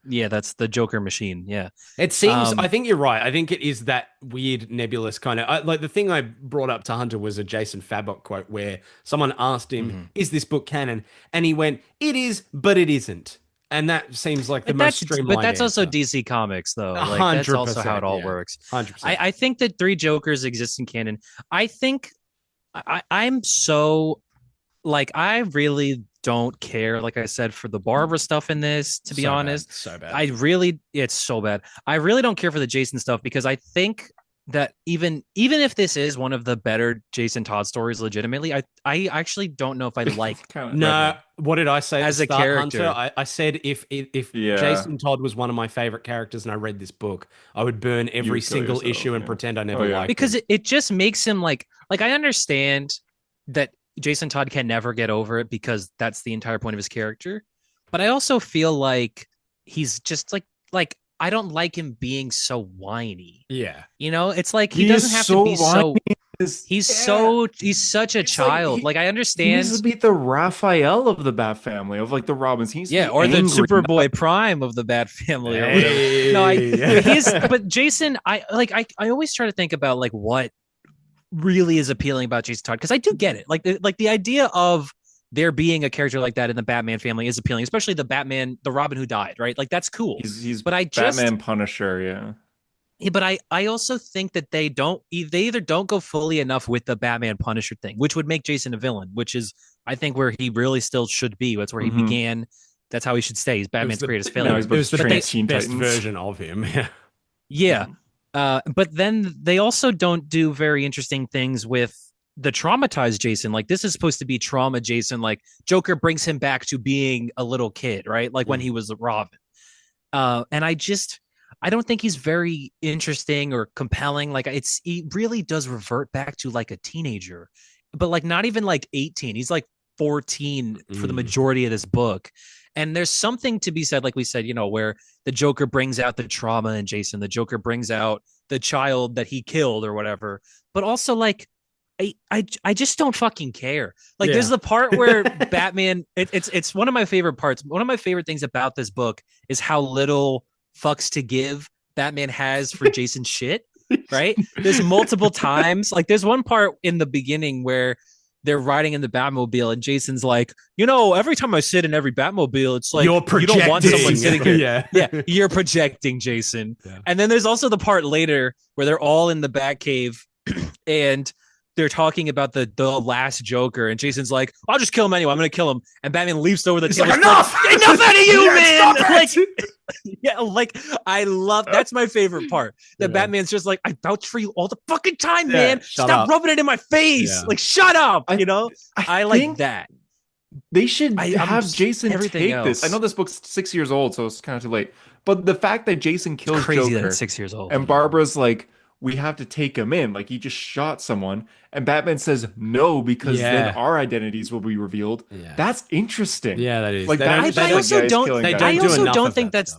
Speaker 3: That's the Joker machine. Yeah.
Speaker 1: It seems, I think you're right. I think it is that weird nebulous kind of like the thing I brought up to Hunter was a Jason Fabok quote where someone asked him, "Is this book canon?" And he went, "It is, but it isn't." And that seems like the most streamlined.
Speaker 3: But that's also DC Comics, though. Like, that's also how it all works.
Speaker 1: 100%.
Speaker 3: I think that three Jokers exist in canon. I think I'm so like I really don't care, like I said, for the Barbara stuff in this, to be honest.
Speaker 1: So bad.
Speaker 3: It's so bad. I really don't care for the Jason stuff because I think that even if this is one of the better Jason Todd stories legitimately, I actually don't know if I like
Speaker 1: what did I say
Speaker 3: as a character?
Speaker 1: Hunter? I said if Jason Todd was one of my favorite characters and I read this book, I would burn every single issue and pretend I never liked
Speaker 3: because
Speaker 1: him.
Speaker 3: it just makes him like I understand that Jason Todd can never get over it because that's the entire point of his character. But I also feel like he's just like I don't like him being so whiny.
Speaker 1: Yeah.
Speaker 3: You know, it's like he doesn't have to be so he's such a child. Like I understand
Speaker 2: he needs to be the Raphael of the Bat family, of like the Robins. He's
Speaker 3: or the Superboy Prime of the Bat family or whatever. But Jason, I always try to think about like what really is appealing about Jason Todd, because I do get it. Like the idea of there being a character like that in the Batman family is appealing, especially the Robin who died, right? Like that's cool.
Speaker 2: He's Batman Punisher,
Speaker 3: yeah. But I also think that they either don't go fully enough with the Batman Punisher thing, which would make Jason a villain, which is I think where he really still should be. That's where he began. That's how he should stay. He's Batman's greatest failure.
Speaker 1: It was the best version of him.
Speaker 3: Yeah. But then they also don't do very interesting things with the traumatized Jason. Like this is supposed to be trauma Jason. Like Joker brings him back to being a little kid, right? Like when he was Robin. And I don't think he's very interesting or compelling. Like he really does revert back to like a teenager, but like not even like 18. He's like 14 for the majority of this book. And there's something to be said, like we said, where the Joker brings out the trauma in Jason, the Joker brings out the child that he killed or whatever. But also like, I just don't fucking care. Like there's the part where Batman, it's one of my favorite parts. One of my favorite things about this book is how little fucks to give Batman has for Jason's shit, right? There's multiple times. Like there's one part in the beginning where they're riding in the Batmobile and Jason's like, every time I sit in every Batmobile, it's like, you don't want someone sitting here. Yeah, you're projecting, Jason. Yeah. And then there's also the part later where they're all in the Batcave and they're talking about the last Joker, and Jason's like, "I'll just kill him anyway. I'm gonna kill him." And Batman leaps over the table.
Speaker 1: Like, enough
Speaker 3: out of you, man! Like, I love. That's my favorite part. That Batman's just like, I vouch for you all the fucking time, man. Stop rubbing it in my face. Yeah. Like, shut up. I like that.
Speaker 2: They should have Jason take this. I know this book's 6 years old, so it's kind of too late. But the fact that Jason kills
Speaker 3: it's crazy
Speaker 2: Joker,
Speaker 3: that it's 6 years old,
Speaker 2: and Barbara's like, we have to take him in. Like he just shot someone. And Batman says no, because then our identities will be revealed. Yeah. That's interesting.
Speaker 1: Yeah, that is.
Speaker 2: Like
Speaker 3: I also don't think that's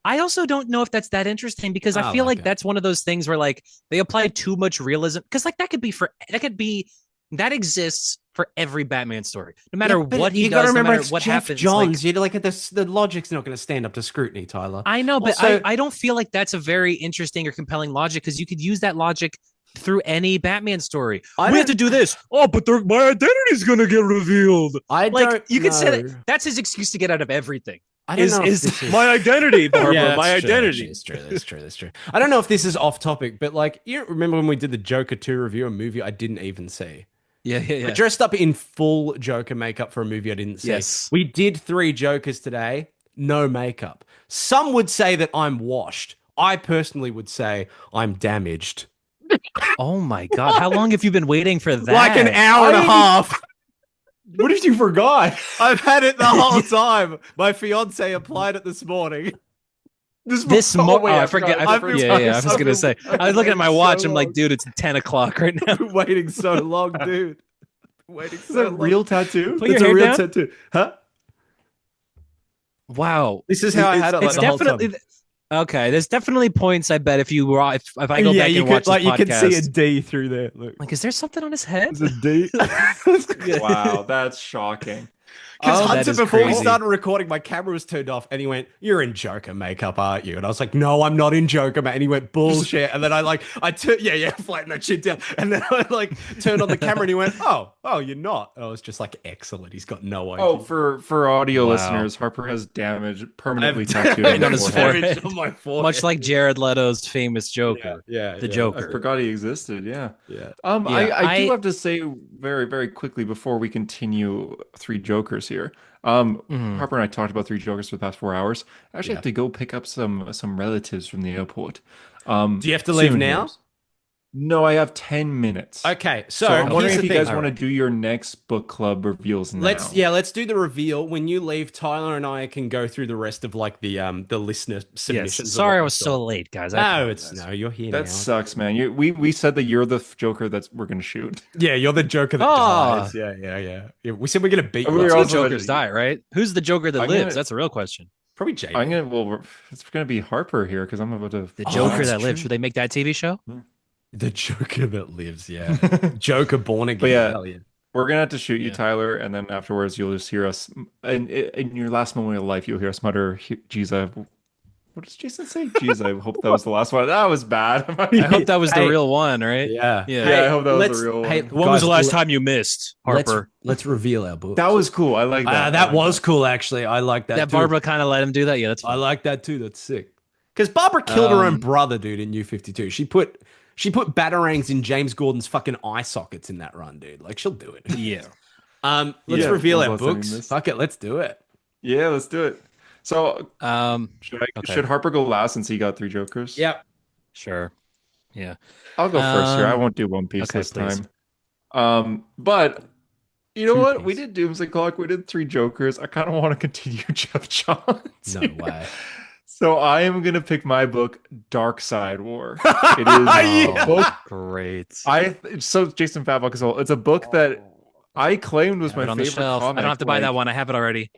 Speaker 3: I also don't know if that's that interesting, because I feel like that's one of those things where like they apply too much realism, because like that exists for every Batman story, no matter what he does, no matter what happens.
Speaker 1: Johns, the logic's not going to stand up to scrutiny, Tyler.
Speaker 3: I know, but also, I don't feel like that's a very interesting or compelling logic, because you could use that logic through any Batman story.
Speaker 1: I
Speaker 3: We have
Speaker 1: don't-
Speaker 3: to do this. Oh, but my identity's gonna get revealed.
Speaker 1: I
Speaker 3: Like
Speaker 1: don't
Speaker 3: you could say
Speaker 1: know.
Speaker 3: that. That's his excuse to get out of everything.
Speaker 1: I don't know if this is
Speaker 3: My identity, Barbara?
Speaker 1: Yeah,
Speaker 3: my
Speaker 1: that's true,
Speaker 3: identity.
Speaker 1: actually. That's true. I don't know if this is off topic, but like, you remember when we did the Joker 2 review, a movie I didn't even see?
Speaker 3: Yeah.
Speaker 1: I dressed up in full Joker makeup for a movie I didn't see.
Speaker 3: Yes.
Speaker 1: We did 3 Jokers today, no makeup. Some would say that I'm washed. I personally would say I'm damaged.
Speaker 3: Oh my god! How long have you been waiting for that?
Speaker 1: Like an hour and a half.
Speaker 2: What if you forgot?
Speaker 1: I've had it the whole time. My fiance applied it this morning.
Speaker 3: I forget. I was gonna say. I was looking at my watch. I'm like,
Speaker 1: long.
Speaker 3: dude, it's 10 o'clock right now.
Speaker 1: I've been waiting so long, dude. Waiting
Speaker 2: Is
Speaker 1: so
Speaker 2: that a
Speaker 1: long.
Speaker 2: real tattoo?
Speaker 3: Put
Speaker 1: It's
Speaker 3: your
Speaker 1: a
Speaker 3: hair
Speaker 1: real
Speaker 3: down?
Speaker 1: tattoo. Huh?
Speaker 3: Wow.
Speaker 1: This is how I had it like
Speaker 3: It's
Speaker 1: the whole time.
Speaker 3: definitely okay. There's definitely points. I bet if I go back
Speaker 1: you
Speaker 3: and
Speaker 1: could
Speaker 3: watch
Speaker 1: like
Speaker 3: this
Speaker 1: you can see a
Speaker 3: podcast,
Speaker 1: D through there. Look.
Speaker 3: like, is there something on his head?
Speaker 1: There's a D.
Speaker 2: Wow, that's shocking.
Speaker 1: Because
Speaker 3: that
Speaker 1: Hunter,
Speaker 3: is
Speaker 1: before we
Speaker 3: crazy.
Speaker 1: started recording, my camera was turned off, and he went, "You're in Joker makeup, aren't you?" And I was like, "No, I'm not in Joker, man." And he went, "Bullshit." And then I turned, flatten that shit down. And then I like turned on the camera, and he went, "Oh, you're not." And I was just like, "Excellent." He's got no idea.
Speaker 2: Oh, for audio
Speaker 3: Wow.
Speaker 2: listeners, Harper has damage permanently
Speaker 1: I've
Speaker 2: tattooed
Speaker 3: Right
Speaker 2: on
Speaker 3: on
Speaker 2: his
Speaker 3: his
Speaker 2: forehead.
Speaker 3: forehead.
Speaker 1: Damage on my forehead.
Speaker 3: Much like Jared Leto's famous Joker,
Speaker 1: yeah,
Speaker 3: the
Speaker 2: I
Speaker 3: Joker.
Speaker 2: forgot he existed. Yeah.
Speaker 1: Yeah.
Speaker 3: Yeah,
Speaker 2: I do
Speaker 3: I-
Speaker 2: have to say very, very quickly before we continue 3 Jokers here.
Speaker 3: Mhm.
Speaker 2: Harper and I talked about 3 Jokers for the past 4 hours. I actually
Speaker 1: Yeah.
Speaker 2: have to go pick up some relatives from the airport.
Speaker 1: Do you have to leave
Speaker 2: soon
Speaker 1: now?
Speaker 2: here. No, I have 10 minutes.
Speaker 1: Okay, so,
Speaker 2: So I'm
Speaker 1: here's
Speaker 2: wondering
Speaker 1: the
Speaker 2: if you
Speaker 1: thing.
Speaker 2: guys want to do your next book club reveals now.
Speaker 1: Let's do the reveal. When you leave, Tyler and I can go through the rest of like the listener
Speaker 3: Yes.
Speaker 1: submissions. of
Speaker 3: Sorry,
Speaker 1: what
Speaker 3: I
Speaker 1: we
Speaker 3: was
Speaker 1: saw.
Speaker 3: so late, guys. I
Speaker 1: No,
Speaker 3: apologize.
Speaker 1: you're here
Speaker 2: That
Speaker 1: now.
Speaker 2: sucks, man. We said that you're the Joker that we're gonna shoot.
Speaker 1: Yeah, you're the Joker that
Speaker 3: Ah.
Speaker 1: dies. Yeah. We said we're gonna beat
Speaker 2: We
Speaker 1: you.
Speaker 2: were
Speaker 1: It's
Speaker 3: Two
Speaker 2: also
Speaker 1: also
Speaker 3: Jokers die, right? Who's the Joker that
Speaker 2: I'm
Speaker 3: lives?
Speaker 2: gonna-
Speaker 3: That's a real question.
Speaker 1: probably Jay.
Speaker 2: It's gonna be Harper here because I'm about to.
Speaker 3: The
Speaker 1: Oh,
Speaker 3: Joker
Speaker 1: that's
Speaker 3: that lives.
Speaker 1: true.
Speaker 3: Should they make that TV show?
Speaker 1: The Joker that lives. Yeah, Joker born again.
Speaker 2: But yeah.
Speaker 1: Hell yeah.
Speaker 2: We're gonna have to shoot you,
Speaker 3: Yeah.
Speaker 2: Tyler, and then afterwards you'll just hear us. In your last moment of life, you'll hear us mutter, "Geez, what does Jason say? Geez, I hope that was the last one. That was bad."
Speaker 3: I hope that was the
Speaker 1: Hey.
Speaker 3: real one, right?
Speaker 1: Yeah.
Speaker 3: Yeah.
Speaker 2: Yeah, I hope that was
Speaker 1: let's-
Speaker 2: the real one.
Speaker 1: hey,
Speaker 3: When was the
Speaker 1: guys,
Speaker 3: last time you missed, Harper?
Speaker 1: Let's reveal our book.
Speaker 2: That was cool. I like that. I
Speaker 1: that
Speaker 2: like
Speaker 1: was cool, actually. I like that.
Speaker 3: That
Speaker 1: too.
Speaker 3: Barbara kind of let him do that. Yeah, that's
Speaker 1: I
Speaker 3: fine.
Speaker 1: like that too. That's sick. Because Barbara killed her own
Speaker 3: Um,
Speaker 1: brother, dude, in New 52. She put batarangs in James Gordon's fucking eye sockets in that run, dude. Like, she'll do it.
Speaker 3: Yeah.
Speaker 1: Let's
Speaker 2: Yeah,
Speaker 1: reveal
Speaker 2: when
Speaker 1: our
Speaker 2: was the last time
Speaker 1: books.
Speaker 2: you missed?
Speaker 1: Fuck it, let's do it.
Speaker 2: Yeah, let's do it. So
Speaker 3: Okay.
Speaker 2: should Harper go last since he got 3 Jokers?
Speaker 1: Yep.
Speaker 3: Sure. Yeah.
Speaker 2: I'll go first here. I
Speaker 3: Um,
Speaker 2: won't do One Piece
Speaker 3: okay,
Speaker 2: this
Speaker 3: please.
Speaker 2: time. But you know
Speaker 1: Two
Speaker 2: what? We
Speaker 1: Piece.
Speaker 2: did Doomsday Clock. We did 3 Jokers. I kind of want to continue Jeff Johns.
Speaker 1: No
Speaker 2: here.
Speaker 1: way.
Speaker 2: So I am gonna pick my book, Dark Side War. It is a book.
Speaker 3: Great.
Speaker 2: So Jason Fabok as well. It's a book that I claimed was
Speaker 3: Have
Speaker 2: my
Speaker 3: it on the
Speaker 2: favorite
Speaker 3: shelf.
Speaker 2: comic.
Speaker 3: I don't have to buy that
Speaker 2: like-
Speaker 3: one. I have it already.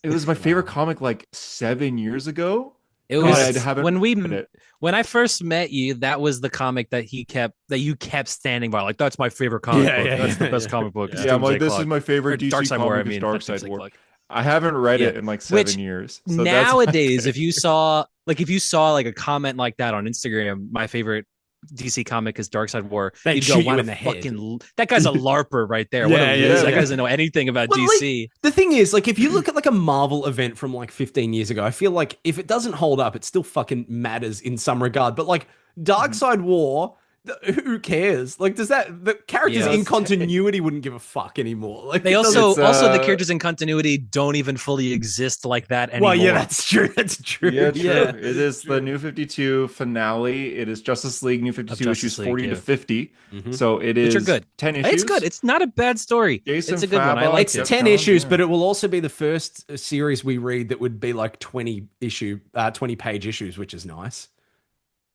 Speaker 2: It was my favorite comic like 7 years ago.
Speaker 3: It
Speaker 2: God,
Speaker 3: was
Speaker 2: I haven't read it.
Speaker 3: when I first met you. That was the comic that you kept standing by. Like, that's my favorite comic
Speaker 1: Yeah,
Speaker 3: book.
Speaker 1: yeah,
Speaker 3: That's the
Speaker 1: yeah,
Speaker 3: best
Speaker 1: yeah.
Speaker 3: comic book.
Speaker 1: Yeah.
Speaker 3: is
Speaker 2: Yeah, I'm like,
Speaker 3: Doomsday
Speaker 2: this
Speaker 3: Clock.
Speaker 2: is my favorite
Speaker 3: Or
Speaker 2: DC
Speaker 3: Dark Side
Speaker 2: comic
Speaker 3: War. I
Speaker 2: is
Speaker 3: mean,
Speaker 2: Dark
Speaker 3: not
Speaker 2: Side
Speaker 3: Doomsday
Speaker 2: War.
Speaker 3: Clock.
Speaker 2: I haven't read it
Speaker 3: Yeah.
Speaker 2: in like 7
Speaker 3: Which,
Speaker 2: years. So that's
Speaker 3: Nowadays, if you saw like a comment like that on Instagram, my favorite DC comic is Dark Side War.
Speaker 1: They'd
Speaker 3: You'd
Speaker 1: shoot
Speaker 3: go,
Speaker 1: you
Speaker 3: "What
Speaker 1: in
Speaker 3: a
Speaker 1: the head."
Speaker 3: fucking that guy's a larper right there. What
Speaker 1: Yeah,
Speaker 3: a
Speaker 1: yeah,
Speaker 3: loser. That
Speaker 1: yeah.
Speaker 3: guy doesn't know anything about
Speaker 1: Well,
Speaker 3: DC."
Speaker 1: The thing is, like, if you look at like a Marvel event from like 15 years ago, I feel like if it doesn't hold up, it still fucking matters in some regard. But like Dark Side War, who cares? Like, does the characters
Speaker 3: Yeah.
Speaker 1: in continuity wouldn't give a fuck anymore? Like,
Speaker 3: They
Speaker 1: it doesn't-
Speaker 3: also the
Speaker 2: uh,
Speaker 3: characters in continuity don't even fully exist like that anymore.
Speaker 1: well, yeah, that's true. That's true.
Speaker 2: Yeah, true. It is the New 52 finale. It is Justice League New 52
Speaker 3: Justice
Speaker 2: issues
Speaker 3: League,
Speaker 2: 40
Speaker 3: yeah.
Speaker 2: to 50.
Speaker 1: Mhm.
Speaker 2: So it is
Speaker 3: Which are good.
Speaker 2: 10 issues.
Speaker 3: It's good. It's not a bad story.
Speaker 2: Jason
Speaker 3: It's a good one. I
Speaker 2: Fabok,
Speaker 3: like
Speaker 1: It's
Speaker 3: it.
Speaker 1: 10
Speaker 2: John,
Speaker 1: issues,
Speaker 2: yeah.
Speaker 1: but it will also be the first series we read that would be like 20 page issues, which is nice.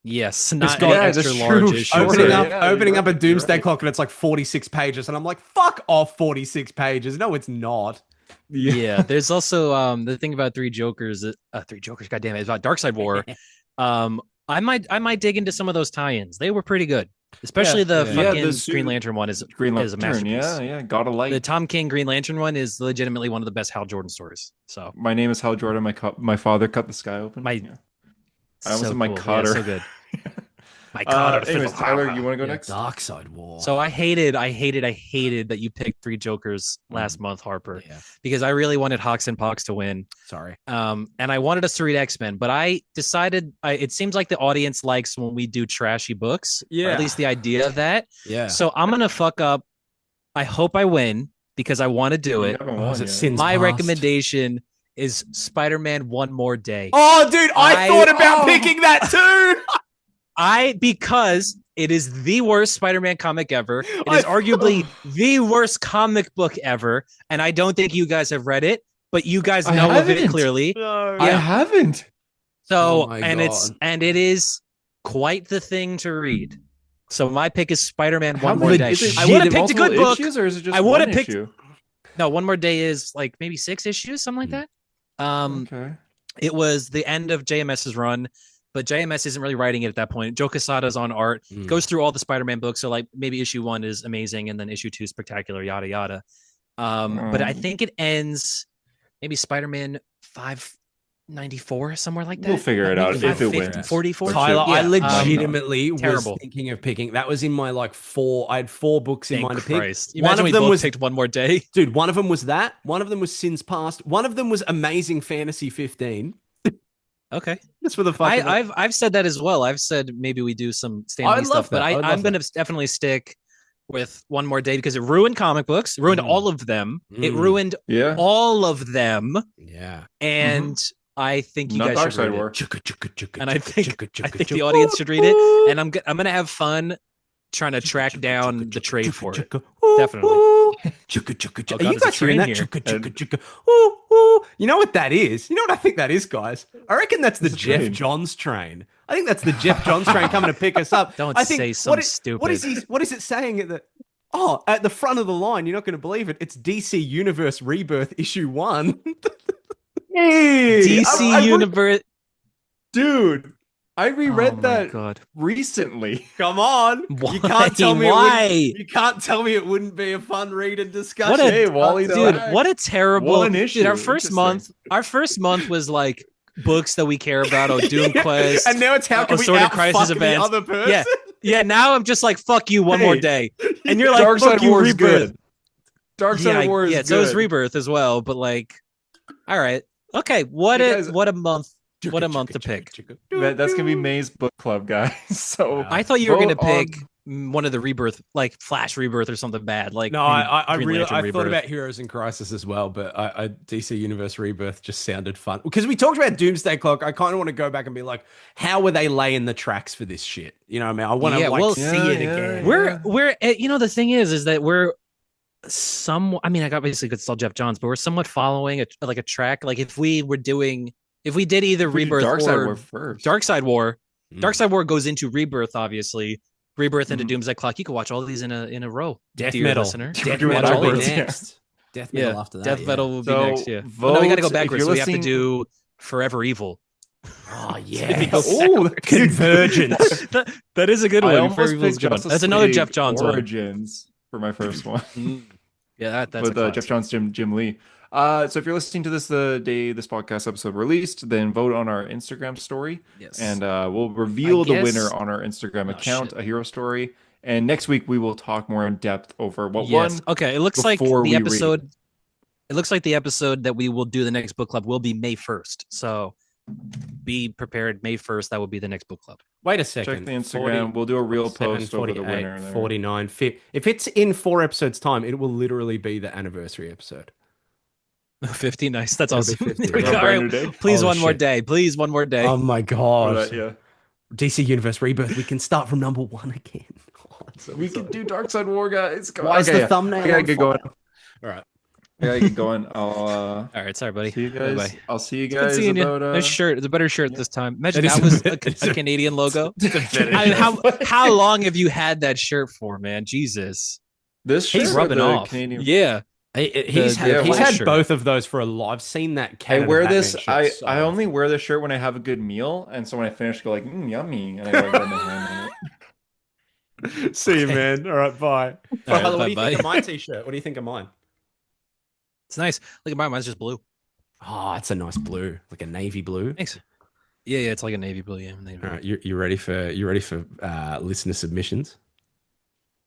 Speaker 3: Yes,
Speaker 1: It's
Speaker 3: not
Speaker 1: got-
Speaker 3: an
Speaker 2: yeah,
Speaker 3: extra
Speaker 2: that's
Speaker 3: large
Speaker 2: true.
Speaker 3: issue.
Speaker 1: Opening
Speaker 2: Yeah,
Speaker 1: up,
Speaker 2: yeah,
Speaker 1: opening
Speaker 2: you're
Speaker 1: up a
Speaker 2: right,
Speaker 1: Doomsday
Speaker 2: you're right.
Speaker 1: Clock and it's like 46 pages, and I'm like, fuck off, 46 pages. No, it's not.
Speaker 3: Yeah, there's also the thing about Three Jokers. Three Jokers. God damn it! It's about Dark Side War. I might dig into some of those tie-ins. They were pretty good, especially
Speaker 1: Yeah,
Speaker 3: the
Speaker 1: yeah.
Speaker 3: fucking
Speaker 2: Yeah, the
Speaker 3: Green Lantern one is
Speaker 2: Green
Speaker 3: is a
Speaker 2: Lantern.
Speaker 3: masterpiece.
Speaker 2: Yeah, God of Light.
Speaker 3: The Tom King Green Lantern one is legitimately one of the best Hal Jordan stories. So
Speaker 2: My name is Hal Jordan. My father cut the sky open.
Speaker 3: My-
Speaker 2: Yeah. I almost
Speaker 3: so
Speaker 2: said my
Speaker 3: cool. Yeah,
Speaker 2: cutter.
Speaker 3: so good. My God,
Speaker 2: Anyways, Tyler, you want to go next?
Speaker 1: Dark Side War.
Speaker 3: So I hated that you picked three Jokers last month, Harper,
Speaker 1: Yeah.
Speaker 3: because I really wanted Hawks and Pox to win.
Speaker 1: Sorry.
Speaker 3: And I wanted us to read X-Men, but I decided it seems like the audience likes when we do trashy books, or
Speaker 1: Yeah.
Speaker 3: at least the idea of that.
Speaker 1: Yeah.
Speaker 3: So I'm gonna fuck up. I hope I win because I want to do
Speaker 2: You
Speaker 3: it.
Speaker 2: haven't
Speaker 1: Oh,
Speaker 2: won
Speaker 1: is it
Speaker 2: yet.
Speaker 1: Sins
Speaker 3: My
Speaker 1: Past?
Speaker 3: recommendation is Spider-Man One More Day.
Speaker 1: Oh, dude, I thought about
Speaker 2: oh.
Speaker 1: picking that too.
Speaker 3: Because it is the worst Spider-Man comic ever. It is arguably the worst comic book ever, and I don't think you guys have read it, but you guys
Speaker 2: I
Speaker 3: know of it
Speaker 2: haven't.
Speaker 3: clearly.
Speaker 1: No.
Speaker 2: I
Speaker 3: Yeah.
Speaker 2: haven't.
Speaker 3: So,
Speaker 1: Oh my
Speaker 3: and
Speaker 1: God.
Speaker 3: it is quite the thing to read. So my pick is Spider-Man
Speaker 2: How
Speaker 3: One More
Speaker 2: many-
Speaker 3: Day.
Speaker 2: is it
Speaker 3: I would have picked a
Speaker 2: multiple
Speaker 3: good book.
Speaker 2: issues, or is it just
Speaker 3: I would
Speaker 2: one
Speaker 3: have picked-
Speaker 2: issue?
Speaker 3: No, One More Day is like maybe 6 issues, something like that.
Speaker 2: Okay.
Speaker 3: It was the end of JMS's run, but JMS isn't really writing it at that point. Joe Quesada's on art, goes through all the Spider-Man books. So like maybe issue 1 is amazing, and then issue 2 is spectacular, yada yada. But I think it ends maybe Spider-Man 594, somewhere like that.
Speaker 2: We'll figure it out
Speaker 3: Maybe
Speaker 2: if it
Speaker 3: 550,
Speaker 2: wins.
Speaker 3: 44.
Speaker 1: Tyler, I
Speaker 3: Yeah,
Speaker 1: legitimately was
Speaker 3: terrible.
Speaker 1: thinking of picking. That was in my like 4. I had 4 books in
Speaker 3: Thank
Speaker 1: mind to pick.
Speaker 3: Christ.
Speaker 1: One
Speaker 3: Imagine
Speaker 1: of
Speaker 3: we
Speaker 1: them
Speaker 3: both
Speaker 1: was
Speaker 3: picked One More Day.
Speaker 1: Dude, one of them was that. One of them was Sins Past. One of them was Amazing Fantasy 15.
Speaker 3: Okay.
Speaker 1: Just for the fuck of it.
Speaker 3: I've said that as well. I've said maybe we do some Stan
Speaker 1: I
Speaker 3: Lee
Speaker 1: love
Speaker 3: stuff, but
Speaker 1: that. I would
Speaker 3: I'm
Speaker 1: love
Speaker 3: gonna definitely stick with One More Day because it ruined comic books, ruined all of them. It ruined
Speaker 2: Yeah.
Speaker 3: all of them,
Speaker 1: Yeah.
Speaker 3: and I think you
Speaker 2: Not
Speaker 3: guys
Speaker 2: Dark
Speaker 3: should
Speaker 2: Side
Speaker 3: read
Speaker 2: War.
Speaker 3: it. And I think the audience should read it, and I'm gonna have fun trying to track down the trade for it. Definitely.
Speaker 1: Oh,
Speaker 3: God,
Speaker 1: Are you
Speaker 3: there's a
Speaker 1: guys hearing
Speaker 3: train
Speaker 1: that?
Speaker 3: here.
Speaker 1: You know what that is? You know what I think that is, guys? I reckon that's the
Speaker 2: It's a
Speaker 1: Jeff
Speaker 2: train.
Speaker 1: Johns train. I think that's the Jeff Johns train coming to pick us up.
Speaker 3: Don't
Speaker 1: I think,
Speaker 3: say
Speaker 1: what
Speaker 3: something
Speaker 1: is-
Speaker 3: stupid.
Speaker 1: What is it saying at the? Oh, at the front of the line. You're not going to believe it. It's DC Universe Rebirth issue 1.
Speaker 2: Hey,
Speaker 3: DC Universe.
Speaker 2: dude. I reread
Speaker 3: Oh my
Speaker 2: that
Speaker 3: God.
Speaker 2: recently.
Speaker 1: Come on.
Speaker 3: Why?
Speaker 1: You can't tell me
Speaker 3: Why?
Speaker 1: you can't tell me it wouldn't be a fun read and discussion.
Speaker 3: What a
Speaker 2: Hey, Wally's
Speaker 3: dude!
Speaker 2: back.
Speaker 3: What a terrible
Speaker 2: One issue.
Speaker 3: dude!
Speaker 2: Interesting.
Speaker 3: Our first month was like books that we care about. Oh, Doom Quest.
Speaker 1: And now it's how can we
Speaker 3: Assorted
Speaker 1: out
Speaker 3: Crisis
Speaker 1: fuck the
Speaker 3: events.
Speaker 1: other person?
Speaker 3: Yeah, yeah. Now I'm just like, fuck you, one more
Speaker 2: Hey,
Speaker 3: day, and you're like,
Speaker 2: Dark
Speaker 3: fuck
Speaker 2: Side
Speaker 3: you,
Speaker 2: War is
Speaker 3: Rebirth.
Speaker 2: good. Dark Side War is
Speaker 3: yeah.
Speaker 2: good.
Speaker 3: So is Rebirth as well, but like, all right, okay. What
Speaker 2: You
Speaker 3: a
Speaker 2: guys-
Speaker 3: what a month! What a month to pick.
Speaker 2: That's gonna be May's book club, guys. So
Speaker 1: Wow.
Speaker 3: I thought you were gonna
Speaker 2: vote on-
Speaker 3: pick one of the Rebirth, like Flash Rebirth or something bad. Like
Speaker 1: No,
Speaker 3: maybe
Speaker 1: I
Speaker 3: Green
Speaker 1: really
Speaker 3: Lantern
Speaker 1: I
Speaker 3: Rebirth.
Speaker 1: thought about Heroes in Crisis as well, but DC Universe Rebirth just sounded fun because we talked about Doomsday Clock. I kind of want to go back and be like, how were they laying the tracks for this shit? You know what I mean? I want to
Speaker 3: Yeah, well,
Speaker 1: see
Speaker 2: Yeah,
Speaker 1: it
Speaker 2: yeah,
Speaker 1: again.
Speaker 2: yeah.
Speaker 3: We're you know the thing is that we're some I mean I got basically it's all Jeff Johns, but we're somewhat following a track. Like if we did either
Speaker 2: We do
Speaker 3: Rebirth
Speaker 2: Dark Side
Speaker 3: or
Speaker 2: War first.
Speaker 3: Dark Side War.
Speaker 1: Mm.
Speaker 3: Dark Side War goes into Rebirth, obviously. Rebirth into
Speaker 2: Mhm.
Speaker 3: Doomsday Clock. You can watch all these in a row.
Speaker 1: Death
Speaker 3: dear
Speaker 1: Metal.
Speaker 3: listener.
Speaker 1: Death
Speaker 2: We're doing
Speaker 1: Metal will be
Speaker 2: backwards, yeah.
Speaker 1: next. Death Metal
Speaker 3: Yeah,
Speaker 1: after that.
Speaker 3: Death
Speaker 1: yeah.
Speaker 3: Metal will be
Speaker 2: So,
Speaker 3: next. Yeah. Well, no, we got to go
Speaker 2: vote if
Speaker 3: backwards.
Speaker 2: you're
Speaker 3: So we have to
Speaker 2: listening-
Speaker 3: do Forever Evil.
Speaker 1: Oh
Speaker 3: If you
Speaker 1: yeah.
Speaker 3: go
Speaker 2: Oh,
Speaker 1: Convergence.
Speaker 3: that is a good
Speaker 2: I
Speaker 3: one.
Speaker 2: almost
Speaker 3: Forever Evil is a
Speaker 2: picked
Speaker 3: good one.
Speaker 2: Justice
Speaker 3: That's another
Speaker 2: League
Speaker 3: Jeff Johns one.
Speaker 2: Origins for my first one.
Speaker 3: Yeah, that's
Speaker 2: with
Speaker 3: a
Speaker 2: Jeff Johns, Jim Lee. So if you're listening to this the day this podcast episode released, then vote on our Instagram story,
Speaker 3: Yes.
Speaker 2: and we'll reveal the
Speaker 3: guess-
Speaker 2: winner on our Instagram
Speaker 3: Oh,
Speaker 2: account,
Speaker 3: shit.
Speaker 2: A Hero Story. And next week we will talk more in depth over what
Speaker 3: Yes.
Speaker 2: won.
Speaker 3: Okay. It looks like
Speaker 2: before we
Speaker 3: the
Speaker 2: read.
Speaker 3: episode. It looks like the episode that we will do the next book club will be May 1st. So be prepared. May 1st. That will be the next book club.
Speaker 1: Wait a
Speaker 2: Check
Speaker 1: second.
Speaker 2: the Instagram. We'll do a real
Speaker 1: 47,
Speaker 2: post over the
Speaker 1: 48,
Speaker 2: winner. there.
Speaker 1: 49, 50. If it's in 4 episodes' time, it will literally be the anniversary episode.
Speaker 3: 50. Nice. That's
Speaker 1: It'll
Speaker 3: awesome.
Speaker 1: be 50.
Speaker 3: There we
Speaker 2: Or a
Speaker 3: go. All
Speaker 2: brand
Speaker 3: right.
Speaker 2: new day.
Speaker 3: Please,
Speaker 1: Holy
Speaker 3: one more
Speaker 1: shit.
Speaker 3: day. Please, one more day.
Speaker 1: Oh my
Speaker 2: Or
Speaker 1: god.
Speaker 2: that, yeah.
Speaker 1: DC Universe Rebirth. We can start from number 1 again. Oh, I'm so
Speaker 2: We can
Speaker 1: excited.
Speaker 2: do Dark Side War, guys.
Speaker 1: Why is the thumbnail
Speaker 2: I gotta
Speaker 1: on
Speaker 2: get going.
Speaker 1: fire? All right.
Speaker 2: I gotta get going. I'll
Speaker 3: All right. Sorry, buddy.
Speaker 2: see you guys.
Speaker 3: Bye-bye.
Speaker 2: I'll see you
Speaker 3: It's good
Speaker 2: guys
Speaker 3: seeing you.
Speaker 2: about
Speaker 3: Nice shirt. It's a better shirt this time. Imagine
Speaker 1: It is
Speaker 3: that
Speaker 1: a
Speaker 3: was
Speaker 1: bit- it's
Speaker 3: a
Speaker 1: a-
Speaker 3: Canadian logo.
Speaker 1: better
Speaker 3: I mean,
Speaker 1: shirt.
Speaker 3: how long have you had that shirt for, man? Jesus.
Speaker 2: this
Speaker 3: He's
Speaker 2: shirt or
Speaker 3: rubbing
Speaker 2: the
Speaker 3: off.
Speaker 2: Canadian.
Speaker 3: Yeah.
Speaker 1: He's
Speaker 2: yeah,
Speaker 1: had
Speaker 3: shirt.
Speaker 1: both of those for a lot. I've seen that.
Speaker 2: I
Speaker 1: Canada
Speaker 2: wear
Speaker 1: Batman
Speaker 2: this.
Speaker 1: shirt
Speaker 2: I
Speaker 1: so
Speaker 2: I only
Speaker 1: often.
Speaker 2: wear this shirt when I have a good meal, and so when I finish, go like yummy, and I like rub my hand on it.
Speaker 1: See you,
Speaker 3: Okay.
Speaker 1: man. All right, bye.
Speaker 3: All right,
Speaker 1: Tyler, what do you
Speaker 3: bye-bye.
Speaker 1: think of my t-shirt? What do you think of mine?
Speaker 3: It's nice. Look at mine. Mine's just blue.
Speaker 1: Oh, it's a nice blue, like a navy blue.
Speaker 3: Thanks. Yeah, yeah, it's like a navy blue. Yeah, navy
Speaker 1: All
Speaker 3: blue.
Speaker 1: right, you ready for listener submissions?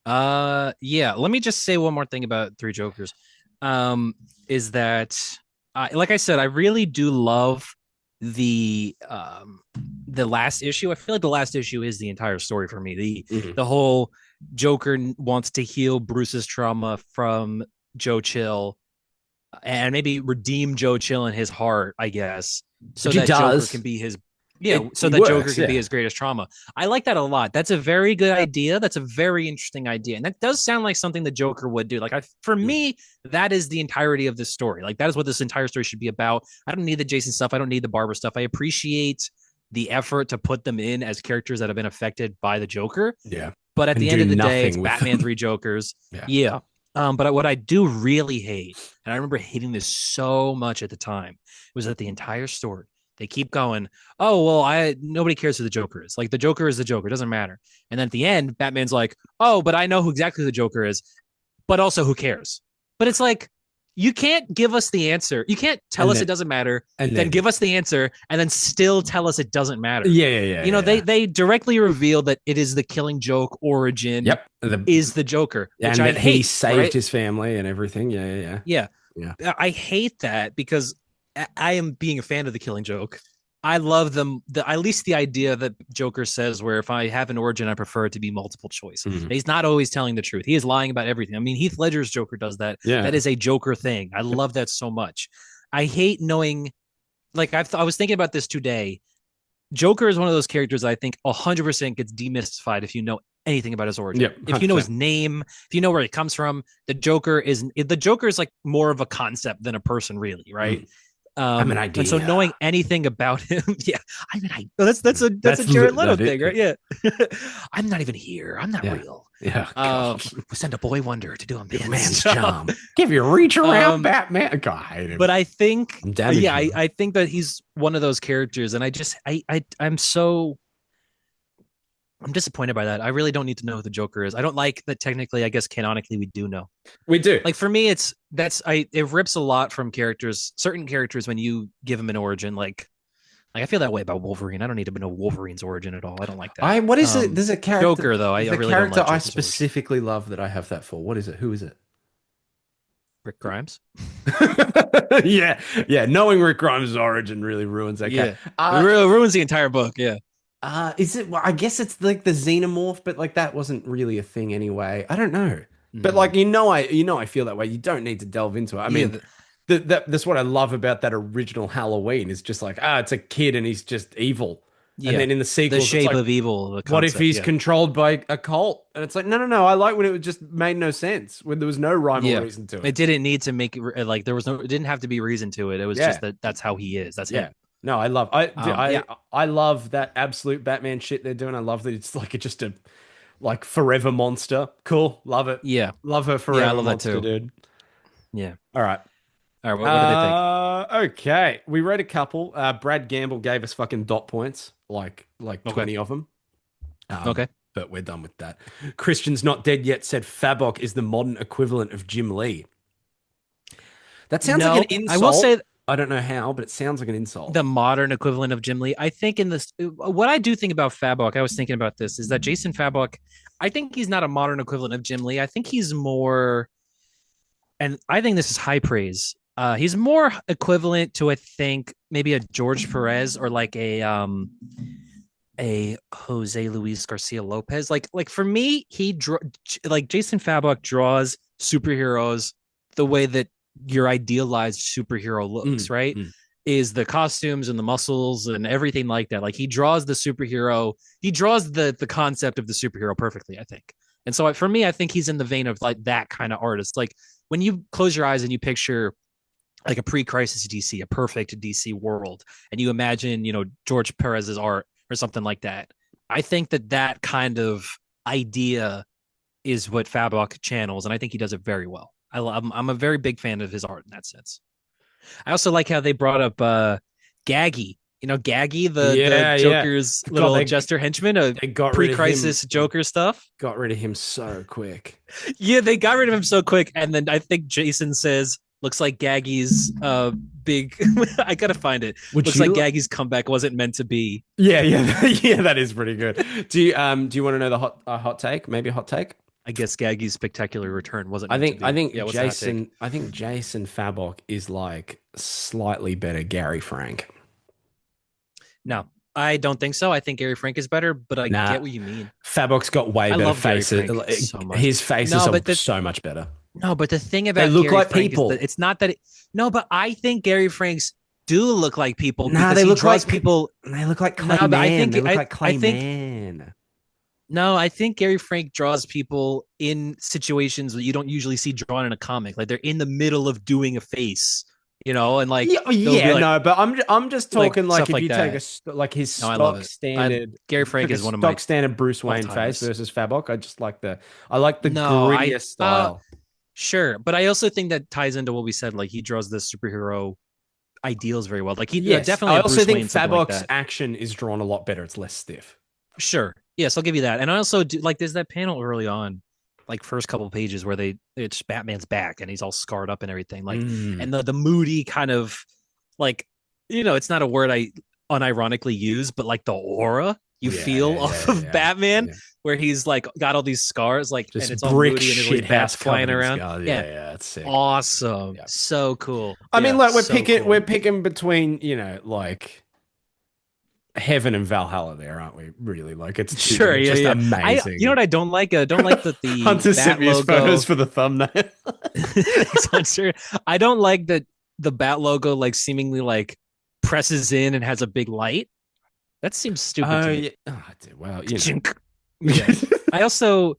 Speaker 3: Yeah. Let me just say one more thing about Three Jokers. Um, is that like I said, I really do love the the last issue. I feel like the last issue is the entire story for me.
Speaker 1: Mhm.
Speaker 3: The whole Joker wants to heal Bruce's trauma from Joe Chill and maybe redeem Joe Chill in his heart, I guess, so
Speaker 1: Which he
Speaker 3: that Joker can
Speaker 1: does.
Speaker 3: be his so
Speaker 1: It
Speaker 3: that Joker
Speaker 1: works,
Speaker 3: can be
Speaker 1: yeah.
Speaker 3: his greatest trauma. I like that a lot. That's a very good idea. That's a very interesting idea. And that does sound like something the Joker would do. Like for
Speaker 1: Mm.
Speaker 3: me, that is the entirety of this story. Like that is what this entire story should be about. I don't need the Jason stuff. I don't need the Barbara stuff. I appreciate the effort to put them in as characters that have been affected by the Joker.
Speaker 1: Yeah.
Speaker 3: But at
Speaker 1: And
Speaker 3: the end
Speaker 1: do
Speaker 3: of the day, it's
Speaker 1: nothing with
Speaker 3: Batman
Speaker 1: them.
Speaker 3: Three Jokers.
Speaker 1: Yeah.
Speaker 3: Yeah. But what I do really hate, and I remember hating this so much at the time, was that the entire story, they keep going, oh, well, nobody cares who the Joker is. Like the Joker is the Joker, it doesn't matter. And then at the end, Batman's like, oh, but I know who exactly the Joker is, but also who cares? But it's like, you can't give us the answer. You can't tell
Speaker 1: And
Speaker 3: us
Speaker 1: then
Speaker 3: it doesn't matter,
Speaker 1: and
Speaker 3: then
Speaker 1: then
Speaker 3: give us the answer, and then still tell us it doesn't matter.
Speaker 1: yeah, yeah, yeah,
Speaker 3: You know,
Speaker 1: yeah.
Speaker 3: they directly reveal that it is the Killing Joke origin
Speaker 1: Yep. The
Speaker 3: is the Joker, which
Speaker 1: and
Speaker 3: I
Speaker 1: that he
Speaker 3: hate,
Speaker 1: saved
Speaker 3: right?
Speaker 1: his family and everything. Yeah, yeah,
Speaker 3: Yeah.
Speaker 1: yeah.
Speaker 3: I hate that because I am being a fan of the Killing Joke. I love them. At least the idea that Joker says, where if I have an origin, I prefer it to be multiple choice.
Speaker 1: Yeah.
Speaker 3: And he's not always telling the truth. He is lying about everything. I mean, Heath Ledger's Joker does that.
Speaker 1: Yeah.
Speaker 3: That is a Joker thing. I love that so much. I hate knowing, like, I was thinking about this today. Joker is one of those characters I think 100% gets demystified if you know anything about his origin.
Speaker 1: Yep,
Speaker 3: If you know his
Speaker 1: 100%.
Speaker 3: name, if you know where he comes from, the Joker is like more of a concept than a person, really, right?
Speaker 1: I'm an
Speaker 3: And so
Speaker 1: idea.
Speaker 3: knowing anything about him, yeah, I mean, that's a
Speaker 1: That's
Speaker 3: Jared Leto
Speaker 1: that
Speaker 3: thing,
Speaker 1: it.
Speaker 3: right? Yeah, I'm not even here. I'm not
Speaker 1: Yeah.
Speaker 3: real.
Speaker 1: Yeah. God.
Speaker 3: We send a boy wonder to do a
Speaker 1: Your
Speaker 3: man's
Speaker 1: man's
Speaker 3: job.
Speaker 1: charm. Give you a reach around,
Speaker 3: Um,
Speaker 1: Batman. God, I hate him.
Speaker 3: But I think,
Speaker 1: I'm damaging
Speaker 3: yeah,
Speaker 1: him.
Speaker 3: I think that he's one of those characters, and I'm disappointed by that. I really don't need to know who the Joker is. I don't like that technically, I guess canonically we do know.
Speaker 1: We do.
Speaker 3: Like for me, it rips a lot from certain characters when you give them an origin. Like I feel that way about Wolverine. I don't need to know Wolverine's origin at all. I don't like that.
Speaker 1: What is it? There's a character.
Speaker 3: Joker though. I
Speaker 1: There's a
Speaker 3: really don't
Speaker 1: character
Speaker 3: like
Speaker 1: I
Speaker 3: Joker's origin.
Speaker 1: specifically love that I have that for. What is it? Who is it?
Speaker 3: Rick Grimes.
Speaker 1: Yeah, yeah. Knowing Rick Grimes' origin really ruins that.
Speaker 3: Yeah,
Speaker 1: Uh,
Speaker 3: it really ruins the entire book. Yeah.
Speaker 1: is it? Well, I guess it's like the xenomorph, but like that wasn't really a thing anyway. I don't know. But like I feel that way. You don't need to delve into it. I mean, that's what I love about that original Halloween is just like it's a kid and he's just evil.
Speaker 3: Yeah.
Speaker 1: And then in the
Speaker 3: The
Speaker 1: sequels, it's
Speaker 3: shape
Speaker 1: like,
Speaker 3: of evil. The
Speaker 1: what if
Speaker 3: concept,
Speaker 1: he's
Speaker 3: yeah.
Speaker 1: controlled by a cult? And it's like, no. I like when it just made no sense, when there was no rhyme
Speaker 3: Yeah.
Speaker 1: or reason to
Speaker 3: It
Speaker 1: it.
Speaker 3: didn't need to make it like there was no. It didn't have to be reason to it. It was
Speaker 1: Yeah.
Speaker 3: just that's how he is. That's
Speaker 1: Yeah.
Speaker 3: him.
Speaker 1: No,
Speaker 3: Yeah.
Speaker 1: I love that absolute Batman shit they're doing. I love that it's like just a like forever monster. Cool. Love it.
Speaker 3: Yeah.
Speaker 1: Love her forever
Speaker 3: I love that
Speaker 1: monster,
Speaker 3: too.
Speaker 1: dude.
Speaker 3: Yeah.
Speaker 1: All right.
Speaker 3: All right. What do they think?
Speaker 1: Okay. We read a couple. Brad Gamble gave us fucking dot points, like
Speaker 3: Okay.
Speaker 1: 20 of them.
Speaker 3: Okay.
Speaker 1: But we're done with that. Christian's Not Dead Yet said Fabok is the modern equivalent of Jim Lee. That sounds like an insult.
Speaker 3: I will say
Speaker 1: I don't know how, but it sounds like an insult.
Speaker 3: the modern equivalent of Jim Lee. I think what I do think about Fabok, I was thinking about this, is that Jason Fabok, I think he's not a modern equivalent of Jim Lee. I think he's more, and I think this is high praise. He's more equivalent to, I think, maybe a George Perez or like a Jose Luis Garcia Lopez. Like for me, like Jason Fabok draws superheroes the way that your idealized superhero looks, right? Is the costumes and the muscles and everything like that. Like he draws the superhero, he draws the concept of the superhero perfectly, I think. And so for me, I think he's in the vein of like that kind of artist. Like when you close your eyes and you picture like a pre-crisis DC, a perfect DC world, and you imagine, George Perez's art or something like that. I think that kind of idea is what Fabok channels, and I think he does it very well. I'm a very big fan of his art in that sense. I also like how they brought up Gaggy. Gaggy, the Joker's little jester henchman,
Speaker 1: they got
Speaker 3: pre-crisis Joker stuff.
Speaker 1: Got rid of him so quick.
Speaker 3: Yeah, they got rid of him so quick, and then I think Jason says, "Looks like Gaggy's big. I gotta find it.
Speaker 1: Would
Speaker 3: Looks
Speaker 1: you
Speaker 3: like
Speaker 1: li-
Speaker 3: Gaggy's comeback wasn't meant to be.
Speaker 1: Yeah, yeah, yeah. That is pretty good. Do you want to know the hot take? Maybe a hot take.
Speaker 3: I guess Gaggy's spectacular return wasn't meant to
Speaker 1: I
Speaker 3: be.
Speaker 1: think
Speaker 3: Yeah, what's the hot take?
Speaker 1: Jason Fabok is like slightly better Gary Frank.
Speaker 3: No, I don't think so. I think Gary Frank is better, but I
Speaker 1: Nah,
Speaker 3: get what you mean.
Speaker 1: Fabok's got way
Speaker 3: I
Speaker 1: better
Speaker 3: love Gary
Speaker 1: faces.
Speaker 3: Frank so much.
Speaker 1: His faces
Speaker 3: No,
Speaker 1: are
Speaker 3: but
Speaker 1: so much better.
Speaker 3: no, but the thing
Speaker 1: They
Speaker 3: about
Speaker 1: look
Speaker 3: Gary
Speaker 1: like
Speaker 3: Frank is
Speaker 1: people.
Speaker 3: that it's not that. No, but I think Gary Franks do look like people
Speaker 1: Nah,
Speaker 3: because
Speaker 1: they
Speaker 3: he
Speaker 1: look
Speaker 3: draws
Speaker 1: like
Speaker 3: people.
Speaker 1: They look like
Speaker 3: No, but I think
Speaker 1: They look like
Speaker 3: I think
Speaker 1: Clayman.
Speaker 3: no, I think Gary Frank draws people in situations that you don't usually see drawn in a comic. Like they're in the middle of doing a face, and like
Speaker 1: Yeah,
Speaker 3: they'll be
Speaker 1: yeah,
Speaker 3: like
Speaker 1: no, but I'm just talking like
Speaker 3: stuff
Speaker 1: if
Speaker 3: like
Speaker 1: you take
Speaker 3: that.
Speaker 1: like his
Speaker 3: No, I love
Speaker 1: stock
Speaker 3: it. I
Speaker 1: standard
Speaker 3: Gary Frank
Speaker 1: took a
Speaker 3: is one of my
Speaker 1: stock standard Bruce
Speaker 3: all
Speaker 1: Wayne face
Speaker 3: timers.
Speaker 1: versus Fabok. I like the
Speaker 3: No,
Speaker 1: grittier style.
Speaker 3: sure, but I also think that ties into what we said. Like he draws the superhero ideals very well. Like he
Speaker 1: Yes,
Speaker 3: definitely
Speaker 1: I
Speaker 3: a
Speaker 1: also
Speaker 3: Bruce
Speaker 1: think
Speaker 3: Wayne, something like
Speaker 1: Fabok's
Speaker 3: that.
Speaker 1: action is drawn a lot better. It's less stiff.
Speaker 3: Sure. Yes, I'll give you that. And I also do like there's that panel early on, like first couple of pages where it's Batman's back and he's all scarred up and everything. Like
Speaker 1: Mm.
Speaker 3: and the moody kind of like it's not a word I unironically use, but like the aura you
Speaker 1: Yeah,
Speaker 3: feel
Speaker 1: yeah,
Speaker 3: off
Speaker 1: yeah,
Speaker 3: of
Speaker 1: yeah,
Speaker 3: Batman,
Speaker 1: yeah.
Speaker 3: where he's like got all these scars, like and
Speaker 1: Just
Speaker 3: it's all
Speaker 1: brick
Speaker 3: moody and there's
Speaker 1: shit
Speaker 3: like bats
Speaker 1: house
Speaker 3: flying
Speaker 1: covered in
Speaker 3: around.
Speaker 1: scars. Yeah,
Speaker 3: Yeah.
Speaker 1: yeah, that's sick.
Speaker 3: Awesome.
Speaker 1: Yeah.
Speaker 3: So cool.
Speaker 1: I mean,
Speaker 3: Yeah,
Speaker 1: like
Speaker 3: so cool.
Speaker 1: we're picking between like heaven and Valhalla there, aren't we? Really, like it's
Speaker 3: Sure, yeah,
Speaker 1: just
Speaker 3: yeah.
Speaker 1: amazing.
Speaker 3: You know what I don't like? I don't like that the
Speaker 1: Hunter sent
Speaker 3: bat
Speaker 1: me his
Speaker 3: logo.
Speaker 1: photos for the thumbnail.
Speaker 3: Thanks, Hunter. I don't like that the bat logo like seemingly like presses in and has a big light. That seems stupid to me.
Speaker 1: Yeah. Oh, dude, well,
Speaker 3: Yeah. I also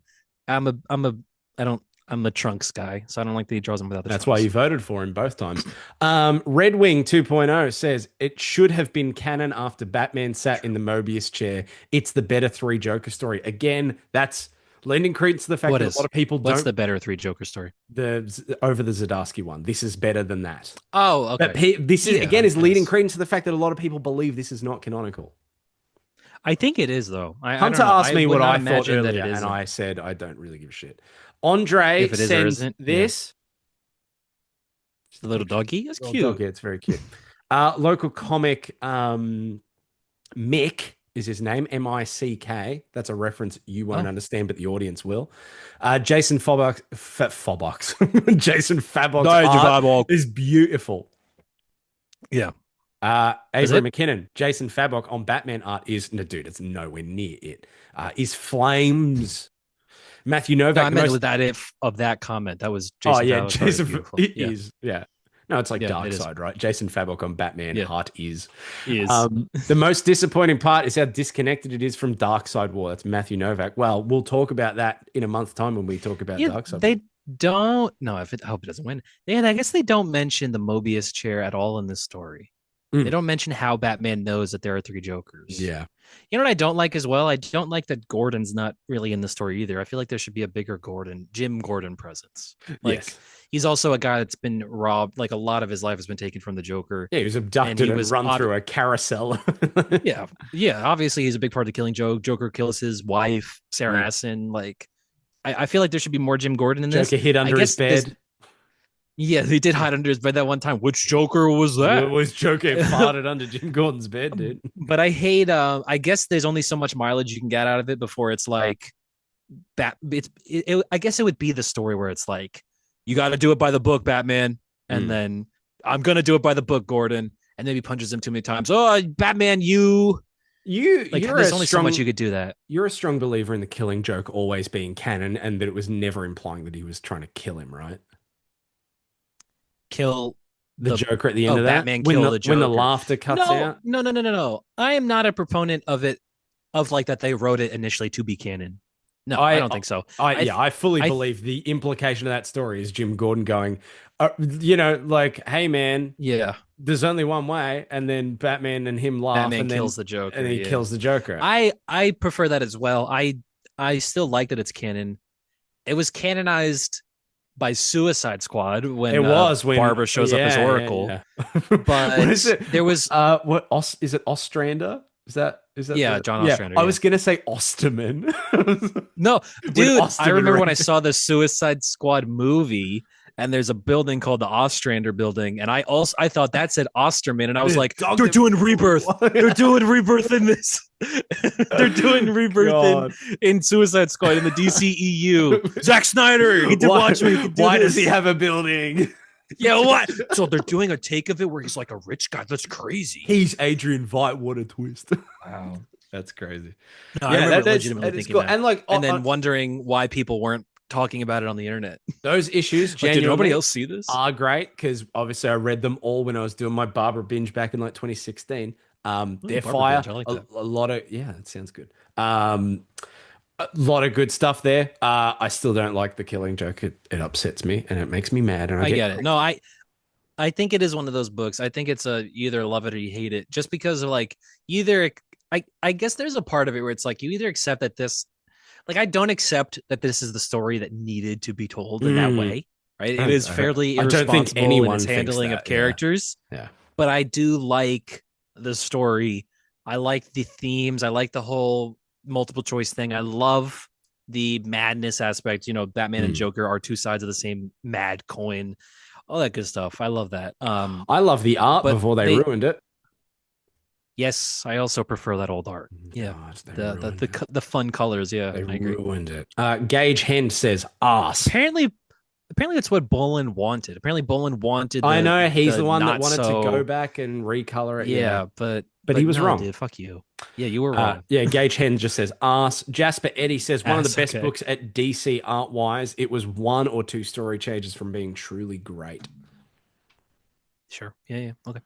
Speaker 3: I don't I'm a trunks guy, so I don't like that he draws them without the
Speaker 1: That's
Speaker 3: trunks.
Speaker 1: why you voted for him both times. Red Wing 2.0 says it should have been canon after Batman sat in the Mobius chair. It's the better three Joker story. Again, that's lending credence to the fact that a lot of people
Speaker 3: What's
Speaker 1: don't
Speaker 3: the better three Joker story?
Speaker 1: over the Zdarsky one. This is better than that.
Speaker 3: Oh, okay.
Speaker 1: But this is
Speaker 3: Yeah,
Speaker 1: again
Speaker 3: I
Speaker 1: is leading
Speaker 3: guess.
Speaker 1: credence to the fact that a lot of people believe this is not canonical.
Speaker 3: I think it is though. I
Speaker 1: Hunter
Speaker 3: don't know.
Speaker 1: asked me
Speaker 3: would
Speaker 1: what
Speaker 3: not
Speaker 1: I thought
Speaker 3: imagine that
Speaker 1: earlier,
Speaker 3: it
Speaker 1: and
Speaker 3: isn't.
Speaker 1: I said I don't really give a shit. Andre
Speaker 3: If it is or
Speaker 1: sends
Speaker 3: isn't, yeah.
Speaker 1: this.
Speaker 3: The little doggy. That's
Speaker 1: Little
Speaker 3: cute.
Speaker 1: dog, yeah, it's very cute. Local comic, Mick is his name, Mick. That's a reference you won't understand, but the audience will. Jason Fabok, Jason Fabok's art is beautiful.
Speaker 3: Yeah.
Speaker 1: Avery
Speaker 3: it?
Speaker 1: McKinnon, Jason Fabok on Batman art is no, dude. It's nowhere near it. Is Flames. Matthew Novak.
Speaker 3: No, I meant with that of that comment. That was Jason.
Speaker 1: Oh yeah,
Speaker 3: Fabok's art is
Speaker 1: Jason.
Speaker 3: beautiful.
Speaker 1: It
Speaker 3: Yeah.
Speaker 1: is. Yeah. No, it's like
Speaker 3: Yeah,
Speaker 1: Dark
Speaker 3: it is.
Speaker 1: Side, right? Jason Fabok on Batman.
Speaker 3: Yeah.
Speaker 1: Heart is.
Speaker 3: Is.
Speaker 1: The most disappointing part is how disconnected it is from Dark Side War. That's Matthew Novak. Well, we'll talk about that in a month's time when we talk about Dark Side.
Speaker 3: They don't. No, I hope it doesn't win. Yeah, I guess they don't mention the Mobius chair at all in this story. They don't mention how Batman knows that there are three Jokers.
Speaker 1: Yeah.
Speaker 3: You know what I don't like as well? I don't like that Gordon's not really in the story either. I feel like there should be a bigger Jim Gordon presence. Like
Speaker 1: Yes.
Speaker 3: he's also a guy that's been robbed. Like a lot of his life has been taken from the Joker.
Speaker 1: Yeah, he was abducted and run through a carousel.
Speaker 3: Yeah. Yeah. Obviously, he's a big part of killing Joe. Joker kills his wife, Sarah Essen. Like, I feel like there should be more Jim Gordon in this.
Speaker 1: Joker hid under his bed.
Speaker 3: Yeah, they did hide under his bed that one time. Which Joker was that?
Speaker 1: It was Joker farted under Jim Gordon's bed, dude.
Speaker 3: But I hate. I guess there's only so much mileage you can get out of it before it's like that. I guess it would be the story where it's like you got to do it by the book, Batman, and then I'm gonna do it by the book, Gordon, and then he punches him too many times. Oh, Batman,
Speaker 1: you're
Speaker 3: there's only so much you could do that.
Speaker 1: You're a strong believer in the Killing Joke always being canon, and that it was never implying that he was trying to kill him, right?
Speaker 3: Kill
Speaker 1: the Joker at the end of that.
Speaker 3: Batman kill the Joker.
Speaker 1: When the laughter cuts out.
Speaker 3: No. I am not a proponent of it, of like that they wrote it initially to be canon. No, I don't think so.
Speaker 1: I fully believe the implication of that story is Jim Gordon going, like, hey man,
Speaker 3: yeah,
Speaker 1: there's only one way, and then Batman and him laugh,
Speaker 3: Batman
Speaker 1: and
Speaker 3: kills the Joker,
Speaker 1: and he kills the Joker.
Speaker 3: I prefer that as well. I still like that it's canon. It was canonized by Suicide Squad when Barbara shows up as Oracle.
Speaker 1: Yeah.
Speaker 3: But
Speaker 1: what is it?
Speaker 3: There was
Speaker 1: is it Ostrander? Is that Is that
Speaker 3: Yeah, John
Speaker 1: yeah,
Speaker 3: Ostrander.
Speaker 1: I
Speaker 3: Yeah.
Speaker 1: was gonna say Osterman.
Speaker 3: No, dude, I
Speaker 1: Osterman
Speaker 3: remember when I
Speaker 1: rated.
Speaker 3: saw the Suicide Squad movie, and there's a building called the Ostrander building, and I thought that said Osterman, and I was like, they're doing Rebirth. They're doing Rebirth in this. They're doing Rebirth
Speaker 1: God.
Speaker 3: in Suicide Squad in the DCEU. Zack Snyder, he did Watchmen. He could do
Speaker 1: Why
Speaker 3: this.
Speaker 1: does he have a building?
Speaker 3: Yeah, what? So they're doing a take of it where he's like a rich guy. That's crazy.
Speaker 1: He's Adrian Veidt. What a twist!
Speaker 3: Wow.
Speaker 1: That's crazy.
Speaker 3: No, I remember
Speaker 1: that's
Speaker 3: legitimately
Speaker 1: it's
Speaker 3: thinking
Speaker 1: cool.
Speaker 3: that.
Speaker 1: And like,
Speaker 3: And then wondering why people weren't talking about it on the internet.
Speaker 1: those issues,
Speaker 3: Like, did nobody
Speaker 1: genuinely
Speaker 3: else see this?
Speaker 1: are great because obviously I read them all when I was doing my Barbara binge back in like 2016. They're
Speaker 3: Barbara
Speaker 1: fire.
Speaker 3: binge, I like that.
Speaker 1: A lot of that sounds good. A lot of good stuff there. I still don't like the Killing Joke. It upsets me and it makes me mad. And
Speaker 3: I get it. No, I think it is one of those books. I think it's a you either love it or you hate it. Just because of like either I guess there's a part of it where it's like you either accept that this like I don't accept that this is the story that needed to be told in that way. Right. It is fairly
Speaker 1: I don't think
Speaker 3: irresponsible in
Speaker 1: anyone
Speaker 3: its
Speaker 1: thinks
Speaker 3: handling
Speaker 1: that,
Speaker 3: of characters.
Speaker 1: Yeah.
Speaker 3: But I do like the story. I like the themes. I like the whole multiple choice thing. I love the madness aspect. You know, Batman and Joker are two sides of the same mad coin. All that good stuff. I love that.
Speaker 1: I love the art
Speaker 3: but
Speaker 1: before they ruined it.
Speaker 3: Yes, I also prefer that old art. Yeah,
Speaker 1: God,
Speaker 3: the fun colors. Yeah,
Speaker 1: they
Speaker 3: I agree.
Speaker 1: ruined it. Gage Hen says ass.
Speaker 3: Apparently that's what Bolin wanted. Apparently Bolin wanted.
Speaker 1: I know he's the one that wanted
Speaker 3: so...
Speaker 1: to go back and recolor it.
Speaker 3: Yeah, but
Speaker 1: he was
Speaker 3: no,
Speaker 1: wrong.
Speaker 3: Dude, fuck you. Yeah, you were wrong.
Speaker 1: Yeah, Gage Hen just says ass. Jasper Eddie says one of the best
Speaker 3: okay.
Speaker 1: books at DC art wise. It was one or two story changes from being truly great.
Speaker 3: Sure. Yeah. Okay.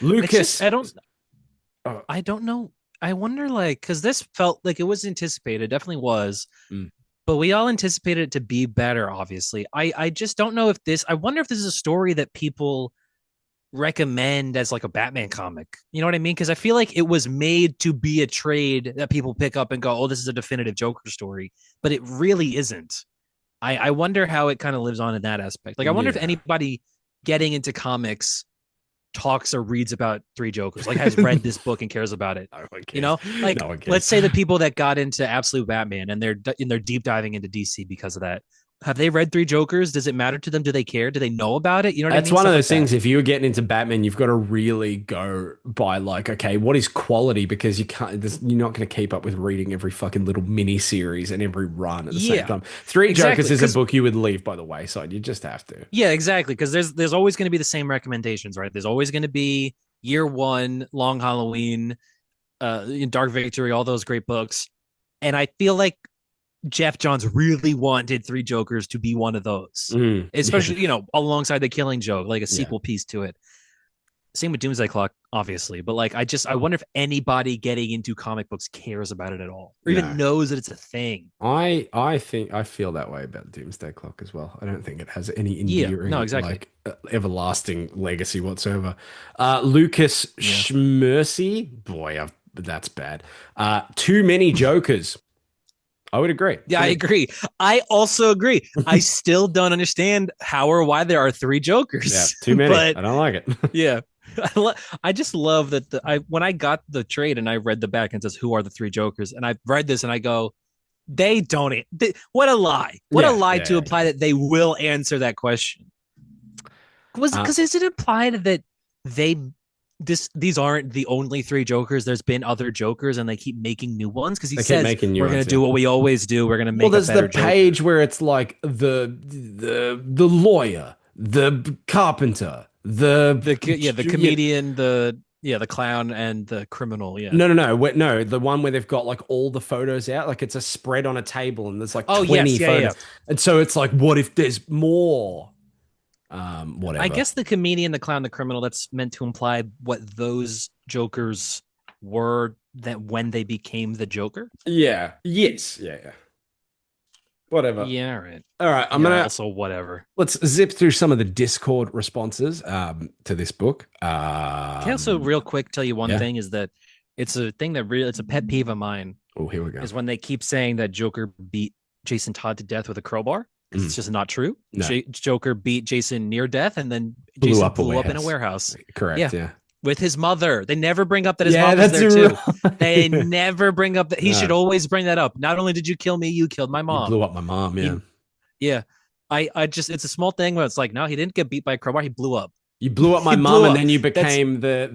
Speaker 1: Lucas,
Speaker 3: I don't know. I wonder, like, because this felt like it was anticipated. It definitely was. But we all anticipated it to be better, obviously. I just don't know if this, I wonder if this is a story that people recommend as like a Batman comic. You know what I mean? Because I feel like it was made to be a trade that people pick up and go, oh, this is a definitive Joker story. But it really isn't. I wonder how it kind of lives on in that aspect. Like, I wonder if anybody getting into comics talks or reads about Three Jokers, like has read this book and cares about it. You know, like let's say the people that got into Absolute Batman and they're deep diving into DC because of that. Have they read Three Jokers? Does it matter to them? Do they care? Do they know about it? You know what I mean?
Speaker 1: That's one of those things. If you're getting into Batman, you've got to really go by like, okay, what is quality? Because you can't. You're not going to keep up with reading every fucking little mini series and every run at the same time. Three Jokers is a book you would leave by the wayside. You just have to.
Speaker 3: Yeah, exactly. Because there's always going to be the same recommendations, right? There's always going to be Year One, Long Halloween, Dark Victory, all those great books, and I feel like Jeff Johns really wanted Three Jokers to be one of those, especially, you know, alongside the Killing Joke, like a sequel piece to it. Same with Doomsday Clock, obviously. But like, I wonder if anybody getting into comic books cares about it at all or even knows that it's a thing.
Speaker 1: I think I feel that way about Doomsday Clock as well. I don't think it has any endearing, like everlasting legacy whatsoever. Lucas Schmercy, boy, that's bad. Too many Jokers. I would agree.
Speaker 3: Yeah, I agree. I also agree. I still don't understand how or why there are three Jokers.
Speaker 1: Yeah, too many. But, I don't like it.
Speaker 3: Yeah. I just love that when I got the trade and I read the back and it says, who are the three Jokers? And I read this and I go, what a lie. What a lie to imply that they will answer that question. Because is it implied that these aren't the only three Jokers? There's been other Jokers and they keep making new ones because he says we're going to do what we always do. We're going to make
Speaker 1: there's
Speaker 3: a better
Speaker 1: the page where it's like the lawyer, the carpenter, the
Speaker 3: comedian, the clown and the criminal. Yeah.
Speaker 1: No. The one where they've got like all the photos out, like it's a spread on a table and there's like 20 photos. Yeah. And so it's like, what if there's more? Whatever.
Speaker 3: I guess the comedian, the clown, the criminal, that's meant to imply what those Jokers were that when they became the Joker.
Speaker 1: Yeah. Yes. Yeah. Whatever.
Speaker 3: Yeah. Right.
Speaker 1: All right. I'm gonna
Speaker 3: also whatever.
Speaker 1: Let's zip through some of the Discord responses to this book.
Speaker 3: Can I also real quick tell you one thing is that it's a thing that it's a pet peeve of mine.
Speaker 1: Oh, here we go.
Speaker 3: Is when they keep saying that Joker beat Jason Todd to death with a crowbar. It's just not true. No. Joker beat Jason near death and then Jason blew up in a warehouse.
Speaker 1: Correct. Yeah.
Speaker 3: with his mother. They never bring up that his
Speaker 1: Yeah,
Speaker 3: mom was
Speaker 1: that's
Speaker 3: there too. They
Speaker 1: right.
Speaker 3: never bring up that he should
Speaker 1: No,
Speaker 3: always bring that up. Not only did you kill me, you killed my
Speaker 1: you
Speaker 3: mom.
Speaker 1: blew up my mom. Yeah,
Speaker 3: He, yeah. I just it's a small thing where it's like, no, he didn't get beat by a crowbar. He blew up.
Speaker 1: you blew up my
Speaker 3: He
Speaker 1: mom,
Speaker 3: blew
Speaker 1: and
Speaker 3: up.
Speaker 1: then you
Speaker 3: That's
Speaker 1: became the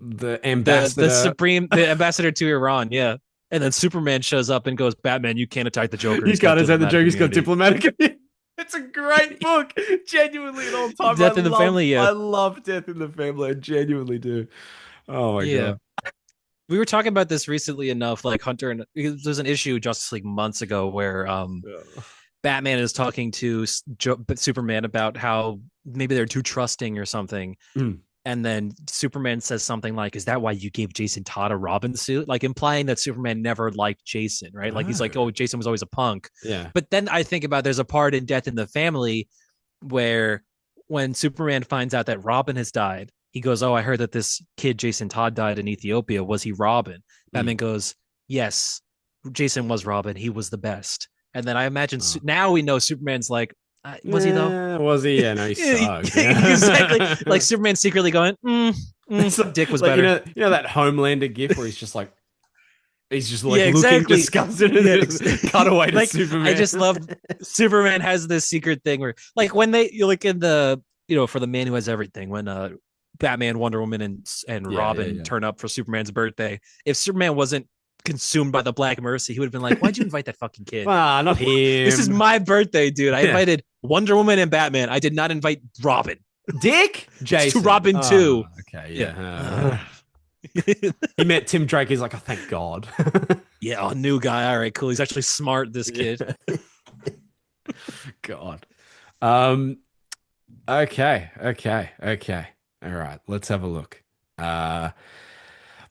Speaker 3: the
Speaker 1: ambassador.
Speaker 3: supreme the ambassador to Iran. Yeah. And then Superman shows up and goes, Batman, you can't attack the Joker.
Speaker 1: You
Speaker 3: He's got
Speaker 1: can't say the
Speaker 3: diplomatic
Speaker 1: joke. He's got
Speaker 3: immunity.
Speaker 1: diplomatic. It's a great book. Genuinely, an all time.
Speaker 3: Death in the Family, yeah.
Speaker 1: I love Death in the Family. I genuinely do. Oh my
Speaker 3: Yeah.
Speaker 1: god.
Speaker 3: We were talking about this recently enough, like Hunter, and there's an issue Justice League months ago where
Speaker 1: Yeah.
Speaker 3: Batman is talking to Superman about how maybe they're too trusting or something.
Speaker 1: Mm.
Speaker 3: And then Superman says something like, "Is that why you gave Jason Todd a Robin suit?" Like implying that Superman never liked Jason, right? Like he's like, "Oh, Jason was always a punk."
Speaker 1: Yeah.
Speaker 3: But then I think about there's a part in Death in the Family where when Superman finds out that Robin has died, he goes, "Oh, I heard that this kid Jason Todd died in Ethiopia. Was he Robin?" Batman goes, "Yes, Jason was Robin. He was the best." And then I imagine now we know Superman's like, was he though?
Speaker 1: Was he? Yeah, no, he sucked.
Speaker 3: Exactly.
Speaker 1: Yeah.
Speaker 3: Like Superman secretly going, Dick was better.
Speaker 1: You know that Homelander gif where he's just like
Speaker 3: Yeah,
Speaker 1: looking
Speaker 3: exactly.
Speaker 1: disgusted and
Speaker 3: Yeah,
Speaker 1: just cut away to
Speaker 3: like
Speaker 1: Superman.
Speaker 3: I just love Superman has this secret thing where like when they like in the for the man who has everything when Batman, Wonder Woman, and Robin turn up for Superman's birthday. If Superman wasn't consumed by the Black Mercy, he would have been like, "Why'd you invite that fucking kid?
Speaker 1: Ah, not him.
Speaker 3: This is my birthday, dude. I
Speaker 1: Yeah.
Speaker 3: invited Wonder Woman and Batman. I did not invite Robin.
Speaker 1: Dick Jason
Speaker 3: To Robin too."
Speaker 1: Okay, yeah. He met Tim Drake. He's like, oh, thank God.
Speaker 3: Yeah, a new guy. All right, cool. He's actually smart. This kid.
Speaker 1: God. Okay. All right, let's have a look.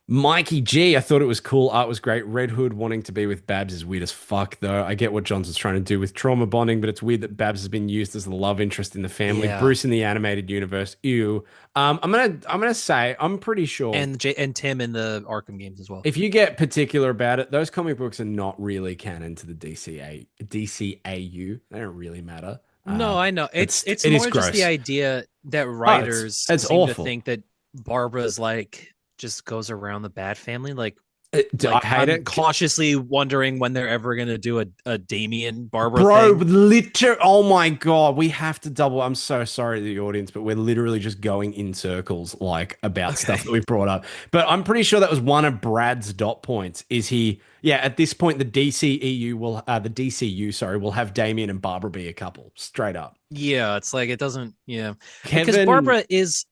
Speaker 1: Mikey G, I thought it was cool. Art was great. Red Hood wanting to be with Babs is weird as fuck, though. I get what Johnson's trying to do with trauma bonding, but it's weird that Babs has been used as the love interest in the family.
Speaker 3: Yeah.
Speaker 1: Bruce in the animated universe, ew. I'm gonna say I'm pretty sure,
Speaker 3: and Tim in the Arkham games as well.
Speaker 1: if you get particular about it, those comic books are not really canon to the DCAU. They don't really matter.
Speaker 3: No, I know. It's
Speaker 1: it
Speaker 3: more
Speaker 1: is
Speaker 3: just
Speaker 1: gross.
Speaker 3: the idea that writers
Speaker 1: it's
Speaker 3: seem
Speaker 1: awful.
Speaker 3: to think that Barbara's like just goes around the Bat family. Like
Speaker 1: I hate
Speaker 3: I'm
Speaker 1: it.
Speaker 3: cautiously wondering when they're ever gonna do a Damien Barbara
Speaker 1: Bro,
Speaker 3: thing.
Speaker 1: literally, oh my God, we have to double. I'm so sorry to the audience, but we're literally just going in circles like about stuff that we brought up. But I'm pretty sure that was one of Brad's dot points. At this point, the DCU, sorry, will have Damien and Barbara be a couple, straight up.
Speaker 3: Yeah, it's like it doesn't. Yeah, because
Speaker 1: Kevin,
Speaker 3: Barbara is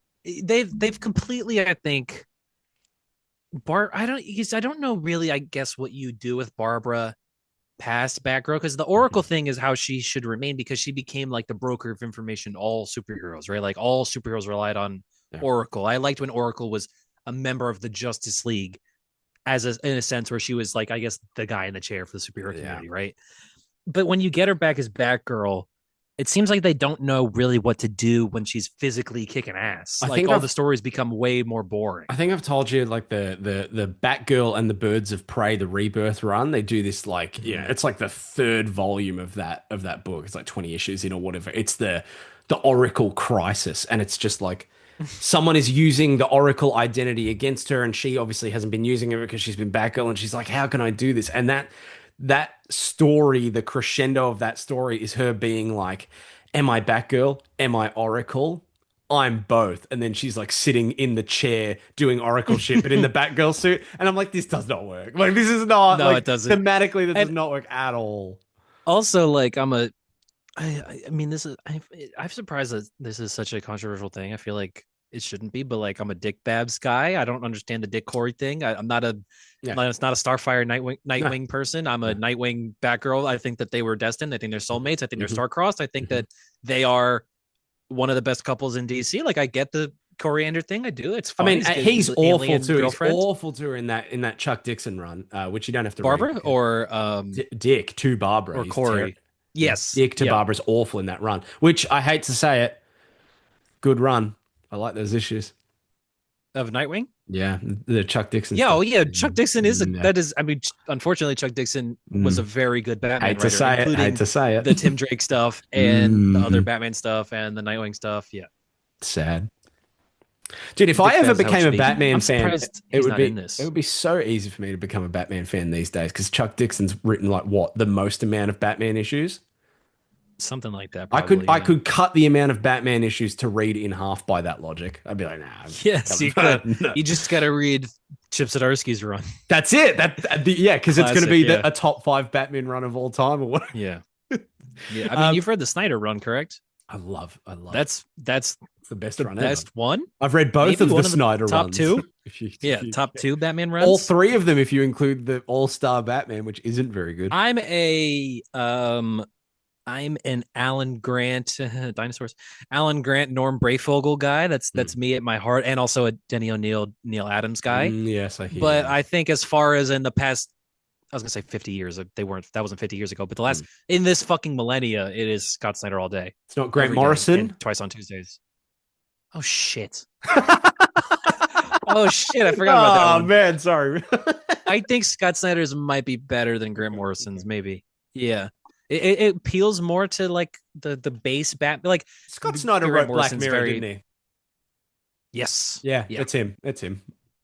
Speaker 3: they've completely. I think I don't know really. I guess what you do with Barbara past Batgirl, because the Oracle thing is how she should remain, because she became like the broker of information to all superheroes, right? Like all superheroes relied on Oracle. I liked when Oracle was a member of the Justice League, in a sense where she was like, I guess, the guy in the chair for the superhero community, right? But when you get her back as Batgirl, it seems like they don't know really what to do when she's physically kicking ass. Like all the stories become way more boring.
Speaker 1: I think I've told you, like the Batgirl and the Birds of Prey, the Rebirth run. They do this it's like the third volume of that book. It's like 20 issues in or whatever. It's the Oracle Crisis, and it's just like someone is using the Oracle identity against her, and she obviously hasn't been using it because she's been Batgirl, and she's like, how can I do this? And that story, the crescendo of that story is her being like, am I Batgirl? Am I Oracle? I'm both. And then she's like sitting in the chair doing Oracle shit, but in the Batgirl suit. And I'm like, this does not work. Like, this is not,
Speaker 3: no,
Speaker 1: like,
Speaker 3: it doesn't.
Speaker 1: Thematically, that does not work at all.
Speaker 3: Also, like, I mean, I'm surprised that this is such a controversial thing. I feel like it shouldn't be, but like, I'm a Dick Babs guy. I don't understand the Dick Corey thing. I'm not it's not a Starfire Nightwing person. I'm a Nightwing Batgirl. I think that they were destined. I think they're soulmates. I think they're star-crossed. I think that they are one of the best couples in DC. Like, I get the Coriander thing. I do. It's fun.
Speaker 1: I mean, he's awful too.
Speaker 3: Girlfriend.
Speaker 1: He's awful too in that Chuck Dixon run, which you don't have to
Speaker 3: Barbara
Speaker 1: read.
Speaker 3: Or
Speaker 1: Dick to Barbara
Speaker 3: or Corey. Yes,
Speaker 1: Dick to Barbara's awful in that run, which I hate to say it. Good run. I like those issues
Speaker 3: of Nightwing.
Speaker 1: Yeah, the Chuck Dixon.
Speaker 3: Yeah,
Speaker 1: stuff.
Speaker 3: oh yeah, Chuck Dixon is that is. I mean, unfortunately, Chuck Dixon was a very good Batman writer, including
Speaker 1: hate to say it.
Speaker 3: the Tim Drake stuff and the other Batman stuff and the Nightwing stuff. Yeah,
Speaker 1: sad. Dude, if I
Speaker 3: Dick
Speaker 1: ever
Speaker 3: Fasnell
Speaker 1: became a
Speaker 3: should be.
Speaker 1: Batman
Speaker 3: I'm
Speaker 1: fan,
Speaker 3: surprised he's not in
Speaker 1: it
Speaker 3: this.
Speaker 1: would be so easy for me to become a Batman fan these days because Chuck Dixon's written like what the most amount of Batman issues.
Speaker 3: Something like that,
Speaker 1: I could
Speaker 3: probably.
Speaker 1: I
Speaker 3: Yeah.
Speaker 1: could cut the amount of Batman issues to read in half by that logic. I'd be like, nah,
Speaker 3: Yes, you could.
Speaker 1: no.
Speaker 3: You just got to read Chip Zdarsky's run.
Speaker 1: That's it. Yeah, because it's going to
Speaker 3: Classic.
Speaker 1: be
Speaker 3: Yeah.
Speaker 1: a top 5 Batman run of all time or what.
Speaker 3: Yeah. Yeah. I mean,
Speaker 1: Um,
Speaker 3: you've read the Snyder run, correct?
Speaker 1: I love it.
Speaker 3: That's
Speaker 1: It's the best
Speaker 3: the
Speaker 1: run ever.
Speaker 3: best one.
Speaker 1: I've read both
Speaker 3: Maybe
Speaker 1: of the
Speaker 3: one of the
Speaker 1: Snyder
Speaker 3: top
Speaker 1: runs.
Speaker 3: two.
Speaker 1: If you,
Speaker 3: Yeah, top two Batman
Speaker 1: all
Speaker 3: runs.
Speaker 1: 3 of them, if you include the All Star Batman, which isn't very good.
Speaker 3: I'm an Alan Grant dinosaurs. Alan Grant, Norm Brayfogle guy. That's me at my heart, and also a Denny O'Neil, Neil Adams guy.
Speaker 1: Yes, I hear.
Speaker 3: But I think as far as in the past, I was gonna say 50 years. That wasn't 50 years ago. But the last in this fucking millennia, it is Scott Snyder all day.
Speaker 1: It's not Grant
Speaker 3: Every day,
Speaker 1: Morrison.
Speaker 3: and twice on Tuesdays. Oh shit. Oh shit! I forgot about that one.
Speaker 1: Oh man, sorry.
Speaker 3: I think Scott Snyder's might be better than Grant Morrison's. Maybe. Yeah. It appeals more to like the base bat. Like
Speaker 1: Scott Snyder
Speaker 3: Grant
Speaker 1: wrote Black
Speaker 3: Morrison's
Speaker 1: Mirror,
Speaker 3: very-
Speaker 1: didn't he?
Speaker 3: Yes.
Speaker 1: Yeah,
Speaker 3: Yeah.
Speaker 1: it's him. It's him.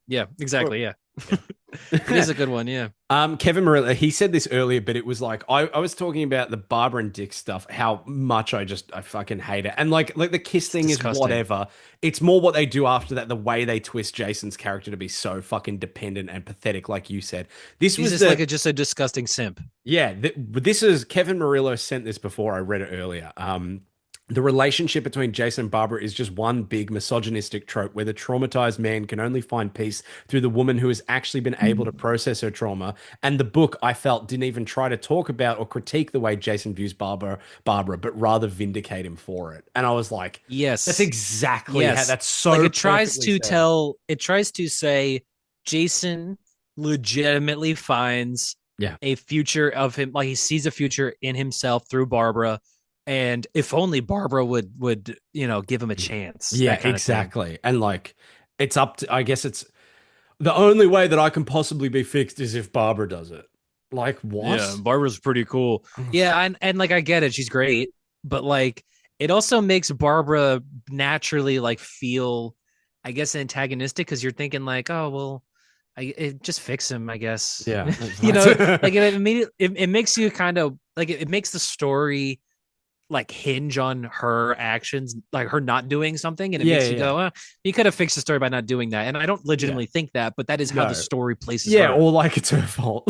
Speaker 3: Yeah. Exactly. Yeah. It is a good one. Yeah.
Speaker 1: Kevin Marilla, he said this earlier, but it was like I was talking about the Barbara and Dick stuff, how much I fucking hate it. And like the kiss thing is
Speaker 3: disgusting.
Speaker 1: whatever. It's more what they do after that, the way they twist Jason's character to be so fucking dependent and pathetic, like you said. This
Speaker 3: He's
Speaker 1: was
Speaker 3: just like just a disgusting simp.
Speaker 1: yeah, this is Kevin Murillo sent this before. I read it earlier. The relationship between Jason and Barbara is just one big misogynistic trope where the traumatized man can only find peace through the woman who has actually been able to process her trauma. And the book, I felt, didn't even try to talk about or critique the way Jason views Barbara, but rather vindicate him for it. And I was like,
Speaker 3: Yes.
Speaker 1: that's exactly how that's so
Speaker 3: like it tries
Speaker 1: perfectly
Speaker 3: to
Speaker 1: said.
Speaker 3: it tries to say Jason legitimately finds a future of him, like he sees a future in himself through Barbara, and if only Barbara would give him a chance.
Speaker 1: Yeah,
Speaker 3: that kind of
Speaker 1: exactly. And like it's up to, I guess it's the only way that I can possibly be fixed is if Barbara does it. Like what?
Speaker 3: Yeah, Barbara's pretty cool. Yeah, and like I get it, she's great, but like it also makes Barbara naturally like feel, I guess, antagonistic because you're thinking like, oh well, it just fix him, I guess.
Speaker 1: Yeah,
Speaker 3: like it makes you kind of like it makes the story like hinge on her actions, like her not doing something, and it makes you go, you could have fixed the story by not doing that. And I don't legitimately think that, but that is how the story places her.
Speaker 1: or like it's her fault.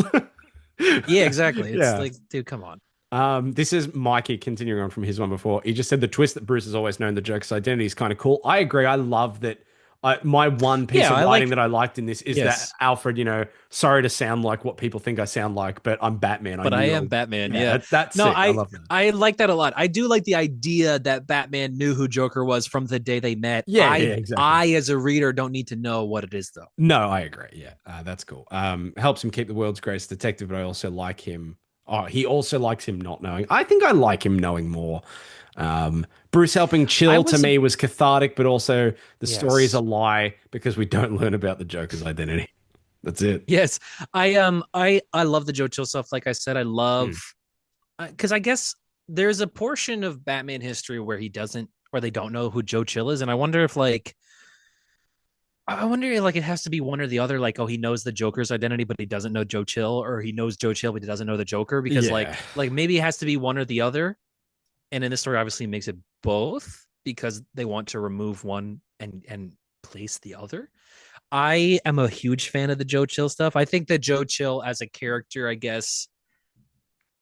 Speaker 3: Yeah, exactly. It's like, dude, come on.
Speaker 1: This is Mikey continuing on from his one before. He just said the twist that Bruce has always known the Joker's identity is kind of cool. I agree. I love that. My one piece of writing that I liked in this is that Alfred, sorry to sound like what people think I sound like, but I'm Batman.
Speaker 3: But I am Batman. Yeah.
Speaker 1: That's
Speaker 3: no,
Speaker 1: sick. I love that.
Speaker 3: I like that a lot. I do like the idea that Batman knew who Joker was from the day they met.
Speaker 1: Yeah, exactly.
Speaker 3: I, as a reader, don't need to know what it is, though.
Speaker 1: No, I agree. Yeah, that's cool. Helps him keep the world's greatest detective, but I also like him. Oh, he also likes him not knowing. I think I like him knowing more. Bruce helping Chill to me was cathartic, but also the story is a lie because we don't learn about the Joker's identity. That's it.
Speaker 3: Yes, I love the Joe Chill stuff. Like I said, I love because I guess there's a portion of Batman history where they don't know who Joe Chill is, and I wonder if like it has to be one or the other. Like, oh, he knows the Joker's identity, but he doesn't know Joe Chill, or he knows Joe Chill, but he doesn't know the Joker because like maybe it has to be one or the other. And in this story, obviously, makes it both because they want to remove one and place the other. I am a huge fan of the Joe Chill stuff. I think that Joe Chill as a character, I guess,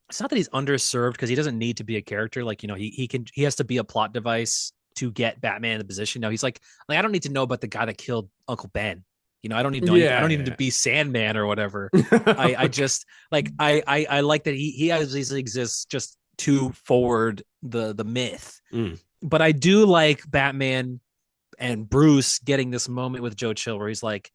Speaker 3: it's not that he's underserved because he doesn't need to be a character. Like, he has to be a plot device to get Batman in the position. No, he's like I don't need to know about the guy that killed Uncle Ben. I don't need I don't need him to be Sandman or whatever. I just like I like that he obviously exists just to forward the myth. But I do like Batman and Bruce getting this moment with Joe Chill where he's like,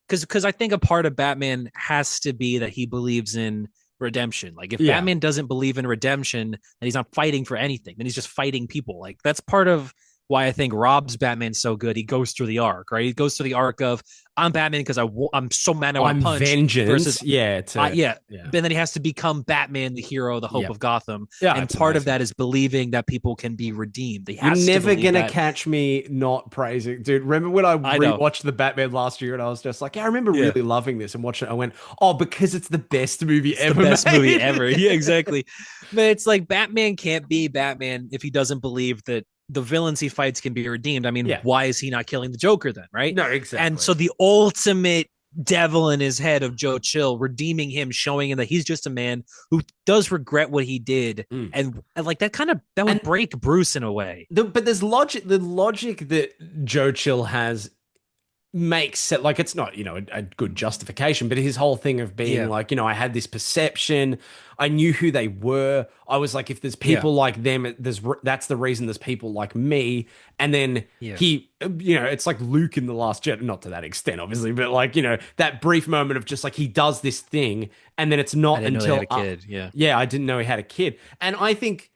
Speaker 3: because I think a part of Batman has to be that he believes in redemption. Like if Batman doesn't believe in redemption, then he's not fighting for anything. Then he's just fighting people. Like that's part of why I think Rob's Batman's so good. He goes through the arc, right? He goes through the arc of I'm Batman because I'm so mad I want
Speaker 1: I'm
Speaker 3: to punch versus
Speaker 1: vengeance. Yeah.
Speaker 3: yeah.
Speaker 1: Yeah.
Speaker 3: But then he has to become Batman, the hero, the hope
Speaker 1: Yep.
Speaker 3: of Gotham.
Speaker 1: Yeah.
Speaker 3: And
Speaker 1: It's
Speaker 3: part of
Speaker 1: amazing.
Speaker 3: that is believing that people can be redeemed. He
Speaker 1: You're
Speaker 3: has to
Speaker 1: never
Speaker 3: believe
Speaker 1: gonna
Speaker 3: that.
Speaker 1: catch me not praising, dude. Remember when I
Speaker 3: I know.
Speaker 1: rewatched the Batman last year and I was just like, yeah, I remember
Speaker 3: Yeah.
Speaker 1: really loving this and watching it. I went, oh, because it's the best movie
Speaker 3: It's the
Speaker 1: ever
Speaker 3: best movie
Speaker 1: made.
Speaker 3: ever. Yeah, exactly. But it's like Batman can't be Batman if he doesn't believe that the villains he fights can be redeemed. I mean,
Speaker 1: Yeah.
Speaker 3: why is he not killing the Joker then, right?
Speaker 1: No,
Speaker 3: And
Speaker 1: exactly.
Speaker 3: so the ultimate devil in his head of Joe Chill, redeeming him, showing him that he's just a man who does regret what he did.
Speaker 1: Mm.
Speaker 3: And like that would
Speaker 1: And
Speaker 3: break Bruce in a way.
Speaker 1: but there's logic. The logic that Joe Chill has makes it like it's not a good justification, but his whole thing of being
Speaker 3: Yeah.
Speaker 1: like, I had this perception, I knew who they were, I was like, if there's
Speaker 3: Yeah.
Speaker 1: people like them, that's the reason there's people like me. And then
Speaker 3: Yeah.
Speaker 1: he, it's like Luke in the Last Jedi, not to that extent obviously, but like, that brief moment of just like he does this thing, and then it's
Speaker 3: I
Speaker 1: not
Speaker 3: didn't know they had
Speaker 1: until
Speaker 3: a kid. Yeah.
Speaker 1: yeah, I didn't know he had a kid. And I think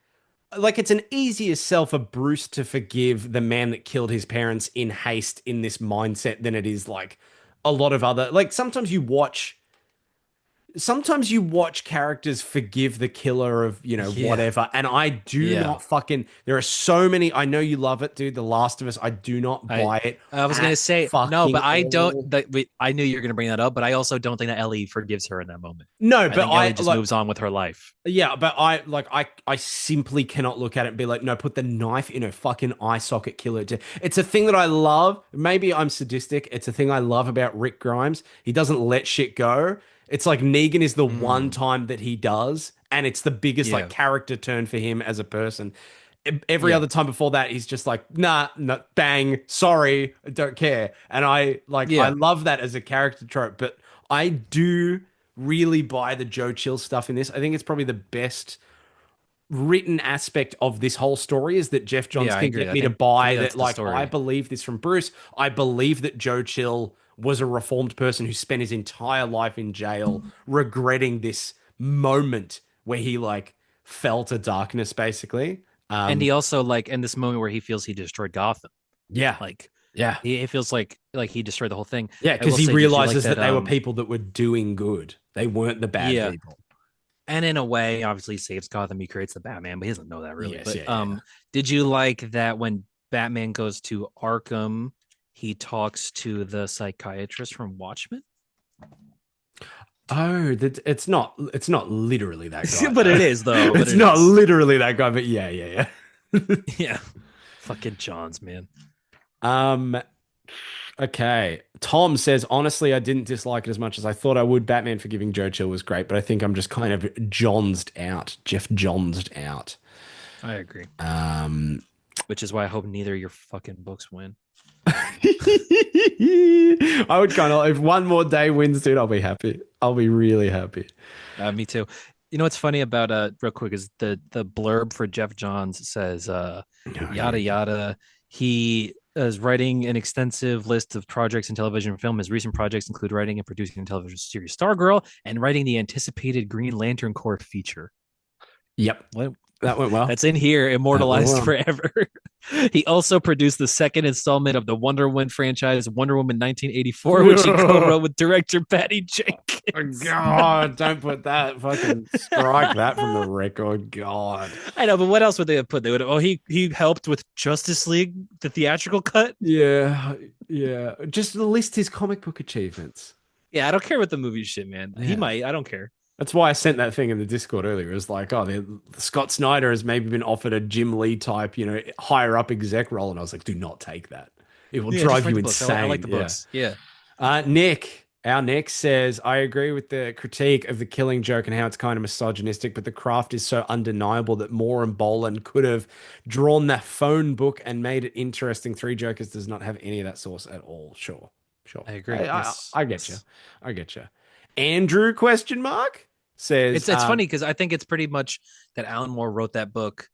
Speaker 1: like it's an easier sell for Bruce to forgive the man that killed his parents in haste in this mindset than it is like a lot of other like sometimes you watch characters forgive the killer of,
Speaker 3: Yeah.
Speaker 1: whatever. And I do
Speaker 3: Yeah.
Speaker 1: not fucking, there are so many, I know you love it, dude. The Last of Us, I do not
Speaker 3: I
Speaker 1: buy it
Speaker 3: I was gonna
Speaker 1: at
Speaker 3: say no,
Speaker 1: fucking
Speaker 3: but I don't.
Speaker 1: all.
Speaker 3: I knew you were gonna bring that up, but I also don't think that Ellie forgives her in that moment.
Speaker 1: No,
Speaker 3: I
Speaker 1: but
Speaker 3: think Ellie
Speaker 1: I
Speaker 3: just
Speaker 1: like,
Speaker 3: moves on with her life.
Speaker 1: yeah, but I simply cannot look at it and be like, no, put the knife in her fucking eye socket, kill her. It's a thing that I love. Maybe I'm sadistic. It's a thing I love about Rick Grimes. He doesn't let shit go. It's like Negan is the one
Speaker 3: Mm,
Speaker 1: time that he does, and it's the biggest like
Speaker 3: yeah,
Speaker 1: character turn for him as a person. Every
Speaker 3: yeah,
Speaker 1: other time before that, he's just like, nah, no, bang, sorry, I don't care. And I
Speaker 3: yeah,
Speaker 1: love that as a character trope, but I do really buy the Joe Chill stuff in this. I think it's probably the best written aspect of this whole story is that Jeff Johns
Speaker 3: yeah. I
Speaker 1: can
Speaker 3: agree.
Speaker 1: get me to
Speaker 3: For
Speaker 1: buy
Speaker 3: me
Speaker 1: that,
Speaker 3: that's the
Speaker 1: like, I
Speaker 3: story.
Speaker 1: believe this from Bruce. I believe that Joe Chill was a reformed person who spent his entire life in jail regretting this moment where he, like, fell to darkness, basically.
Speaker 3: And he also like in this moment where he feels he destroyed Gotham,
Speaker 1: Yeah.
Speaker 3: like
Speaker 1: Yeah.
Speaker 3: he it feels like he destroyed the whole thing.
Speaker 1: Yeah.
Speaker 3: I
Speaker 1: Because
Speaker 3: will
Speaker 1: he
Speaker 3: say, did you like
Speaker 1: realizes
Speaker 3: that?
Speaker 1: that they were people that were doing good. They weren't the bad
Speaker 3: Yeah,
Speaker 1: people.
Speaker 3: and in a way, obviously, he saves Gotham. He creates the Batman, but he doesn't know that really.
Speaker 1: Yes.
Speaker 3: But
Speaker 1: Yeah. Yeah.
Speaker 3: did you like that when Batman goes to Arkham, he talks to the psychiatrist from Watchmen?
Speaker 1: Oh, that it's not literally that guy
Speaker 3: But it
Speaker 1: though.
Speaker 3: is though. But
Speaker 1: It's
Speaker 3: it
Speaker 1: not
Speaker 3: is.
Speaker 1: literally that guy, but yeah, yeah, yeah.
Speaker 3: Yeah, fucking Johns, man.
Speaker 1: Um, okay. Tom says, honestly, I didn't dislike it as much as I thought I would. Batman Forgiving Joe Chill was great, but I think I'm just kind of Johnsed out. Jeff Johnsed out.
Speaker 3: I agree.
Speaker 1: Um,
Speaker 3: Which is why I hope neither of your fucking books win.
Speaker 1: I would kind of, if one more day wins, dude, I'll be happy. I'll be really happy.
Speaker 3: Me too. You know what's funny about real quick is the blurb for Jeff Johns says
Speaker 1: Oh,
Speaker 3: yada
Speaker 1: yeah.
Speaker 3: yada. He is writing an extensive list of projects in television and film. His recent projects include writing and producing the television series Stargirl and writing the anticipated Green Lantern Corps feature.
Speaker 1: Yep.
Speaker 3: What
Speaker 1: That went well.
Speaker 3: that's in here,
Speaker 1: That went
Speaker 3: immortalized
Speaker 1: well.
Speaker 3: forever. He also produced the second installment of the Wonder Woman franchise, Wonder Woman 1984, which he co-wrote with director Patty
Speaker 1: Oh,
Speaker 3: Jenkins.
Speaker 1: God, don't put that. Fucking strike that from the record. God.
Speaker 3: I know, but what else would they have put? They would have, he helped with Justice League, the theatrical cut.
Speaker 1: Yeah, yeah. Just list his comic book achievements.
Speaker 3: Yeah, I don't care what the movie shit, man. He
Speaker 1: Yeah.
Speaker 3: might. I don't care.
Speaker 1: That's why I sent that thing in the Discord earlier. It was like, oh, Scott Snyder has maybe been offered a Jim Lee type, higher up exec role. And I was like, do not take that. It will
Speaker 3: Yeah, just
Speaker 1: drive
Speaker 3: write
Speaker 1: you
Speaker 3: the books. I like
Speaker 1: insane.
Speaker 3: the
Speaker 1: Yeah.
Speaker 3: books. Yeah.
Speaker 1: Our Nick says, I agree with the critique of the Killing Joke and how it's kind of misogynistic, but the craft is so undeniable that Moore and Boland could have drawn that phone book and made it interesting. Three Jokers does not have any of that source at all. Sure, sure.
Speaker 3: I agree.
Speaker 1: I,
Speaker 3: Yes.
Speaker 1: I get you.
Speaker 3: Yes.
Speaker 1: I get you. Andrew question mark says,
Speaker 3: It's funny because I think it's pretty much that Alan Moore wrote that book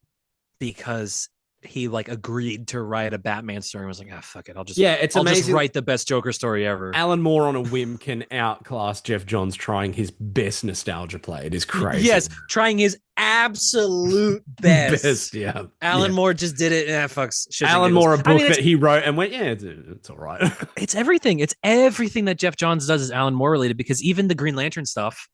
Speaker 3: because he like agreed to write a Batman story and was like, ah, fuck it,
Speaker 1: Yeah, it's
Speaker 3: I'll just
Speaker 1: amazing.
Speaker 3: write the best Joker story ever.
Speaker 1: Alan Moore on a whim can outclass Jeff Johns trying his best nostalgia play. It is crazy.
Speaker 3: Yes, trying his absolute best.
Speaker 1: Best, yeah.
Speaker 3: Alan
Speaker 1: Yeah.
Speaker 3: Moore just did it. Fucks. Shits and
Speaker 1: Alan
Speaker 3: giggles.
Speaker 1: Moore, a
Speaker 3: I
Speaker 1: book
Speaker 3: mean,
Speaker 1: that he wrote and went, yeah, it's all right.
Speaker 3: it's everything. It's everything that Jeff Johns does is Alan Moore related, because even the Green Lantern stuff,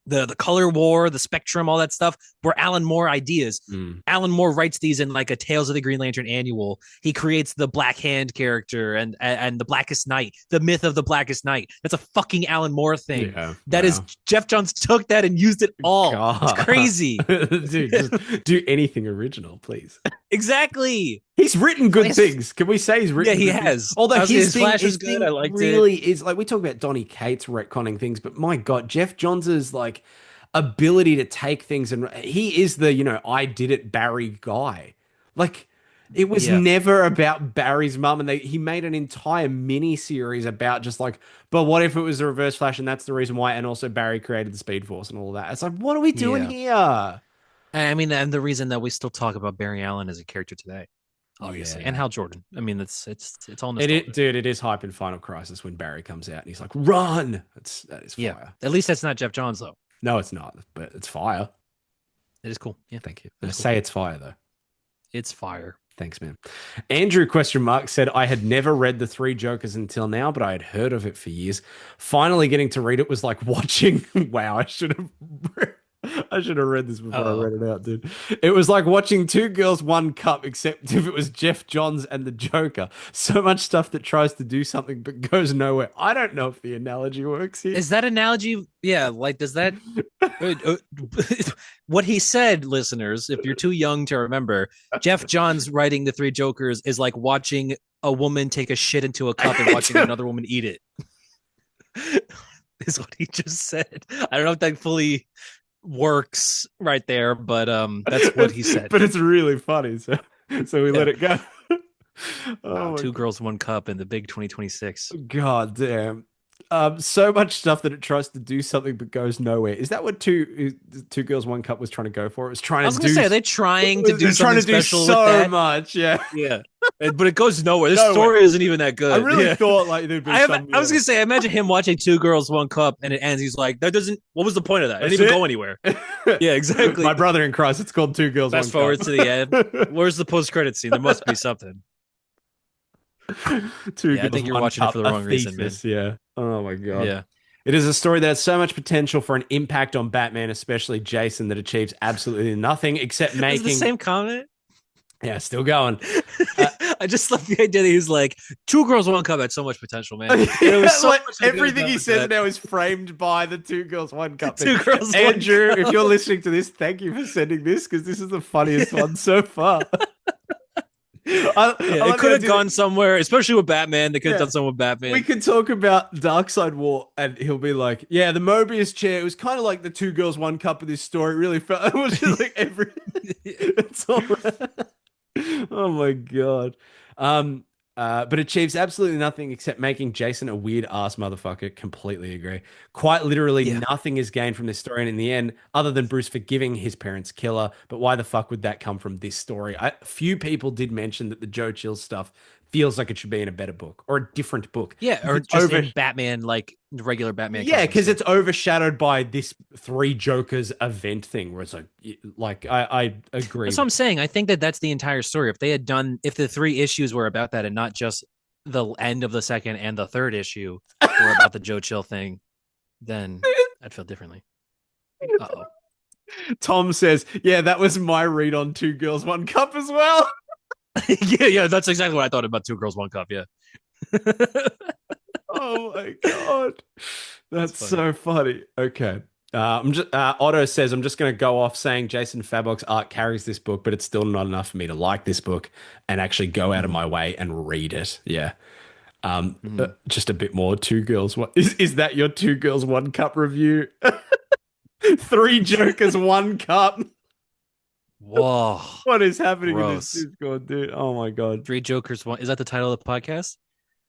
Speaker 3: the color war, the spectrum, all that stuff were Alan Moore ideas. Alan Moore writes these in like a Tales of the Green Lantern annual. He creates the Black Hand character and the Blackest Night, the myth of the Blackest Night. That's a fucking Alan Moore thing.
Speaker 1: Yeah,
Speaker 3: that is Jeff Johns took that and used it all.
Speaker 1: God.
Speaker 3: It's crazy.
Speaker 1: Dude, just do anything original, please.
Speaker 3: Exactly.
Speaker 1: He's written good things. Can we say he's written?
Speaker 3: Yeah, he
Speaker 1: good
Speaker 3: has.
Speaker 1: Things? Although his
Speaker 3: Flash was
Speaker 1: thing
Speaker 3: good. I liked
Speaker 1: really
Speaker 3: it.
Speaker 1: is like, we talk about Donny Cates retconning things, but my God, Jeff Johns' like ability to take things, and he is the I did it Barry guy. Like, it was never about Barry's mum, and he made an entire mini series about just like, but what if it was the Reverse Flash, and that's the reason why, and also Barry created the Speed Force and all that. It's like, what are we doing here?
Speaker 3: I mean, and the reason that we still talk about Barry Allen as a character today, obviously, and Hal Jordan. I mean, it's all nostalgia.
Speaker 1: Dude, it is hype in Final Crisis when Barry comes out and he's like, "Run!" That is fire.
Speaker 3: Yeah, at least that's not Jeff Johns though.
Speaker 1: No, it's not, but it's fire.
Speaker 3: It is cool. Yeah,
Speaker 1: thank you. Say it's fire though.
Speaker 3: It's fire.
Speaker 1: Thanks, man. Andrew said, I had never read The Three Jokers until now, but I had heard of it for years. Finally getting to read it was like watching. Wow, I should have read this before I read it out, dude. It was like watching Two Girls, One Cup, except if it was Jeff Johns and the Joker. So much stuff that tries to do something but goes nowhere. I don't know if the analogy works here.
Speaker 3: Is that analogy? Yeah, like, does that... what he said, listeners, if you're too young to remember, Jeff Johns writing The Three Jokers is like watching a woman take a shit into a cup and watching another woman eat it. Is what he just said. I don't know if that fully works right there, but that's what he said.
Speaker 1: But it's really funny, so we let it go.
Speaker 3: Two Girls, One Cup in the big 2026.
Speaker 1: God damn. So much stuff that it tries to do something but goes nowhere. Is that what Two Girls, One Cup was trying to go for? It was trying to do.
Speaker 3: Are they trying to do something special
Speaker 1: so
Speaker 3: with that?
Speaker 1: much? Yeah,
Speaker 3: yeah. But it goes nowhere. This story isn't even that good.
Speaker 1: I really thought like there'd be.
Speaker 3: I was gonna say, imagine him watching Two Girls, One Cup, and it ends. He's like, "That doesn't. What was the point of that? It didn't even go anywhere." Yeah, exactly.
Speaker 1: My brother in Christ. It's called Two Girls,
Speaker 3: Fast
Speaker 1: One
Speaker 3: forward
Speaker 1: Cup.
Speaker 3: to the end. Where's the post-credit scene? There must be something. I think you're watching it for the wrong reason, man.
Speaker 1: Yeah. Oh my God.
Speaker 3: Yeah.
Speaker 1: It is a story that has so much potential for an impact on Batman, especially Jason, that achieves absolutely nothing except making
Speaker 3: the same comment.
Speaker 1: Yeah, still going.
Speaker 3: I just love the idea that he's like, Two Girls, One Cup had so much potential, man. It was so
Speaker 1: like,
Speaker 3: much
Speaker 1: everything he says now is framed by the Two Girls, One Cup.
Speaker 3: Two Girls,
Speaker 1: Andrew,
Speaker 3: One Cup.
Speaker 1: If you're listening to this, thank you for sending this because this is the funniest one so far.
Speaker 3: It could have gone somewhere, especially with Batman. They could have done something with Batman.
Speaker 1: We could talk about Darkseid War, and he'll be like, "Yeah, the Mobius chair. It was kind of like the Two Girls, One Cup of this story. It really felt. It was just like everything. It's all. Oh my God. But achieves absolutely nothing except making Jason a weird ass motherfucker. Completely agree. Quite literally, nothing is gained from this story, and in the end, other than Bruce forgiving his parents' killer. But why the fuck would that come from this story? Few people did mention that the Joe Chill stuff feels like it should be in a better book or a different book.
Speaker 3: Yeah, or just in Batman, like the regular Batman.
Speaker 1: Yeah, because it's overshadowed by this Three Jokers event thing, where it's like I agree.
Speaker 3: That's what I'm saying. I think that that's the entire story. If the 3 issues were about that and not just the end of the second and the third issue were about the Joe Chill thing, then I'd feel differently. Uh-oh.
Speaker 1: Tom says, yeah, that was my read on Two Girls, One Cup as well.
Speaker 3: yeah, that's exactly what I thought about Two Girls, One Cup. Yeah.
Speaker 1: Oh my God, that's so funny. Okay, Otto says I'm just going to go off saying Jason Fabok's art carries this book, but it's still not enough for me to like this book and actually go out of my way and read it. Yeah. Just a bit more. Two Girls. What is that? Your Two Girls, One Cup review? Three Jokers, One Cup.
Speaker 3: Whoa.
Speaker 1: What is happening
Speaker 3: Gross.
Speaker 1: in this Discord, dude? Oh my God.
Speaker 3: Three Jokers, One. Is that the title of the podcast?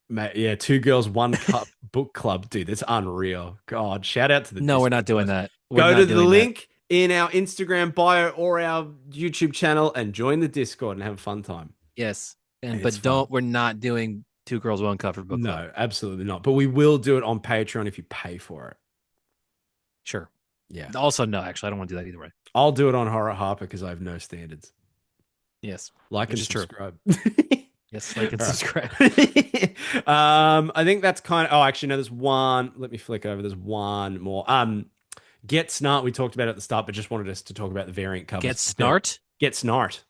Speaker 1: Mate, yeah, Two Girls, One Cup book club, dude. That's unreal. God, shout out to the
Speaker 3: No,
Speaker 1: Discord.
Speaker 3: we're not doing that.
Speaker 1: Go to the link in our Instagram bio or our YouTube channel and join the Discord and have a fun time.
Speaker 3: Yes.
Speaker 1: It's
Speaker 3: But
Speaker 1: fun.
Speaker 3: we're not doing Two Girls, One Cover book club.
Speaker 1: No, absolutely not. But we will do it on Patreon if you pay for it.
Speaker 3: Sure.
Speaker 1: Yeah.
Speaker 3: Also, no, actually, I don't want to do that either way.
Speaker 1: I'll do it on Horror Harper because I have no standards.
Speaker 3: Yes.
Speaker 1: Like
Speaker 3: Which
Speaker 1: and
Speaker 3: is true.
Speaker 1: subscribe.
Speaker 3: Yes, like and
Speaker 1: All right.
Speaker 3: subscribe.
Speaker 1: I think that's kind of. Oh, actually, no. There's one. Let me flick over. There's one more. Get Snart. We talked about it at the start, but just wanted us to talk about the variant covers.
Speaker 3: Get Snart.
Speaker 1: Get Snart.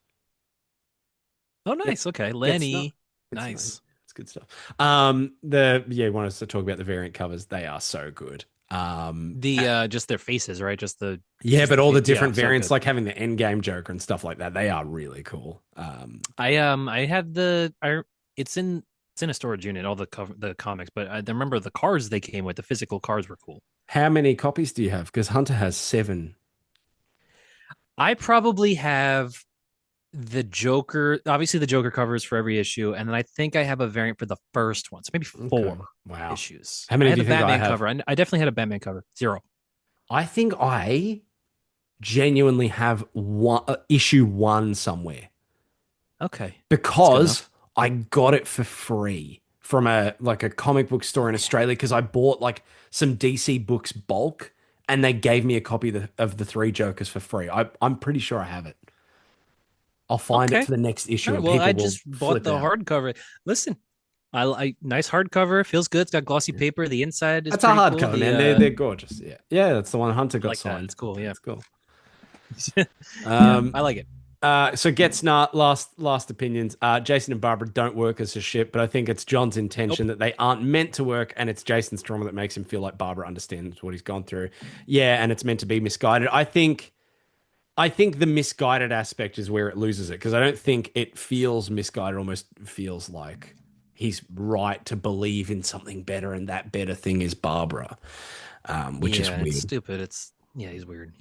Speaker 3: Oh, nice. Okay, Lenny. Nice.
Speaker 1: It's good stuff. Want us to talk about the variant covers. They are so good.
Speaker 3: Just their faces, right?
Speaker 1: But all the different
Speaker 3: so
Speaker 1: variants,
Speaker 3: good.
Speaker 1: like having the Endgame Joker and stuff like that, they are really cool.
Speaker 3: I had it's in a storage unit, all the comics, but I remember the cards they came with. The physical cards were cool.
Speaker 1: How many copies do you have? Because Hunter has 7.
Speaker 3: I probably have the Joker, obviously the Joker covers for every issue, and then I think I have a variant for the first one, so maybe 4
Speaker 1: Wow.
Speaker 3: issues.
Speaker 1: How many
Speaker 3: I had
Speaker 1: do you
Speaker 3: the
Speaker 1: think I
Speaker 3: Batman
Speaker 1: have?
Speaker 3: cover. I definitely had a Batman cover. 0.
Speaker 1: I think I genuinely have issue 1 somewhere
Speaker 3: Okay.
Speaker 1: because I got it for free from a comic book store in Australia because I bought like some DC books bulk and they gave me a copy of the 3 Jokers for free. I'm pretty sure I have it. I'll find it for the next issue.
Speaker 3: Right, well, I just bought the hardcover. Listen, I nice hardcover. Feels good. It's got glossy paper. The inside is
Speaker 1: that's a hardcover,
Speaker 3: cool.
Speaker 1: man. They're gorgeous. Yeah, that's the one Hunter got
Speaker 3: like
Speaker 1: signed.
Speaker 3: It's cool. Yeah,
Speaker 1: it's cool.
Speaker 3: I like it.
Speaker 1: So Get Snart, last opinions. Jason and Barbara don't work as a ship, but I think it's John's intention that they aren't meant to work, and it's Jason's trauma that makes him feel like Barbara understands what he's gone through. Yeah, and it's meant to be misguided. I think the misguided aspect is where it loses it, because I don't think it feels misguided. Almost feels like he's right to believe in something better, and that better thing is Barbara, which is weird.
Speaker 3: It's stupid. He's weird.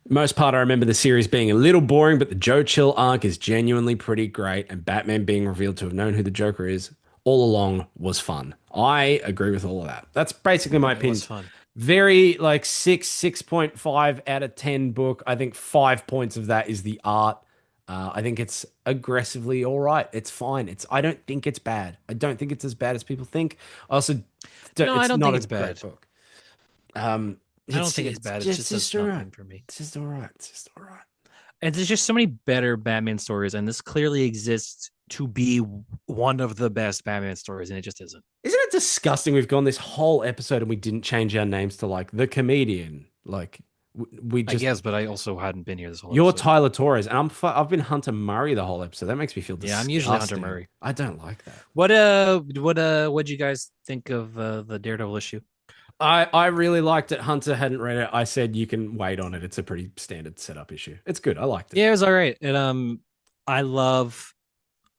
Speaker 1: Most part, I remember the series being a little boring, but the Joe Chill arc is genuinely pretty great, and Batman being revealed to have known who the Joker is all along was fun. I agree with all of that. That's basically my opinion.
Speaker 3: It was fun.
Speaker 1: Very 6.5 out of 10 book. I think 5 points of that is the art. I think it's aggressively all right. It's fine. I don't think it's bad. I don't think it's as bad as people think. I also
Speaker 3: I don't think it's bad.
Speaker 1: Great book.
Speaker 3: I don't think it's bad. It's just
Speaker 1: all
Speaker 3: nothing
Speaker 1: right
Speaker 3: for me.
Speaker 1: It's just all right. It's just all right.
Speaker 3: And there's just so many better Batman stories, and this clearly exists to be one of the best Batman stories, and it just isn't.
Speaker 1: Isn't it disgusting? We've gone this whole episode and we didn't change our names to like the comedian. Like we just.
Speaker 3: I guess, but I also hadn't been here this whole.
Speaker 1: You're
Speaker 3: episode.
Speaker 1: Tyler Torres, and I've been Hunter Murray the whole episode. That makes me feel disgusting.
Speaker 3: Yeah, I'm usually Hunter Murray.
Speaker 1: I don't like that.
Speaker 3: What'd you guys think of the Daredevil issue?
Speaker 1: I really liked it. Hunter hadn't read it. I said you can wait on it. It's a pretty standard setup issue. It's good. I liked it.
Speaker 3: Yeah, it was all right. And I love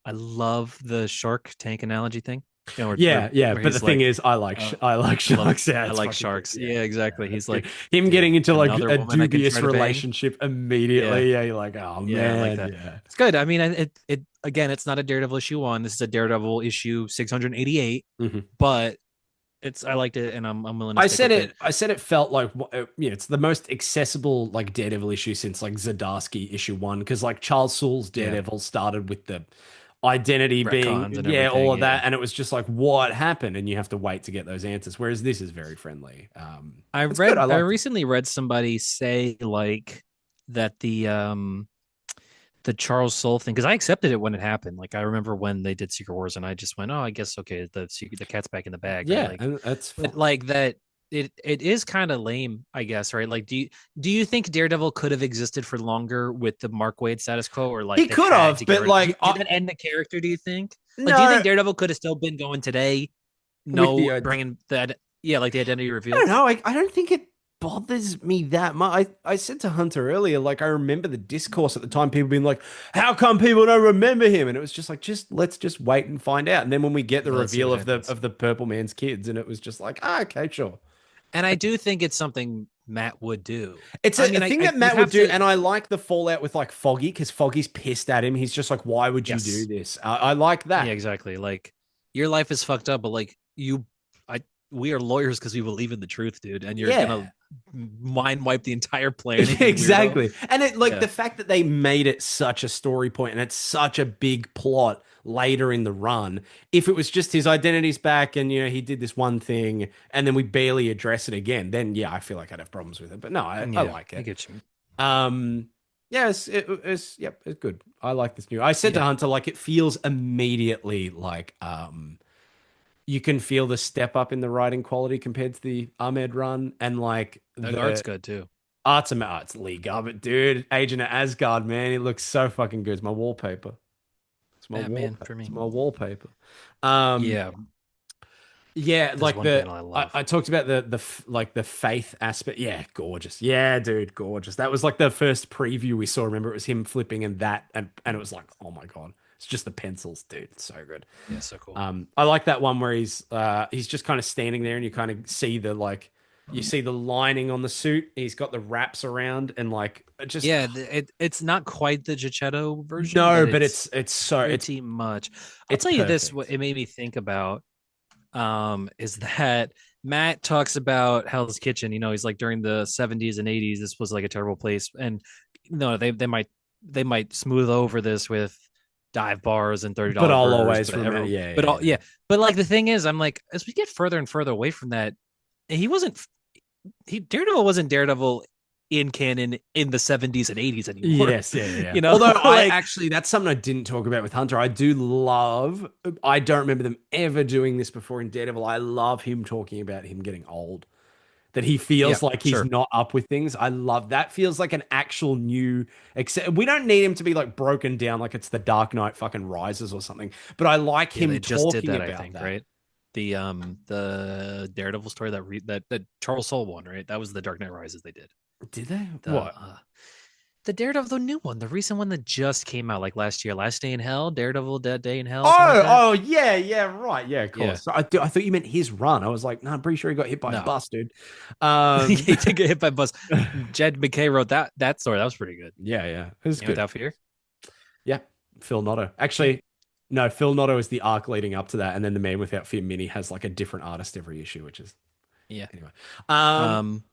Speaker 3: the Shark Tank analogy thing.
Speaker 1: But the thing is, I like sharks.
Speaker 3: I like sharks. Yeah, exactly. He's like
Speaker 1: him getting into like a dubious
Speaker 3: relationship
Speaker 1: relationship immediately. Yeah, you're like, oh man,
Speaker 3: like that. Yeah, it's good. I mean, it again, it's not a Daredevil issue 1. This is a Daredevil issue 688, but I liked it, and I'm willing to. I said
Speaker 1: it felt like it's the most accessible like Daredevil issue since like Zdarsky issue 1, because like Charles Soule's Daredevil started with the identity being all of that, and it was just like what happened, and you have to wait to get those answers. Whereas this is very friendly.
Speaker 3: I recently read somebody say like that the Charles Soule thing, because I accepted it when it happened. Like I remember when they did Secret Wars, and I just went, "Oh, I guess okay, the cat's back in the bag."
Speaker 1: Yeah,
Speaker 3: like,
Speaker 1: and that's
Speaker 3: but like that. It is kind of lame, I guess, right? Like, do you think Daredevil could have existed for longer with the Mark Waid status quo, or like
Speaker 1: he could have, but like,
Speaker 3: did that end the character? Do you think?
Speaker 1: No,
Speaker 3: like, do you think Daredevil could have still been going today? No, bringing that, like the identity reveal.
Speaker 1: I don't know. I don't think it bothers me that much. I said to Hunter earlier, like I remember the discourse at the time, people being like, how come people don't remember him? And it was just like, let's just wait and find out. And then when we get the reveal of the Purple Man's kids, and it was just like, okay, sure.
Speaker 3: And I do think it's something Matt would do.
Speaker 1: It's a thing that Matt would do, and I like the fallout with like Foggy, because Foggy's pissed at him. He's just like, why would you do this? I like that.
Speaker 3: Yeah, exactly. Like your life is fucked up, but like we are lawyers because we believe in the truth, dude. And you're gonna mind wipe the entire planet.
Speaker 1: Exactly. And it like
Speaker 3: Yeah.
Speaker 1: the fact that they made it such a story point and it's such a big plot later in the run. If it was just his identity's back and he did this one thing and then we barely address it again, then yeah, I feel like I'd have problems with it. But no, I
Speaker 3: Yeah,
Speaker 1: like
Speaker 3: I
Speaker 1: it.
Speaker 3: get you.
Speaker 1: Yeah, it's good. I like this new. I said to
Speaker 3: Yeah.
Speaker 1: Hunter, like it feels immediately like you can feel the step up in the writing quality compared to the Ahmed run, and like
Speaker 3: The art's
Speaker 1: the
Speaker 3: good too.
Speaker 1: art's Lee Garbett, dude. Agent of Asgard, man, it looks so fucking good. It's my wallpaper. It's my
Speaker 3: Batman
Speaker 1: wallpaper.
Speaker 3: for
Speaker 1: It's
Speaker 3: me.
Speaker 1: my wallpaper. Um,
Speaker 3: Yeah,
Speaker 1: yeah,
Speaker 3: there's
Speaker 1: like
Speaker 3: one panel I love.
Speaker 1: I talked about like the faith aspect. Yeah, gorgeous. Yeah, dude, gorgeous. That was like the first preview we saw. Remember, it was him flipping and that, and it was like, oh my god, it's just the pencils, dude. It's so good.
Speaker 3: Yeah, so cool.
Speaker 1: I like that one where he's just kind of standing there and you kind of see the like you see the lining on the suit. He's got the wraps around and like just
Speaker 3: Yeah, it's not quite the Giacchetto version,
Speaker 1: no,
Speaker 3: but
Speaker 1: but
Speaker 3: it's
Speaker 1: it's so
Speaker 3: pretty much. I'll
Speaker 1: it's
Speaker 3: tell you this, what
Speaker 1: perfect.
Speaker 3: it made me think about is that Matt talks about Hell's Kitchen. He's like during the 70s and 80s, this was like a terrible place. And no, they might smooth over this with dive bars and
Speaker 1: But
Speaker 3: $30
Speaker 1: I'll
Speaker 3: burgers,
Speaker 1: always
Speaker 3: but
Speaker 1: remember. Yeah,
Speaker 3: but
Speaker 1: yeah,
Speaker 3: all, yeah. But like the thing is, I'm like, as we get further and further away from that, he wasn't Daredevil wasn't Daredevil in canon in the 70s and 80s anymore.
Speaker 1: yes, yeah, yeah. Although I
Speaker 3: Like
Speaker 1: actually, that's something I didn't talk about with Hunter. I do love. I don't remember them ever doing this before in Daredevil. I love him talking about him getting old. That he
Speaker 3: yeah,
Speaker 1: feels like he's
Speaker 3: sure.
Speaker 1: not up with things. I love that. Feels like an actual new. Except we don't need him to be like broken down like it's the Dark Knight fucking Rises or something. But I like
Speaker 3: Yeah,
Speaker 1: him
Speaker 3: they just did
Speaker 1: talking
Speaker 3: that, I
Speaker 1: about
Speaker 3: think,
Speaker 1: that.
Speaker 3: right? The Daredevil story that Charles Soule one, right? That was the Dark Knight Rises they did.
Speaker 1: Did they?
Speaker 3: The
Speaker 1: What?
Speaker 3: the Daredevil, the new one, the recent one that just came out like last year, Last Day in Hell, Daredevil Dead Day in Hell, something like
Speaker 1: Oh,
Speaker 3: that.
Speaker 1: oh, yeah, yeah, right, yeah, of
Speaker 3: Yeah.
Speaker 1: course. I thought you meant his run. I was like, no, I'm pretty sure he got hit by a
Speaker 3: No.
Speaker 1: bus, dude.
Speaker 3: He did get hit by a bus. Jed McKay wrote that story. That was pretty good.
Speaker 1: Yeah, yeah, it was good.
Speaker 3: Without Fear.
Speaker 1: Yeah, Phil Notto. Actually, no, Phil Notto is the arc leading up to that, and then the Man Without Fear mini has like a different artist every issue, which is
Speaker 3: Yeah.
Speaker 1: anyway.
Speaker 3: Um.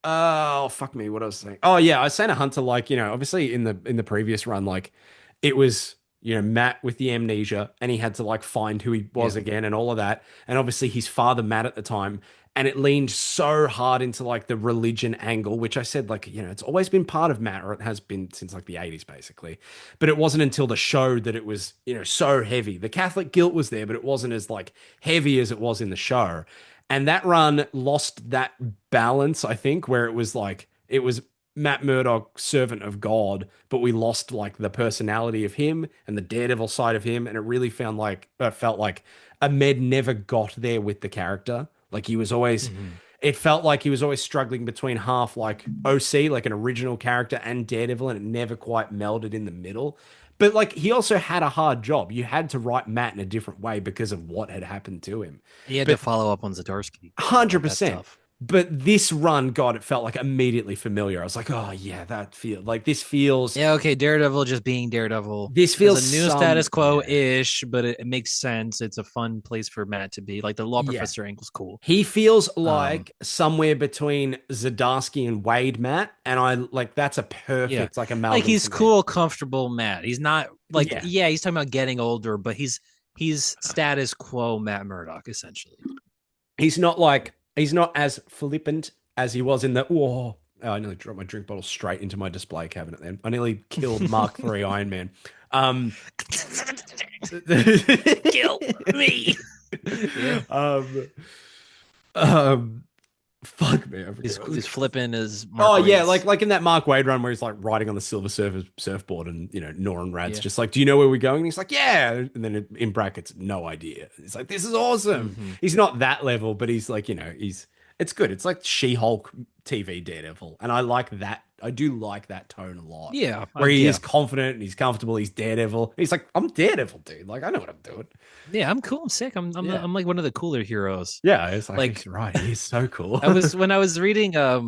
Speaker 1: Oh fuck me, what I was saying. Oh yeah, I was saying to Hunter, like, obviously in the previous run, like it was, Matt with the amnesia and he had to like find who he
Speaker 3: Yeah.
Speaker 1: was again and all of that. And obviously his father, Matt, at the time, and it leaned so hard into like the religion angle, which I said, like, it's always been part of Matt, or it has been since like the 80s, basically. But it wasn't until the show that it was, so heavy. The Catholic guilt was there, but it wasn't as like heavy as it was in the show. And that run lost that balance, I think, where it was like it was Matt Murdock, servant of God, but we lost like the personality of him and the daredevil side of him, and it really felt like Ahmed never got there with the character. Like he was always,
Speaker 3: Mhm.
Speaker 1: it felt like he was always struggling between half like OC, like an original character, and Daredevil, and it never quite melded in the middle. But like he also had a hard job. You had to write Matt in a different way because of what had happened to him.
Speaker 3: He had to
Speaker 1: But
Speaker 3: follow up on Zdarsky. Like, that's
Speaker 1: 100%.
Speaker 3: tough.
Speaker 1: But this run, God, it felt like immediately familiar. I was like, oh yeah, that feel like this feels
Speaker 3: Yeah, okay, Daredevil just being Daredevil.
Speaker 1: this
Speaker 3: It's
Speaker 1: feels
Speaker 3: a new status
Speaker 1: yeah.
Speaker 3: quo-ish, but it makes sense. It's a fun place for Matt to be. Like the law
Speaker 1: Yeah.
Speaker 3: professor angle's cool.
Speaker 1: He feels
Speaker 3: Um,
Speaker 1: like somewhere between Zdarsky and Wade Matt, and I like that's a
Speaker 3: yeah.
Speaker 1: perfect like
Speaker 3: Like
Speaker 1: amalgam
Speaker 3: he's
Speaker 1: for me.
Speaker 3: cool, comfortable Matt. He's not like
Speaker 1: Yeah.
Speaker 3: yeah, he's talking about getting older, but he's status quo Matt Murdock, essentially.
Speaker 1: He's not as flippant as he was in the I nearly dropped my drink bottle straight into my display cabinet then. I nearly killed Mark III Iron Man.
Speaker 3: Kill me. Yeah.
Speaker 1: Fuck me. I forget
Speaker 3: He's,
Speaker 1: what I was
Speaker 3: he's
Speaker 1: gonna
Speaker 3: flipping his
Speaker 1: Oh yeah,
Speaker 3: Wade's.
Speaker 1: like in that Mark Wade run where he's like riding on the silver surfboard, and Noran Rad's
Speaker 3: Yeah.
Speaker 1: just like, "Do you know where we're going?" And he's like, "Yeah," and then in brackets, "No idea." He's like, "This is awesome."
Speaker 3: Mhm.
Speaker 1: He's not that level, but he's like, it's good. It's like She-Hulk TV Daredevil, and I like that. I do like that tone a lot.
Speaker 3: Yeah,
Speaker 1: Where he
Speaker 3: yeah.
Speaker 1: is confident and he's comfortable. He's Daredevil. He's like, "I'm Daredevil, dude. Like, I know what I'm doing."
Speaker 3: Yeah, I'm cool. I'm sick.
Speaker 1: Yeah.
Speaker 3: I'm like one of the cooler heroes.
Speaker 1: Yeah, it's like,
Speaker 3: Like-
Speaker 1: he's right. He's so cool.
Speaker 3: When I was reading I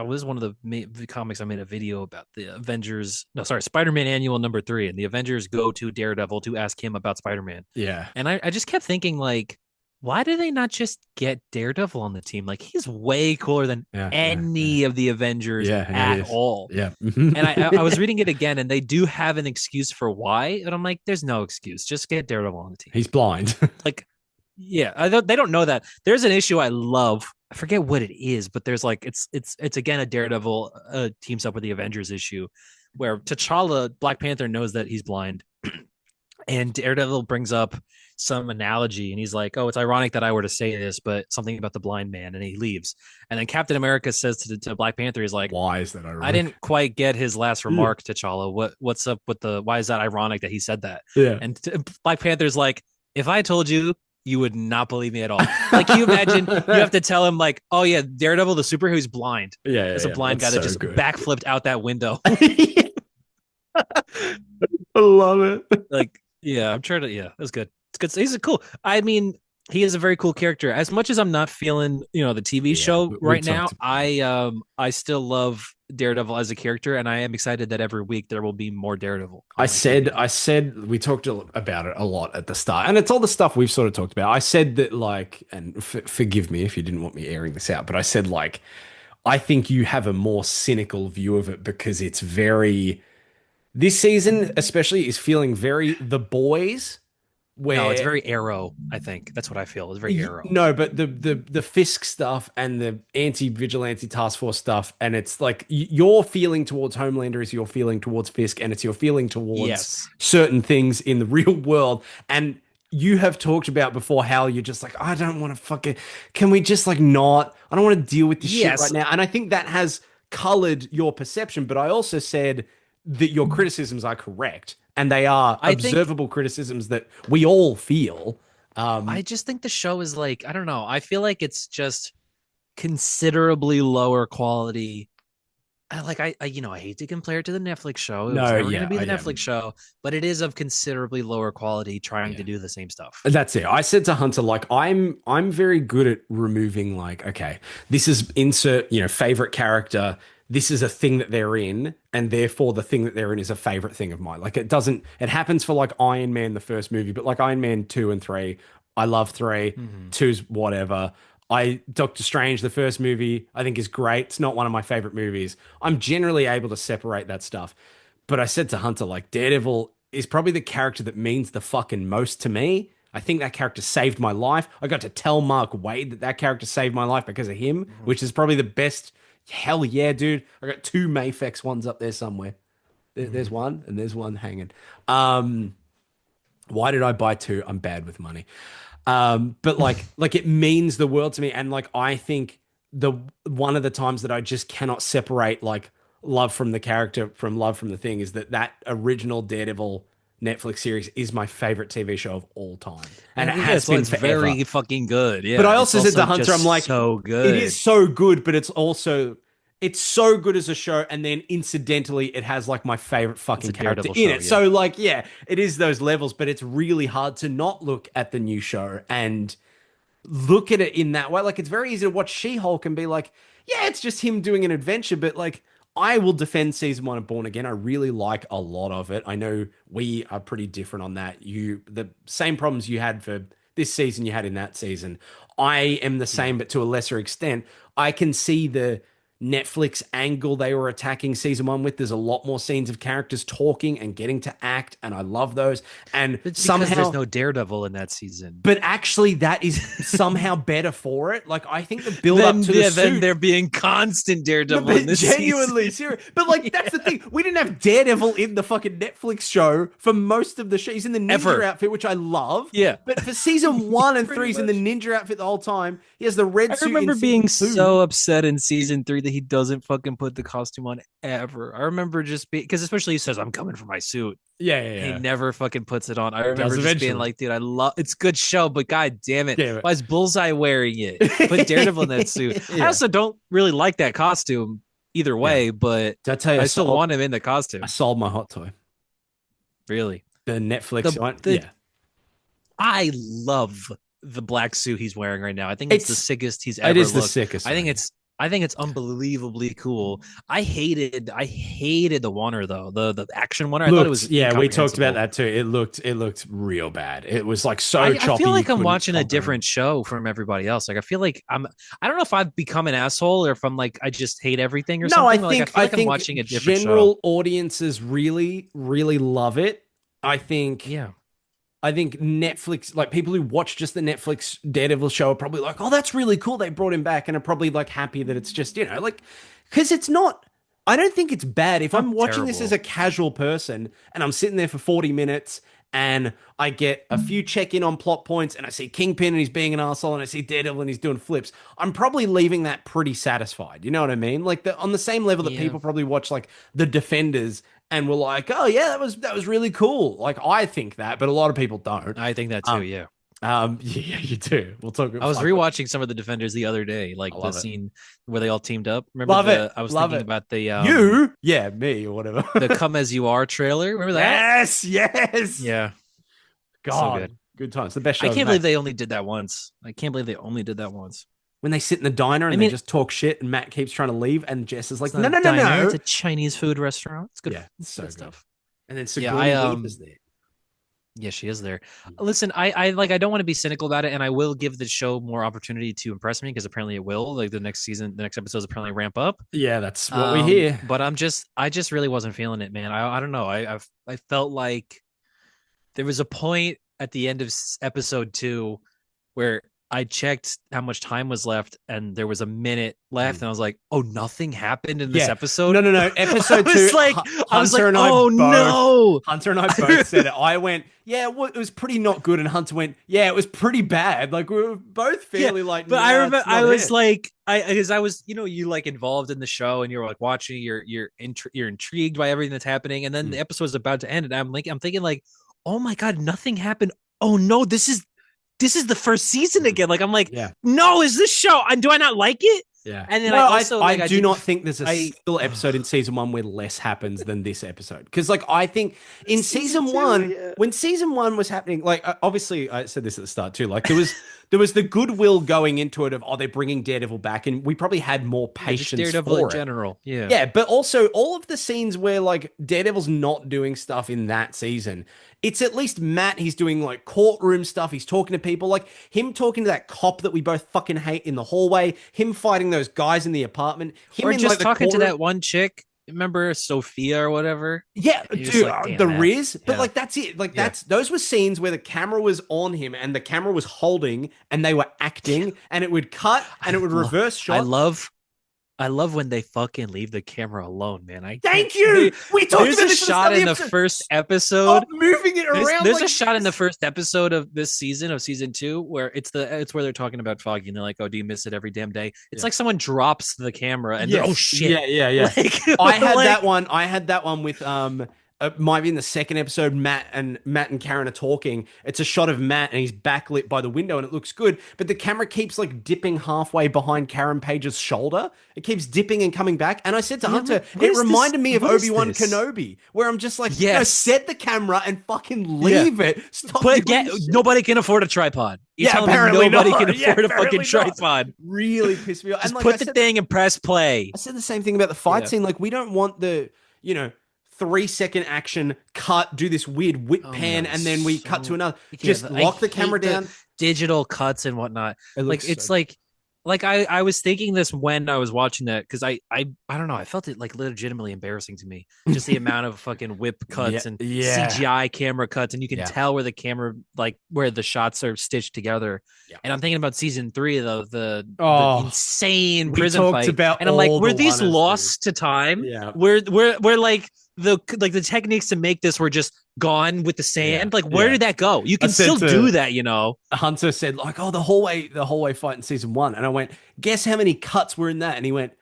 Speaker 3: was one of the comics I made a video about the Avengers. No, sorry, Spider-Man Annual #3, and the Avengers go to Daredevil to ask him about Spider-Man.
Speaker 1: Yeah.
Speaker 3: And I just kept thinking like, why do they not just get Daredevil on the team? Like he's way cooler than
Speaker 1: Yeah,
Speaker 3: any of the Avengers
Speaker 1: he
Speaker 3: at
Speaker 1: is.
Speaker 3: all.
Speaker 1: Yeah.
Speaker 3: And I was reading it again, and they do have an excuse for why, and I'm like, there's no excuse. Just get Daredevil on the team.
Speaker 1: He's blind.
Speaker 3: Like, yeah, they don't know that. There's an issue I love. I forget what it is, but there's like it's again a Daredevil teams up with the Avengers issue, where T'Challa, Black Panther, knows that he's blind, and Daredevil brings up some analogy, and he's like, "Oh, it's ironic that I were to say this, but something about the blind man," and he leaves. And then Captain America says to Black Panther, "He's like,
Speaker 1: Why is that
Speaker 3: I
Speaker 1: ironic?
Speaker 3: didn't quite get his last remark, T'Challa. What's up with the? Why is that ironic that he said that?"
Speaker 1: Yeah.
Speaker 3: And Black Panther's like, "If I told you, you would not believe me at all." Like, can you imagine? You have to tell him like, "Oh yeah, Daredevil, the superhero, who's blind.
Speaker 1: Yeah,
Speaker 3: It's a blind guy
Speaker 1: that's
Speaker 3: that
Speaker 1: so
Speaker 3: just
Speaker 1: good.
Speaker 3: backflipped out that window."
Speaker 1: I love it.
Speaker 3: Like, yeah, I'm trying to. Yeah, that's good. It's good. He's a cool. I mean, he is a very cool character. As much as I'm not feeling, the TV show
Speaker 1: we
Speaker 3: right now,
Speaker 1: talked about
Speaker 3: I still love Daredevil as a character, and I am excited that every week there will be more Daredevil.
Speaker 1: I said we talked about it a lot at the start, and it's all the stuff we've sort of talked about. I said that, like, and forgive me if you didn't want me airing this out, but I said, like, I think you have a more cynical view of it because it's very, this season especially is feeling very The Boys,
Speaker 3: No, it's
Speaker 1: where
Speaker 3: very Arrow. I think that's what I feel. It's very Arrow.
Speaker 1: no, but the Fisk stuff and the anti-vigilante task force stuff, and it's like your feeling towards Homelander is your feeling towards Fisk, and it's your feeling towards
Speaker 3: Yes.
Speaker 1: certain things in the real world. And you have talked about before how you're just like, I don't want to fucking, can we just like not, I don't want to deal with this shit right
Speaker 3: Yes.
Speaker 1: now. And I think that has colored your perception, but I also said that your criticisms are correct and they are
Speaker 3: I think
Speaker 1: observable criticisms that we all feel.
Speaker 3: I just think the show is like, I don't know. I feel like it's just considerably lower quality. I hate to compare it to the Netflix show. It was
Speaker 1: No,
Speaker 3: never going
Speaker 1: yeah,
Speaker 3: to be the
Speaker 1: I
Speaker 3: Netflix show, but it is of considerably lower quality trying to do the same stuff.
Speaker 1: That's it. I said to Hunter, like, I'm very good at removing, like, okay, this is insert, favorite character. This is a thing that they're in, and therefore the thing that they're in is a favorite thing of mine. Like, it happens for like Iron Man, the first movie, but like Iron Man 2 and 3, I love 3,
Speaker 3: Mm-hmm.
Speaker 1: 2's whatever. Doctor Strange, the first movie, I think is great. It's not one of my favorite movies. I'm generally able to separate that stuff. But I said to Hunter, like, Daredevil is probably the character that means the fucking most to me. I think that character saved my life. I got to tell Mark Wade that character saved my life because of him, which is probably the best. Hell yeah, dude. I got 2 Mayfex ones up there somewhere. There's one, and there's one hanging. Why did I buy 2? I'm bad with money. But like it means the world to me. And like, I think the one of the times that I just cannot separate like love from the character from love from the thing is that original Daredevil Netflix series is my favorite TV show of all time. And it has been
Speaker 3: it's
Speaker 1: forever.
Speaker 3: very fucking good. Yeah.
Speaker 1: But I
Speaker 3: It's
Speaker 1: also said to Hunter,
Speaker 3: just
Speaker 1: I'm like,
Speaker 3: so good.
Speaker 1: it is so good, but it's so good as a show, and then incidentally, it has like my favorite fucking
Speaker 3: It's a
Speaker 1: character
Speaker 3: Daredevil
Speaker 1: in
Speaker 3: show,
Speaker 1: it.
Speaker 3: yeah.
Speaker 1: So like, yeah, it is those levels, but it's really hard to not look at the new show and look at it in that way. Like, it's very easy to watch She-Hulk and be like, yeah, it's just him doing an adventure, but like, I will defend season 1 of Born Again. I really like a lot of it. I know we are pretty different on that. The same problems you had for this season you had in that season. I am the same, but to a lesser extent. I can see the Netflix angle they were attacking season 1 with. There's a lot more scenes of characters talking and getting to act, and I love those. And
Speaker 3: It's
Speaker 1: somehow
Speaker 3: because there's no Daredevil in that season.
Speaker 1: but actually, that is somehow better for it. Like, I think the build up to the
Speaker 3: Then
Speaker 1: suit.
Speaker 3: there being constant Daredevil
Speaker 1: But
Speaker 3: in this
Speaker 1: genuinely
Speaker 3: season.
Speaker 1: serious. But like, that's the thing. We didn't have Daredevil in the fucking Netflix show for most of the show. He's in the ninja
Speaker 3: Ever.
Speaker 1: outfit, which I love.
Speaker 3: Yeah.
Speaker 1: But for season 1 and
Speaker 3: Pretty
Speaker 1: 3, he's in the ninja outfit the whole time. He has the red
Speaker 3: I
Speaker 1: suit.
Speaker 3: remember
Speaker 1: in
Speaker 3: being
Speaker 1: season 2.
Speaker 3: so upset in season 3 that he doesn't fucking put the costume on ever. I remember just being, because especially he says, "I'm coming for my suit."
Speaker 1: Yeah.
Speaker 3: He never fucking puts it on. I remember just
Speaker 1: eventually.
Speaker 3: being like, dude, I love it's a good show, but god damn it.
Speaker 1: Yeah,
Speaker 3: Why is Bullseye wearing it? Put Daredevil in that suit. I
Speaker 1: Yeah.
Speaker 3: also don't really like that costume either way, but
Speaker 1: Did I tell you
Speaker 3: I still want him in the costume.
Speaker 1: I sold my hot toy.
Speaker 3: Really.
Speaker 1: The Netflix one.
Speaker 3: the-
Speaker 1: Yeah.
Speaker 3: I love the black suit he's wearing right now. I think it's the
Speaker 1: It's-
Speaker 3: sickest he's
Speaker 1: It
Speaker 3: ever
Speaker 1: is the
Speaker 3: looked.
Speaker 1: sickest.
Speaker 3: I think
Speaker 1: one.
Speaker 3: it's I think it's unbelievably cool. I hated the Oneer though. The action Oneer. I thought it
Speaker 1: Looked,
Speaker 3: was
Speaker 1: yeah, we talked about
Speaker 3: incomprehensible.
Speaker 1: that too. It looked real bad. It was like so
Speaker 3: I feel
Speaker 1: choppy you
Speaker 3: like I'm
Speaker 1: couldn't
Speaker 3: watching a
Speaker 1: comprehend.
Speaker 3: different show from everybody else. Like I feel like I don't know if I've become an asshole or if I'm like I just hate everything or
Speaker 1: No, I
Speaker 3: something. Like I
Speaker 1: think
Speaker 3: feel
Speaker 1: I
Speaker 3: like I'm
Speaker 1: think
Speaker 3: watching a different show.
Speaker 1: general audiences really, really love it. I think
Speaker 3: Yeah.
Speaker 1: I think Netflix, like people who watch just the Netflix Daredevil show, are probably like, "Oh, that's really cool. They brought him back," and are probably like happy that it's just like because it's not. I don't think it's bad if I'm
Speaker 3: Not
Speaker 1: watching this as
Speaker 3: terrible.
Speaker 1: a casual person and I'm sitting there for 40 minutes and I get a few check in on plot points and I see Kingpin and he's being an asshole and I see Daredevil and he's doing flips. I'm probably leaving that pretty satisfied. You know what I mean? Like on the same level that
Speaker 3: Yeah.
Speaker 1: people probably watch like The Defenders and were like, "Oh yeah, that was really cool." Like I think that, but a lot of people don't.
Speaker 3: I think that too,
Speaker 1: Um,
Speaker 3: yeah.
Speaker 1: yeah, you do. We'll talk.
Speaker 3: I was
Speaker 1: Fuck,
Speaker 3: rewatching some of the Defenders the other day,
Speaker 1: I
Speaker 3: like the
Speaker 1: love it.
Speaker 3: scene where they all teamed up. Remember
Speaker 1: Love it.
Speaker 3: I was
Speaker 1: Love
Speaker 3: thinking
Speaker 1: it.
Speaker 3: about
Speaker 1: Yeah, me or whatever.
Speaker 3: the Come As You Are trailer. Remember that?
Speaker 1: Yes, yes.
Speaker 3: Yeah. So
Speaker 1: God,
Speaker 3: good.
Speaker 1: good times. The best
Speaker 3: I
Speaker 1: shows
Speaker 3: can't believe
Speaker 1: made.
Speaker 3: they only did that once. I can't believe they only did that once.
Speaker 1: When they sit in the diner
Speaker 3: I
Speaker 1: and they
Speaker 3: mean,
Speaker 1: just talk shit, and Matt keeps trying to leave, and Jess is
Speaker 3: it's
Speaker 1: like,
Speaker 3: not
Speaker 1: "No,
Speaker 3: a
Speaker 1: no, no,
Speaker 3: diner, it's
Speaker 1: no."
Speaker 3: a Chinese food restaurant. It's good.
Speaker 1: Yeah, it's
Speaker 3: It's
Speaker 1: so
Speaker 3: good
Speaker 1: good.
Speaker 3: stuff.
Speaker 1: And then
Speaker 3: Yeah,
Speaker 1: Sigourney Weaver's there.
Speaker 3: yeah, she is there. Listen, I like I don't want to be cynical about it, and I will give the show more opportunity to impress me because apparently it will. Like the next season, the next episodes apparently ramp up.
Speaker 1: Yeah, that's what we hear.
Speaker 3: But I just really wasn't feeling it, man. I don't know. I felt like there was a point at the end of episode 2 where I checked how much time was left and there was a minute left and I was like, "Oh, nothing happened in this
Speaker 1: Yeah.
Speaker 3: episode."
Speaker 1: No, no, no.
Speaker 3: I
Speaker 1: Episode two,
Speaker 3: was like I was like,
Speaker 1: Hunter and I
Speaker 3: "Oh
Speaker 1: both.
Speaker 3: no."
Speaker 1: Hunter and I both said it. I went, yeah, well, it was pretty not good, and Hunter went, yeah, it was pretty bad. Like we were both
Speaker 3: Yeah,
Speaker 1: fairly like,
Speaker 3: but I
Speaker 1: nah,
Speaker 3: remember
Speaker 1: it's
Speaker 3: I
Speaker 1: not
Speaker 3: was
Speaker 1: it.
Speaker 3: like I because I was you like involved in the show and you're like watching you're intrigued by everything that's happening and then
Speaker 1: Mm.
Speaker 3: the episode is about to end and I'm thinking like, "Oh my god, nothing happened. Oh no, this is the first season again." Like I'm like,
Speaker 1: Yeah.
Speaker 3: "No, is this show? And do I not like it?"
Speaker 1: Yeah.
Speaker 3: And then
Speaker 1: No,
Speaker 3: I also
Speaker 1: I
Speaker 3: like I
Speaker 1: do
Speaker 3: didn't
Speaker 1: not think there's a
Speaker 3: I
Speaker 1: single episode in season one where less happens than this episode. Because like I think in
Speaker 3: Season
Speaker 1: season
Speaker 3: two,
Speaker 1: one,
Speaker 3: yeah.
Speaker 1: when season one was happening, like obviously I said this at the start too. Like there was the goodwill going into it of they're bringing Daredevil back, and we probably had more
Speaker 3: Yeah, just
Speaker 1: patience
Speaker 3: Daredevil in
Speaker 1: for it.
Speaker 3: general. Yeah.
Speaker 1: Yeah, but also all of the scenes where like Daredevil's not doing stuff in that season, it's at least Matt. He's doing like courtroom stuff. He's talking to people, like him talking to that cop that we both fucking hate in the hallway. Him fighting those guys in the apartment. Him
Speaker 3: Or
Speaker 1: in
Speaker 3: just
Speaker 1: like the
Speaker 3: talking to
Speaker 1: courtroom.
Speaker 3: that one chick. Remember Sophia or whatever?
Speaker 1: Yeah,
Speaker 3: You're just
Speaker 1: dude,
Speaker 3: like, damn,
Speaker 1: the
Speaker 3: man.
Speaker 1: Riz, but
Speaker 3: Yeah.
Speaker 1: like that's it. Like
Speaker 3: Yeah.
Speaker 1: that's those were scenes where the camera was on him and the camera was holding and they were acting and it would cut and it would reverse
Speaker 3: I
Speaker 1: shot.
Speaker 3: I love when they fucking leave the camera alone, man. I
Speaker 1: Thank
Speaker 3: can't-
Speaker 1: you. We talked
Speaker 3: There's
Speaker 1: about
Speaker 3: a
Speaker 1: this at the
Speaker 3: shot
Speaker 1: start of
Speaker 3: in the
Speaker 1: episode.
Speaker 3: first episode.
Speaker 1: Stop moving it around.
Speaker 3: There's
Speaker 1: like
Speaker 3: a shot in the
Speaker 1: this.
Speaker 3: first episode of this season of season 2 where it's where they're talking about Foggy and they're like, "Oh, do you miss it every damn day?" It's
Speaker 1: Yeah.
Speaker 3: like someone drops the camera and they're,
Speaker 1: Yes.
Speaker 3: "Oh shit!"
Speaker 1: Yeah, yeah, yeah.
Speaker 3: Like,
Speaker 1: I had
Speaker 3: like-
Speaker 1: that one. I had that one with might be in the second episode. Matt and Karen are talking. It's a shot of Matt and he's backlit by the window and it looks good, but the camera keeps like dipping halfway behind Karen Page's shoulder. It keeps dipping and coming back. And I said to Hunter,
Speaker 3: what
Speaker 1: it
Speaker 3: is this-
Speaker 1: reminded me of
Speaker 3: what is
Speaker 1: Obi-Wan
Speaker 3: this?
Speaker 1: Kenobi, where I'm just like, no,
Speaker 3: Yes.
Speaker 1: set the camera and fucking leave it. Stop.
Speaker 3: But
Speaker 1: doing
Speaker 3: yeah,
Speaker 1: shit.
Speaker 3: nobody can afford a tripod. You're
Speaker 1: Yeah,
Speaker 3: telling me
Speaker 1: apparently
Speaker 3: nobody
Speaker 1: not.
Speaker 3: can
Speaker 1: Yeah,
Speaker 3: afford a fucking
Speaker 1: apparently not.
Speaker 3: tripod.
Speaker 1: Really pissed me off.
Speaker 3: Just
Speaker 1: And like
Speaker 3: put
Speaker 1: I
Speaker 3: the
Speaker 1: said,
Speaker 3: thing and press play.
Speaker 1: I said the same thing about the fight
Speaker 3: Yeah.
Speaker 1: scene. Like, we don't want the, 3-second action cut, do this weird whip
Speaker 3: Oh my
Speaker 1: pan,
Speaker 3: God,
Speaker 1: and then we
Speaker 3: so-
Speaker 1: cut to another.
Speaker 3: Yeah,
Speaker 1: Just
Speaker 3: I
Speaker 1: lock the
Speaker 3: hate
Speaker 1: camera down.
Speaker 3: digital cuts and whatnot.
Speaker 1: It
Speaker 3: Like
Speaker 1: looks
Speaker 3: it's
Speaker 1: so-
Speaker 3: like I was thinking this when I was watching that because I don't know, I felt it like legitimately embarrassing to me. Just the amount of fucking whip cuts and
Speaker 1: yeah.
Speaker 3: CGI camera cuts, and you can
Speaker 1: Yeah.
Speaker 3: tell where the camera like where the shots are stitched together.
Speaker 1: Yeah.
Speaker 3: And I'm thinking about season 3 though, the
Speaker 1: Oh,
Speaker 3: insane
Speaker 1: we
Speaker 3: prison
Speaker 1: talked
Speaker 3: fight.
Speaker 1: about
Speaker 3: And I'm like,
Speaker 1: all
Speaker 3: were
Speaker 1: the
Speaker 3: these
Speaker 1: one-ers,
Speaker 3: lost to time?
Speaker 1: Yeah.
Speaker 3: We're like the techniques to make this were just gone with the sand.
Speaker 1: Yeah.
Speaker 3: Like where
Speaker 1: Yeah.
Speaker 3: did that go? You can
Speaker 1: said
Speaker 3: still
Speaker 1: to-
Speaker 3: do that, you know.
Speaker 1: Hunter said, like, oh, the hallway fight in season 1. And I went, guess how many cuts were in that? And he went,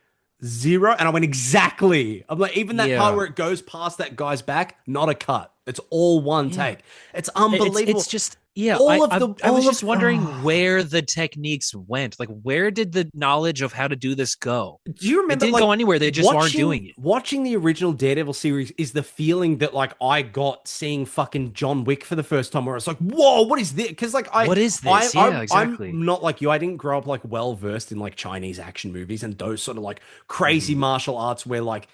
Speaker 1: 0. And I went, exactly. I'm like, even that
Speaker 3: Yeah.
Speaker 1: part where it goes past that guy's back, not a cut. It's all one
Speaker 3: Yeah.
Speaker 1: take. It's unbelievable.
Speaker 3: It's just yeah.
Speaker 1: All of the
Speaker 3: I was
Speaker 1: all of
Speaker 3: just wondering where the techniques went. Like, where did the knowledge of how to do this go?
Speaker 1: Do you
Speaker 3: It
Speaker 1: remember
Speaker 3: didn't
Speaker 1: like
Speaker 3: go anywhere. They just aren't doing it.
Speaker 1: watching the original Daredevil series is the feeling that like I got seeing fucking John Wick for the first time where it's like, whoa, what is this? Because like
Speaker 3: What is this? Yeah,
Speaker 1: I'm
Speaker 3: exactly.
Speaker 1: not like you. I didn't grow up like well versed in like Chinese action movies and those sort of like crazy
Speaker 3: Mhm.
Speaker 1: martial arts where like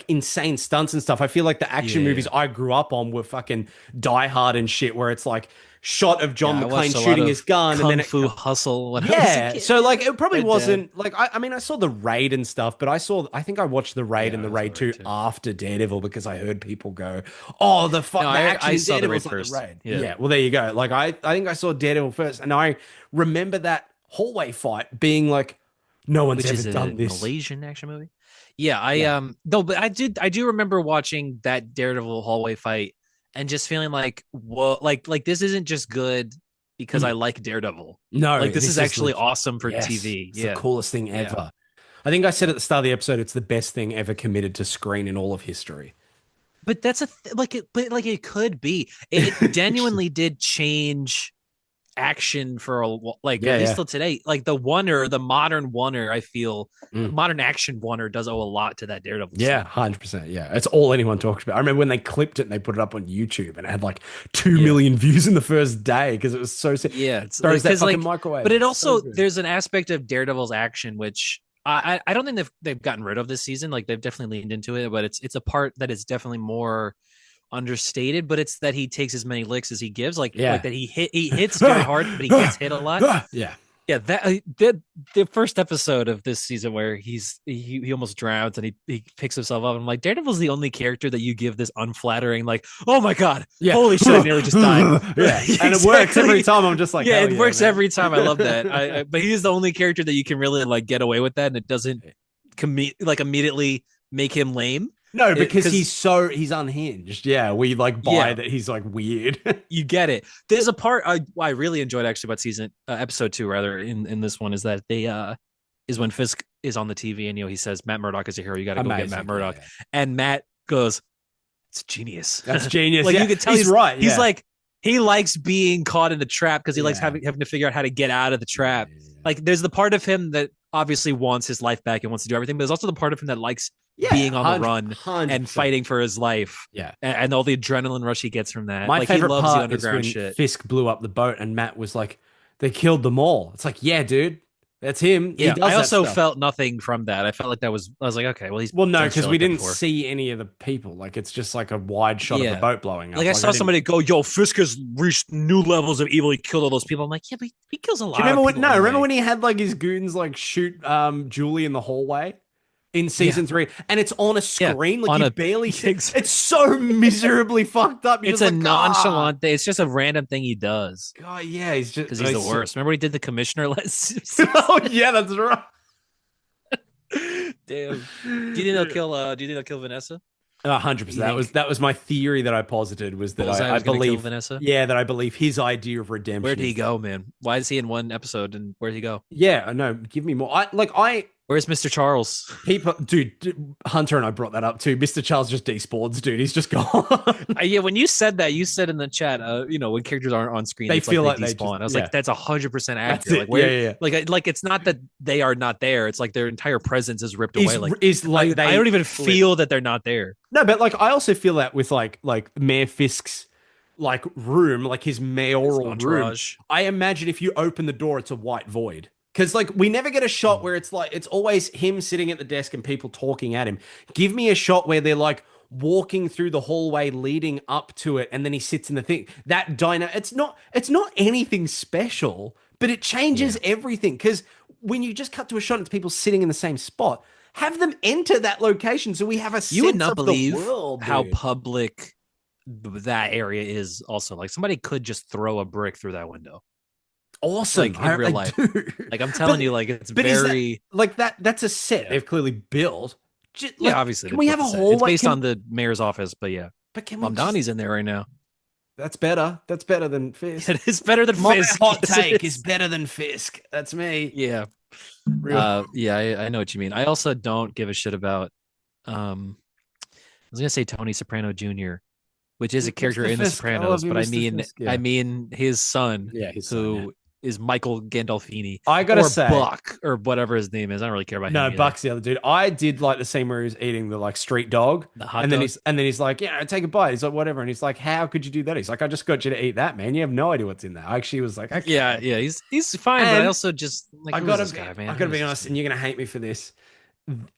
Speaker 1: insane stunts and stuff. I feel like the action movies
Speaker 3: Yeah.
Speaker 1: I grew up on were fucking Die Hard and shit where it's like shot of John
Speaker 3: Yeah, I
Speaker 1: McClane
Speaker 3: watched a lot
Speaker 1: shooting his
Speaker 3: of
Speaker 1: gun and then
Speaker 3: Kung
Speaker 1: it
Speaker 3: Fu Hustle when I was a
Speaker 1: yeah,
Speaker 3: kid.
Speaker 1: so like it probably
Speaker 3: My dad.
Speaker 1: wasn't like I mean I saw the Raid and stuff, but I think I watched the Raid and
Speaker 3: Yeah,
Speaker 1: the
Speaker 3: I saw
Speaker 1: Raid
Speaker 3: that
Speaker 1: 2
Speaker 3: too.
Speaker 1: after Daredevil because I heard people go, "Oh,
Speaker 3: No,
Speaker 1: the action
Speaker 3: I
Speaker 1: in
Speaker 3: saw the
Speaker 1: Daredevil's
Speaker 3: raid
Speaker 1: like the
Speaker 3: first.
Speaker 1: Raid."
Speaker 3: Yeah,
Speaker 1: Yeah, well there you go. Like I think I saw Daredevil first and I remember that hallway fight being like no one's
Speaker 3: which
Speaker 1: ever
Speaker 3: is a
Speaker 1: done this.
Speaker 3: Malaysian action movie. Yeah,
Speaker 1: Yeah.
Speaker 3: no, but I do remember watching that Daredevil hallway fight and just feeling like, whoa, like this isn't just good because I
Speaker 1: Mm.
Speaker 3: like Daredevil.
Speaker 1: No,
Speaker 3: Like this is
Speaker 1: this is
Speaker 3: actually
Speaker 1: legit.
Speaker 3: awesome for
Speaker 1: Yes,
Speaker 3: TV.
Speaker 1: it's the
Speaker 3: Yeah,
Speaker 1: coolest thing
Speaker 3: yeah,
Speaker 1: ever. I think I said
Speaker 3: yeah.
Speaker 1: at the start of the episode it's the best thing ever committed to screen in all of history.
Speaker 3: But that's but like it could be. It genuinely did change action for like
Speaker 1: Yeah,
Speaker 3: at least
Speaker 1: yeah.
Speaker 3: till today. Like the modern oneer, I feel
Speaker 1: Mm.
Speaker 3: modern action oneer does owe a lot to that Daredevil
Speaker 1: Yeah,
Speaker 3: scene.
Speaker 1: 100%. Yeah. It's all anyone talks about. I remember when they clipped it and they put it up on YouTube and it had like 2
Speaker 3: Yeah.
Speaker 1: million views in the first day because it was so sick.
Speaker 3: Yeah, it's
Speaker 1: Throws that
Speaker 3: because
Speaker 1: fucking
Speaker 3: like,
Speaker 1: microwave.
Speaker 3: but it
Speaker 1: So
Speaker 3: also
Speaker 1: good.
Speaker 3: there's an aspect of Daredevil's action which I don't think they've gotten rid of this season. Like they've definitely leaned into it, but it's a part that is definitely more understated. But it's that he takes as many licks as he gives. Like
Speaker 1: Yeah.
Speaker 3: that he hits very hard, but he gets hit a lot.
Speaker 1: Yeah.
Speaker 3: Yeah, the first episode of this season where he almost drowns and he picks himself up. I'm like, Daredevil's the only character that you give this unflattering, like, oh my god,
Speaker 1: Yeah.
Speaker 3: holy shit, I nearly just died.
Speaker 1: Yeah. And it works every time. I'm just like,
Speaker 3: Yeah,
Speaker 1: hell
Speaker 3: it
Speaker 1: yeah,
Speaker 3: works
Speaker 1: man.
Speaker 3: every time. I love that. But he's the only character that you can really like get away with that, and it doesn't like immediately make him lame.
Speaker 1: No, because he's unhinged. Yeah, we like buy
Speaker 3: Yeah.
Speaker 1: that he's like weird.
Speaker 3: You get it. There's a part I really enjoyed actually about episode 2 rather in this one is that they is when Fisk is on the TV and he says Matt Murdock is a hero. You got to go get
Speaker 1: Amazing.
Speaker 3: Matt Murdock,
Speaker 1: Yeah, yeah.
Speaker 3: and Matt goes, "It's genius.
Speaker 1: That's genius.
Speaker 3: Like
Speaker 1: yeah.
Speaker 3: you could tell
Speaker 1: he's right.
Speaker 3: He's
Speaker 1: yeah.
Speaker 3: like he likes being caught in the trap because he likes
Speaker 1: Yeah.
Speaker 3: having to figure out how to get out of the trap.
Speaker 1: Yeah.
Speaker 3: Like there's the part of him that obviously wants his life back and wants to do everything, but there's also the part of him that likes being on the run
Speaker 1: 100%.
Speaker 3: and fighting for his life.
Speaker 1: Yeah.
Speaker 3: And all the adrenaline rush he gets from that.
Speaker 1: My
Speaker 3: like
Speaker 1: favorite
Speaker 3: he loves the
Speaker 1: part is when
Speaker 3: underground shit.
Speaker 1: Fisk blew up the boat and Matt was like, they killed them all. It's like, yeah, dude, that's him.
Speaker 3: Yeah,
Speaker 1: he does
Speaker 3: I
Speaker 1: that
Speaker 3: also
Speaker 1: stuff.
Speaker 3: felt nothing from that. I felt like I was like, okay, well, he's
Speaker 1: Well, no,
Speaker 3: done
Speaker 1: because
Speaker 3: shit
Speaker 1: we
Speaker 3: like that
Speaker 1: didn't
Speaker 3: before.
Speaker 1: see any of the people. Like, it's just like a wide shot of
Speaker 3: Yeah.
Speaker 1: the boat blowing up.
Speaker 3: Like I saw
Speaker 1: didn't-
Speaker 3: somebody go, "Yo, Fisk has reached new levels of evil. He killed all those people." I'm like, yeah, but he kills a lot.
Speaker 1: Do you remember
Speaker 3: of
Speaker 1: when?
Speaker 3: people
Speaker 1: No,
Speaker 3: anyway.
Speaker 1: remember when he had like his goons like shoot Julie in the hallway in season 3, and it's on a screen, like
Speaker 3: on
Speaker 1: you
Speaker 3: a-
Speaker 1: barely see. It's so miserably fucked up. You're
Speaker 3: It's
Speaker 1: just
Speaker 3: a
Speaker 1: like,
Speaker 3: nonchalant thing. It's just a random thing he does
Speaker 1: God, yeah, he's just
Speaker 3: because he's the worst. Remember when he did the commissioner last?
Speaker 1: Oh yeah, that's right.
Speaker 3: Damn. Do you think they'll kill? Do you think they'll kill Vanessa?
Speaker 1: 100%. That was my theory that I posited was that
Speaker 3: Bullseye
Speaker 1: I
Speaker 3: was gonna kill
Speaker 1: believe
Speaker 3: Vanessa.
Speaker 1: Yeah, that I believe his idea of redemption.
Speaker 3: Where'd he
Speaker 1: is-
Speaker 3: go, man? Why is he in one episode and where'd he go?
Speaker 1: Yeah, I know. Give me more.
Speaker 3: Where's Mr. Charles?
Speaker 1: People, dude, Hunter and I brought that up too. Mr. Charles just despawns, dude. He's just gone.
Speaker 3: Yeah, when you said that, you said in the chat, when characters aren't on screen,
Speaker 1: They
Speaker 3: it's
Speaker 1: feel
Speaker 3: like
Speaker 1: like
Speaker 3: they
Speaker 1: they
Speaker 3: despawn.
Speaker 1: just-
Speaker 3: I was
Speaker 1: yeah.
Speaker 3: like, that's 100%
Speaker 1: That's
Speaker 3: accurate.
Speaker 1: it.
Speaker 3: Like, where,
Speaker 1: Yeah.
Speaker 3: like it's not that they are not there. It's like their entire presence is ripped away. Like
Speaker 1: They
Speaker 3: I don't even feel that they're not there.
Speaker 1: No, but like I also feel that with like Mayor Fisk's like room, like his mayoral room.
Speaker 3: Entourage.
Speaker 1: I imagine if you open the door, it's a white void. Because like we never get a shot where it's like it's always him sitting at the desk and people talking at him. Give me a shot where they're like walking through the hallway leading up to it, and then he sits in the thing. That it's not anything special, but it changes everything. Because when you just cut to a shot, it's people sitting in the same spot. Have them enter that location so we have a sense
Speaker 3: You would not
Speaker 1: of
Speaker 3: believe
Speaker 1: the world,
Speaker 3: how
Speaker 1: dude.
Speaker 3: public that area is. Also, like somebody could just throw a brick through that window.
Speaker 1: Awesome.
Speaker 3: Like in real life.
Speaker 1: dude.
Speaker 3: Like I'm telling
Speaker 1: But-
Speaker 3: you, like it's
Speaker 1: but is that-
Speaker 3: very.
Speaker 1: like that's a set
Speaker 3: Yeah.
Speaker 1: they've clearly built.
Speaker 3: Yeah, obviously.
Speaker 1: Can we have a
Speaker 3: It's
Speaker 1: hallway?
Speaker 3: based on the mayor's office, but yeah,
Speaker 1: But can we
Speaker 3: Donnie's in there right now.
Speaker 1: That's better. That's better than Fisk.
Speaker 3: It is better than
Speaker 1: My
Speaker 3: Fisk.
Speaker 1: hot
Speaker 3: Yes, it
Speaker 1: take
Speaker 3: is.
Speaker 1: is better than Fisk. That's me.
Speaker 3: Yeah.
Speaker 1: Real-
Speaker 3: Yeah, I know what you mean. I also don't give a shit about I was gonna say Tony Soprano Jr. which is a character
Speaker 1: Mr.
Speaker 3: in The
Speaker 1: Fisk. I love
Speaker 3: Sopranos,
Speaker 1: you,
Speaker 3: but
Speaker 1: Mr. Fisk.
Speaker 3: I
Speaker 1: Yeah.
Speaker 3: mean his son,
Speaker 1: Yeah, his son. Yeah.
Speaker 3: who is Michael Gandolfini
Speaker 1: I gotta
Speaker 3: or
Speaker 1: say,
Speaker 3: Buck or whatever his name is. I don't really care about him
Speaker 1: no,
Speaker 3: either.
Speaker 1: Buck's the other dude. I did like the scene where he was eating the like street dog,
Speaker 3: The hot dog.
Speaker 1: and then he's like, yeah, take a bite. He's like, whatever, and he's like, how could you do that? He's like, I just got you to eat that, man. You have no idea what's in there. I actually was like,
Speaker 3: Yeah,
Speaker 1: okay.
Speaker 3: yeah, he's fine, but I
Speaker 1: And
Speaker 3: also just like
Speaker 1: I
Speaker 3: who is
Speaker 1: gotta
Speaker 3: this
Speaker 1: be,
Speaker 3: guy, man?
Speaker 1: I
Speaker 3: Who
Speaker 1: gotta
Speaker 3: is
Speaker 1: be
Speaker 3: this
Speaker 1: honest, and
Speaker 3: dude?
Speaker 1: you're gonna hate me for this.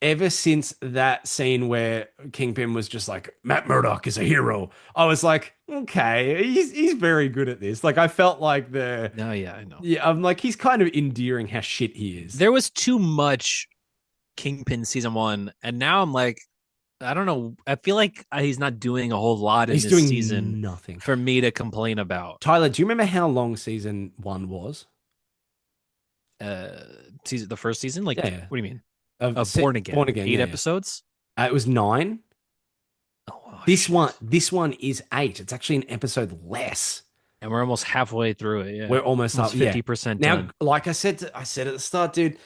Speaker 1: Ever since that scene where Kingpin was just like, Matt Murdock is a hero, I was like, okay, he's very good at this. Like I felt like the
Speaker 3: No, yeah, I know.
Speaker 1: yeah, I'm like he's kind of endearing how shit he is.
Speaker 3: There was too much Kingpin season one, and now I'm like, I don't know. I feel like he's not doing a whole lot in
Speaker 1: He's
Speaker 3: this
Speaker 1: doing
Speaker 3: season
Speaker 1: nothing.
Speaker 3: for me to complain about.
Speaker 1: Tyler, do you remember how long season one was?
Speaker 3: Uh, season the first season, like
Speaker 1: Yeah, yeah.
Speaker 3: what do you mean?
Speaker 1: Born
Speaker 3: Born Again,
Speaker 1: Again,
Speaker 3: 8
Speaker 1: yeah, yeah.
Speaker 3: episodes.
Speaker 1: It was 9.
Speaker 3: Oh,
Speaker 1: This one,
Speaker 3: shit.
Speaker 1: this one is 8. It's actually an episode less.
Speaker 3: And we're almost halfway through it. Yeah,
Speaker 1: We're almost up, yeah.
Speaker 3: 50%
Speaker 1: Now,
Speaker 3: done.
Speaker 1: like I said at the start, dude,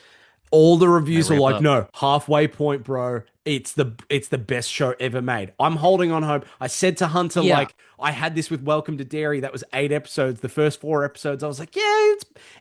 Speaker 1: all the reviews are
Speaker 3: ramp
Speaker 1: like,
Speaker 3: up.
Speaker 1: no, halfway point, bro. It's the best show ever made. I'm holding on hope. I said to Hunter,
Speaker 3: Yeah.
Speaker 1: like, I had this with Welcome to Dairy. That was 8 episodes. The first 4 episodes, I was like, yeah,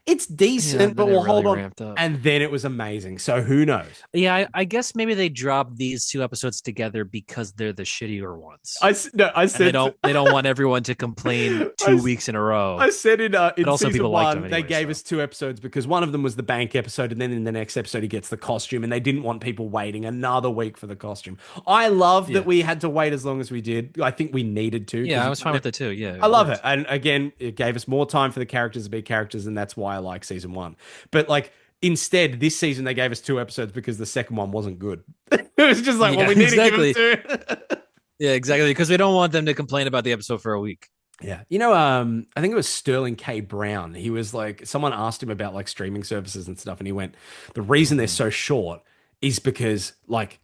Speaker 1: it's decent,
Speaker 3: Yeah,
Speaker 1: but
Speaker 3: then it
Speaker 1: we'll
Speaker 3: really
Speaker 1: hold on.
Speaker 3: ramped up.
Speaker 1: And then it was amazing. So who knows?
Speaker 3: Yeah, I guess maybe they dropped these 2 episodes together because they're the shittier ones.
Speaker 1: No, I
Speaker 3: And
Speaker 1: said
Speaker 3: they don't want everyone to complain
Speaker 1: I
Speaker 3: 2
Speaker 1: s-
Speaker 3: weeks in a row.
Speaker 1: I said in
Speaker 3: also
Speaker 1: season
Speaker 3: people liked them
Speaker 1: one, they
Speaker 3: anyway,
Speaker 1: gave
Speaker 3: so.
Speaker 1: us 2 episodes because one of them was the bank episode, and then in the next episode he gets the costume, and they didn't want people waiting another week for the costume. I love
Speaker 3: Yeah.
Speaker 1: that we had to wait as long as we did. I think we needed to.
Speaker 3: Yeah,
Speaker 1: 'cause
Speaker 3: I was fine with it too. Yeah,
Speaker 1: I love it.
Speaker 3: worked.
Speaker 1: And again, it gave us more time for the characters to be characters, and that's why I like season one. But like instead, this season they gave us 2 episodes because the second one wasn't good. It was just like, well,
Speaker 3: Yeah,
Speaker 1: we need
Speaker 3: exactly.
Speaker 1: to give them 2.
Speaker 3: Yeah, exactly. Because we don't want them to complain about the episode for a week.
Speaker 1: Yeah. You know, I think it was Sterling K. Brown. He was like, someone asked him about like streaming services and stuff, and he went, the reason they're so short is because like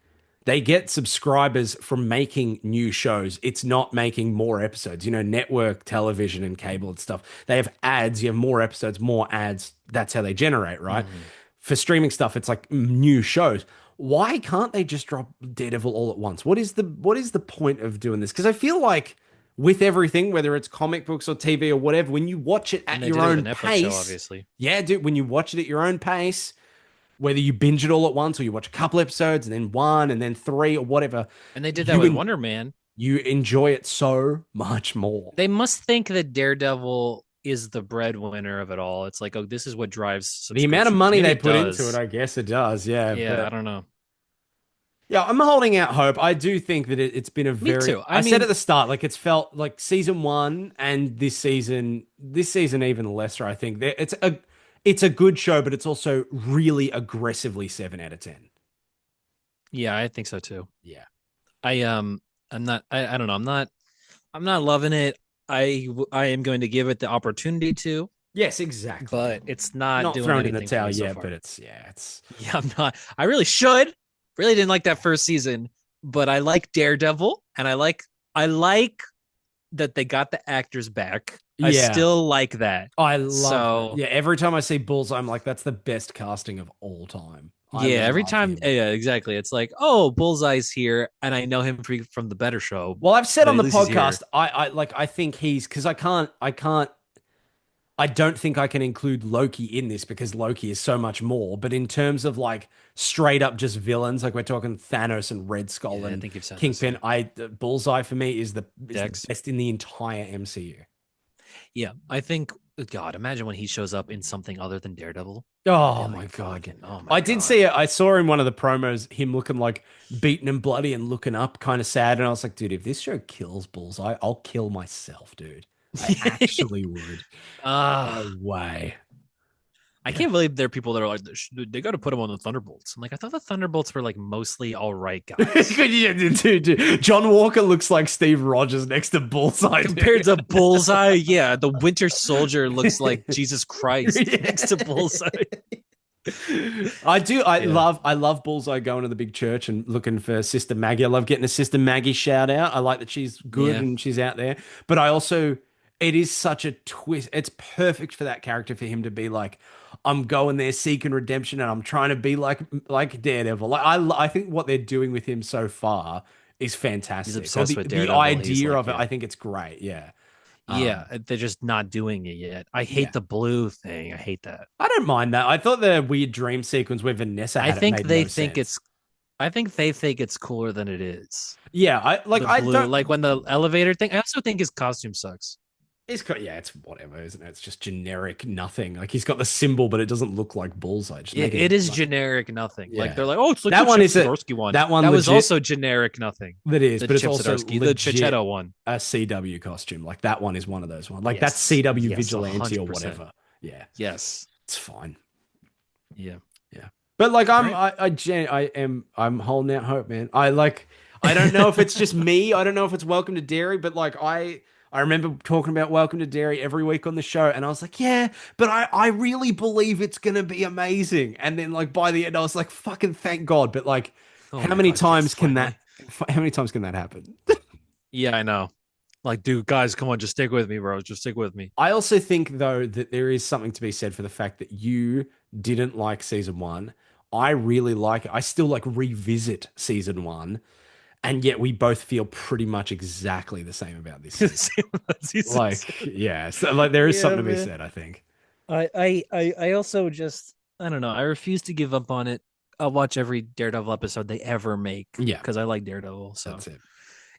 Speaker 1: they get subscribers from making new shows. It's not making more episodes. You know, network television and cable and stuff. They have ads. You have more episodes, more ads. That's how they generate, right? For streaming stuff, it's like new shows. Why can't they just drop Daredevil all at once? What is the point of doing this? Because I feel like with everything, whether it's comic books or TV or whatever, when you watch it at
Speaker 3: And they
Speaker 1: your
Speaker 3: did it with
Speaker 1: own
Speaker 3: the Netflix
Speaker 1: pace,
Speaker 3: show, obviously.
Speaker 1: yeah, dude, when you watch it at your own pace, whether you binge it all at once or you watch a couple episodes and then 1 and then 3 or whatever,
Speaker 3: And they did that
Speaker 1: you
Speaker 3: with
Speaker 1: en-
Speaker 3: Wonder Man.
Speaker 1: you enjoy it so much more.
Speaker 3: They must think that Daredevil is the breadwinner of it all. It's like, oh, this is what drives
Speaker 1: The amount of
Speaker 3: subscriptions.
Speaker 1: money
Speaker 3: Maybe
Speaker 1: they
Speaker 3: it
Speaker 1: put
Speaker 3: does.
Speaker 1: into it, I guess it does. Yeah,
Speaker 3: Yeah,
Speaker 1: but
Speaker 3: I don't know.
Speaker 1: yeah, I'm holding out hope. I do think that it's been a very.
Speaker 3: too.
Speaker 1: I
Speaker 3: I
Speaker 1: said
Speaker 3: mean-
Speaker 1: at the start, like it's felt like season one and this season even lesser. I think it's a good show, but it's also really aggressively 7 out of 10.
Speaker 3: Yeah, I think so too.
Speaker 1: Yeah,
Speaker 3: I'm not. I don't know. I'm not loving it. I am going to give it the opportunity to,
Speaker 1: yes, exactly.
Speaker 3: but it's not
Speaker 1: Not
Speaker 3: doing
Speaker 1: thrown in the
Speaker 3: anything for
Speaker 1: towel
Speaker 3: me so
Speaker 1: yet,
Speaker 3: far.
Speaker 1: but it's
Speaker 3: Yeah, I'm not. I really should. Really didn't like that first season, but I like Daredevil, and I like that they got the actors back. I
Speaker 1: Yeah.
Speaker 3: still like that.
Speaker 1: I love.
Speaker 3: So-
Speaker 1: Yeah, every time I see Bullseye, I'm like, that's the best casting of all time. I
Speaker 3: Yeah, every
Speaker 1: love
Speaker 3: time.
Speaker 1: him.
Speaker 3: Yeah, exactly. It's like, oh, Bullseye's here, and I know him from the Better Show.
Speaker 1: Well, I've said
Speaker 3: But
Speaker 1: on
Speaker 3: at
Speaker 1: the
Speaker 3: least he's here.
Speaker 1: podcast, I think he's because I don't think I can include Loki in this because Loki is so much more. But in terms of like straight up just villains, like we're talking Thanos and Red Skull
Speaker 3: Yeah, I
Speaker 1: and
Speaker 3: think you've said
Speaker 1: Kingpin, Bullseye for me is the
Speaker 3: Dex.
Speaker 1: best in the entire MCU.
Speaker 3: Yeah, I think. God, imagine when he shows up in something other than Daredevil.
Speaker 1: Oh
Speaker 3: Yeah,
Speaker 1: my
Speaker 3: like
Speaker 1: god!
Speaker 3: fucking- oh my
Speaker 1: I did
Speaker 3: God.
Speaker 1: see it. I saw in one of the promos him looking like beaten and bloody and looking up, kind of sad. And I was like, dude, if this show kills Bullseye, I'll kill myself, dude. I actually would.
Speaker 3: Ah,
Speaker 1: No way.
Speaker 3: I can't believe there are people that are like, they got to put him on the Thunderbolts. I'm like, I thought the Thunderbolts were like mostly all right guys.
Speaker 1: Yeah, dude. John Walker looks like Steve Rogers next to Bullseye. dude.
Speaker 3: Compared to Bullseye, yeah, the Winter Soldier looks like Jesus Christ
Speaker 1: Yeah.
Speaker 3: next to Bullseye.
Speaker 1: I love Bullseye going to the big church and looking for Sister Maggie. I love getting a Sister Maggie shout out. I like that she's good
Speaker 3: Yeah.
Speaker 1: and she's out there. But I also, it is such a twist. It's perfect for that character for him to be like, I'm going there seeking redemption and I'm trying to be like Daredevil. Like I think what they're doing with him so far is fantastic.
Speaker 3: He's
Speaker 1: Or
Speaker 3: obsessed with
Speaker 1: the
Speaker 3: Daredevil. He's
Speaker 1: idea
Speaker 3: like,
Speaker 1: of it,
Speaker 3: yeah.
Speaker 1: I think it's great. Yeah.
Speaker 3: Yeah, they're just not doing it yet. I hate
Speaker 1: Yeah.
Speaker 3: the blue thing. I hate that.
Speaker 1: I don't mind that. I thought the weird dream sequence where Vanessa
Speaker 3: I
Speaker 1: had it
Speaker 3: think
Speaker 1: made
Speaker 3: they
Speaker 1: no
Speaker 3: think
Speaker 1: sense.
Speaker 3: it's I think they think it's cooler than it is.
Speaker 1: Yeah,
Speaker 3: The
Speaker 1: I
Speaker 3: blue,
Speaker 1: don't.
Speaker 3: like when the elevator thing. I also think his costume sucks.
Speaker 1: Yeah, it's whatever, isn't it? It's just generic nothing. Like he's got the symbol, but it doesn't look like Bullseye. Just make
Speaker 3: It
Speaker 1: it
Speaker 3: is
Speaker 1: like,
Speaker 3: generic nothing. Like
Speaker 1: yeah.
Speaker 3: they're like, oh, it's like
Speaker 1: That
Speaker 3: the
Speaker 1: one
Speaker 3: Chip
Speaker 1: is a
Speaker 3: Zdarsky one.
Speaker 1: that one
Speaker 3: That was
Speaker 1: legit
Speaker 3: also generic nothing.
Speaker 1: that is,
Speaker 3: The
Speaker 1: but it's
Speaker 3: Chip
Speaker 1: also
Speaker 3: Zdarsky, the
Speaker 1: legit
Speaker 3: Chichetto one.
Speaker 1: a CW costume. Like that one is one of those ones. Like that's
Speaker 3: Yes.
Speaker 1: CW
Speaker 3: Yes,
Speaker 1: Vigilante or
Speaker 3: 100%.
Speaker 1: whatever. Yeah,
Speaker 3: Yes.
Speaker 1: it's fine.
Speaker 3: Yeah.
Speaker 1: Yeah, but like I'm holding out hope, man. I don't know if it's just me. I don't know if it's Welcome to Dairy, but like I remember talking about Welcome to Dairy every week on the show, and I was like, yeah, but I really believe it's gonna be amazing. And then like by the end, I was like, fucking thank God. But like,
Speaker 3: Oh
Speaker 1: how
Speaker 3: my
Speaker 1: many
Speaker 3: God,
Speaker 1: times
Speaker 3: yes,
Speaker 1: can
Speaker 3: finally.
Speaker 1: how many times can that happen?
Speaker 3: Yeah, I know. Like, dude, guys, come on, just stick with me, bro. Just stick with me.
Speaker 1: I also think though that there is something to be said for the fact that you didn't like season one. I really like it. I still like revisit season one, and yet we both feel pretty much exactly the same about this season. Like, yeah, so like there is
Speaker 3: Yeah,
Speaker 1: something to be
Speaker 3: man.
Speaker 1: said, I think.
Speaker 3: I also just I don't know. I refuse to give up on it. I'll watch every Daredevil episode they ever make
Speaker 1: Yeah,
Speaker 3: because I like Daredevil. So
Speaker 1: that's it.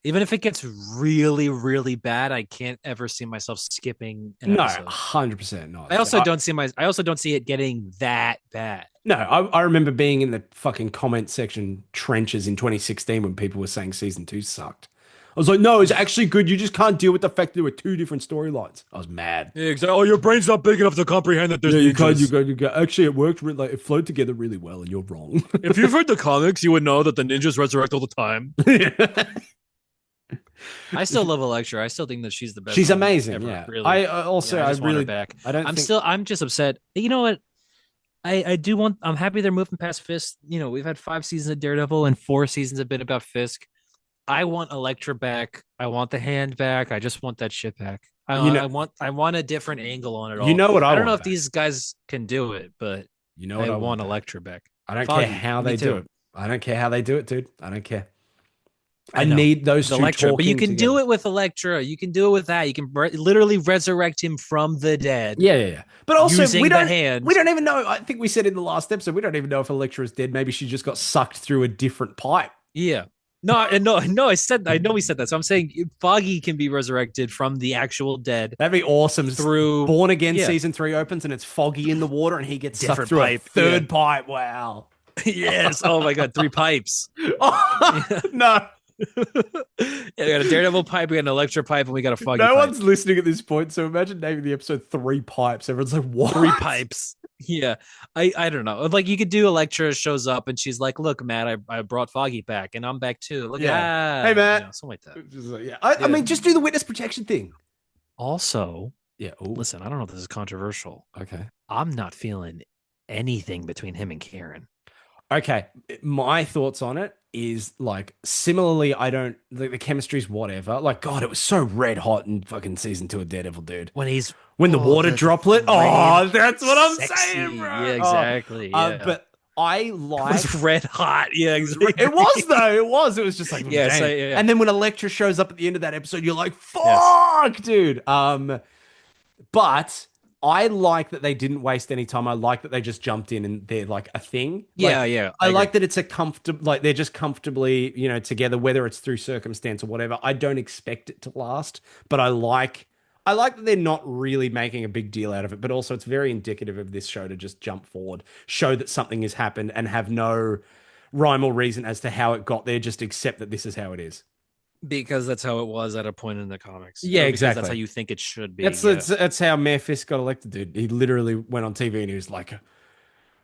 Speaker 3: even if it gets really, really bad, I can't ever see myself skipping an
Speaker 1: No,
Speaker 3: episode.
Speaker 1: 100% not.
Speaker 3: I also don't see it getting that bad.
Speaker 1: No, I remember being in the fucking comment section trenches in 2016 when people were saying season two sucked. I was like, no, it's actually good. You just can't deal with the fact that there were two different storylines. I was mad.
Speaker 3: Yeah, exactly. Oh, your brain's not big enough to comprehend that there's
Speaker 1: Yeah,
Speaker 3: ninjas.
Speaker 1: you go. Actually, it worked. Like, it flowed together really well, and you're wrong.
Speaker 3: If you've read the comics, you would know that the ninjas resurrect all the time. I still love Elektra. I still think that she's the best.
Speaker 1: She's
Speaker 3: one
Speaker 1: amazing.
Speaker 3: ever,
Speaker 1: Yeah.
Speaker 3: really.
Speaker 1: I also,
Speaker 3: Yeah, I
Speaker 1: I
Speaker 3: just want her
Speaker 1: really,
Speaker 3: back.
Speaker 1: I don't think.
Speaker 3: I'm just upset. You know what? I do want. I'm happy they're moving past Fisk. You know, we've had 5 seasons of Daredevil and 4 seasons have been about Fisk. I want Elektra back. I want the hand back. I just want that shit back.
Speaker 1: You know,
Speaker 3: I want a different angle on it all.
Speaker 1: you know what
Speaker 3: I don't know
Speaker 1: want
Speaker 3: if
Speaker 1: back.
Speaker 3: these guys can do it, but
Speaker 1: You know
Speaker 3: I
Speaker 1: what I
Speaker 3: want
Speaker 1: back.
Speaker 3: Elektra back.
Speaker 1: I don't
Speaker 3: Foggy,
Speaker 1: care how
Speaker 3: me
Speaker 1: they do
Speaker 3: too.
Speaker 1: it. I don't care how they do it, dude. I don't care.
Speaker 3: I
Speaker 1: I
Speaker 3: know.
Speaker 1: need those
Speaker 3: With
Speaker 1: two
Speaker 3: Elektra, but you
Speaker 1: talking
Speaker 3: can
Speaker 1: together.
Speaker 3: do it with Elektra. You can do it with that. You can literally resurrect him from the dead.
Speaker 1: Yeah. But also,
Speaker 3: Using
Speaker 1: we
Speaker 3: the
Speaker 1: don't.
Speaker 3: hand.
Speaker 1: We don't even know. I think we said in the last episode, we don't even know if Elektra is dead. Maybe she just got sucked through a different pipe.
Speaker 3: Yeah. No. I know we said that. So I'm saying Foggy can be resurrected from the actual dead
Speaker 1: That'd be awesome.
Speaker 3: through
Speaker 1: Born Again
Speaker 3: yeah.
Speaker 1: season 3 opens and it's foggy in the water and he gets sucked
Speaker 3: Different
Speaker 1: through
Speaker 3: pipe,
Speaker 1: a third pipe. Wow.
Speaker 3: Yes. Oh my God. 3 pipes.
Speaker 1: Oh, no.
Speaker 3: Yeah, we got a Daredevil pipe, we got an Elektra pipe, and we got a Foggy
Speaker 1: No
Speaker 3: pipe.
Speaker 1: one's listening at this point. So imagine naming the episode 3 pipes. Everyone's like, what?
Speaker 3: 3 pipes. Yeah. I don't know. Like you could do Elektra shows up and she's like, look, Matt, I brought Foggy back and I'm back too. Look
Speaker 1: Yeah.
Speaker 3: at
Speaker 1: Hey, Matt.
Speaker 3: you know, something like that.
Speaker 1: Just like, yeah. I mean, just do the witness protection thing.
Speaker 3: Also,
Speaker 1: Yeah. Ooh.
Speaker 3: listen, I don't know if this is controversial.
Speaker 1: Okay.
Speaker 3: I'm not feeling anything between him and Karen.
Speaker 1: Okay. My thoughts on it is like similarly, I don't like the chemistry's whatever. Like, God, it was so red hot in fucking season 2 of Daredevil, dude. When the water droplet. Oh, that's what I'm saying, bro.
Speaker 3: Yeah, exactly. Yeah.
Speaker 1: But I
Speaker 3: it
Speaker 1: like
Speaker 3: was red hot. Yeah, exactly.
Speaker 1: it was though. It was. It was just like
Speaker 3: Yeah,
Speaker 1: damn.
Speaker 3: so, yeah.
Speaker 1: And then when Elektra shows up at the end of that episode, you're like, fuck, dude. But I like that they didn't waste any time. I like that they just jumped in and they're like a thing.
Speaker 3: Yeah,
Speaker 1: Like,
Speaker 3: yeah.
Speaker 1: I like that it's a comfortable, like they're just comfortably, together, whether it's through circumstance or whatever. I don't expect it to last, but I like that they're not really making a big deal out of it, but also it's very indicative of this show to just jump forward, show that something has happened and have no rhyme or reason as to how it got there. Just accept that this is how it is.
Speaker 3: Because that's how it was at a point in the comics.
Speaker 1: Yeah,
Speaker 3: Or because
Speaker 1: exactly.
Speaker 3: That's how you think it should be.
Speaker 1: That's how Mayor Fisk got elected, dude. He literally went on TV and he was like,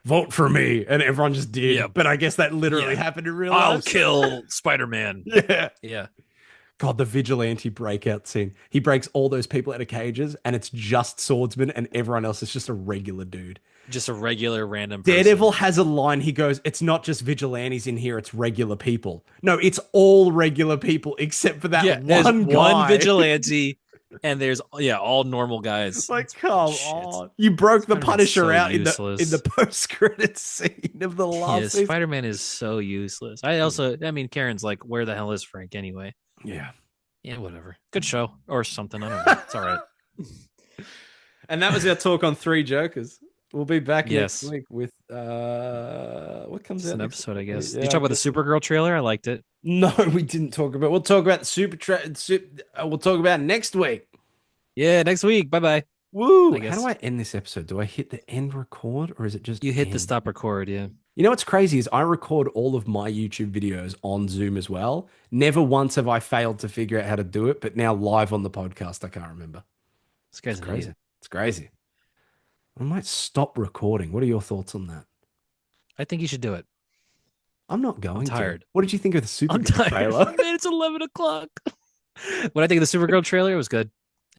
Speaker 1: vote for me. And everyone just did.
Speaker 3: Yeah.
Speaker 1: But I guess that literally happened in real life.
Speaker 3: I'll kill Spider-Man.
Speaker 1: Yeah.
Speaker 3: Yeah.
Speaker 1: God, the vigilante breakout scene. He breaks all those people out of cages and it's just swordsman and everyone else is just a regular dude.
Speaker 3: Just a regular random person.
Speaker 1: Daredevil has a line. He goes, it's not just vigilantes in here, it's regular people. No, it's all regular people except for that
Speaker 3: Yeah, there's
Speaker 1: one guy.
Speaker 3: one vigilante and there's all normal guys.
Speaker 1: Like,
Speaker 3: It's
Speaker 1: come
Speaker 3: bullshit.
Speaker 1: on. You broke the
Speaker 3: Spider-Man's
Speaker 1: Punisher
Speaker 3: so
Speaker 1: out in the
Speaker 3: useless.
Speaker 1: post-credits scene of the last season.
Speaker 3: Spider-Man is so useless. I mean, Karen's like, where the hell is Frank anyway?
Speaker 1: Yeah.
Speaker 3: Yeah, whatever. Good show or something. I don't know. It's all right.
Speaker 1: And that was our talk on Three Jokers. We'll be back next
Speaker 3: Yes.
Speaker 1: week with what comes
Speaker 3: Just
Speaker 1: out
Speaker 3: an
Speaker 1: next
Speaker 3: episode, I
Speaker 1: week?
Speaker 3: guess.
Speaker 1: Yeah,
Speaker 3: Did you talk
Speaker 1: I
Speaker 3: about the
Speaker 1: guess-
Speaker 3: Supergirl trailer? I liked it.
Speaker 1: No, we didn't talk about. We'll talk about we'll talk about next week.
Speaker 3: Yeah, next week. Bye-bye.
Speaker 1: Woo!
Speaker 3: I
Speaker 1: How do
Speaker 3: guess.
Speaker 1: I end this episode? Do I hit the end record or is it just
Speaker 3: You hit the
Speaker 1: end?
Speaker 3: stop record, yeah.
Speaker 1: You know what's crazy is I record all of my YouTube videos on Zoom as well. Never once have I failed to figure out how to do it, but now live on the podcast, I can't remember.
Speaker 3: This guy's
Speaker 1: It's
Speaker 3: an
Speaker 1: crazy.
Speaker 3: idiot.
Speaker 1: It's crazy. I might stop recording. What are your thoughts on that?
Speaker 3: I think you should do it.
Speaker 1: I'm not going
Speaker 3: tired.
Speaker 1: to. What did you think of the
Speaker 3: I'm
Speaker 1: Supergirl
Speaker 3: tired.
Speaker 1: trailer?
Speaker 3: Man, it's 11 o'clock. What I think of the Supergirl trailer, it was good.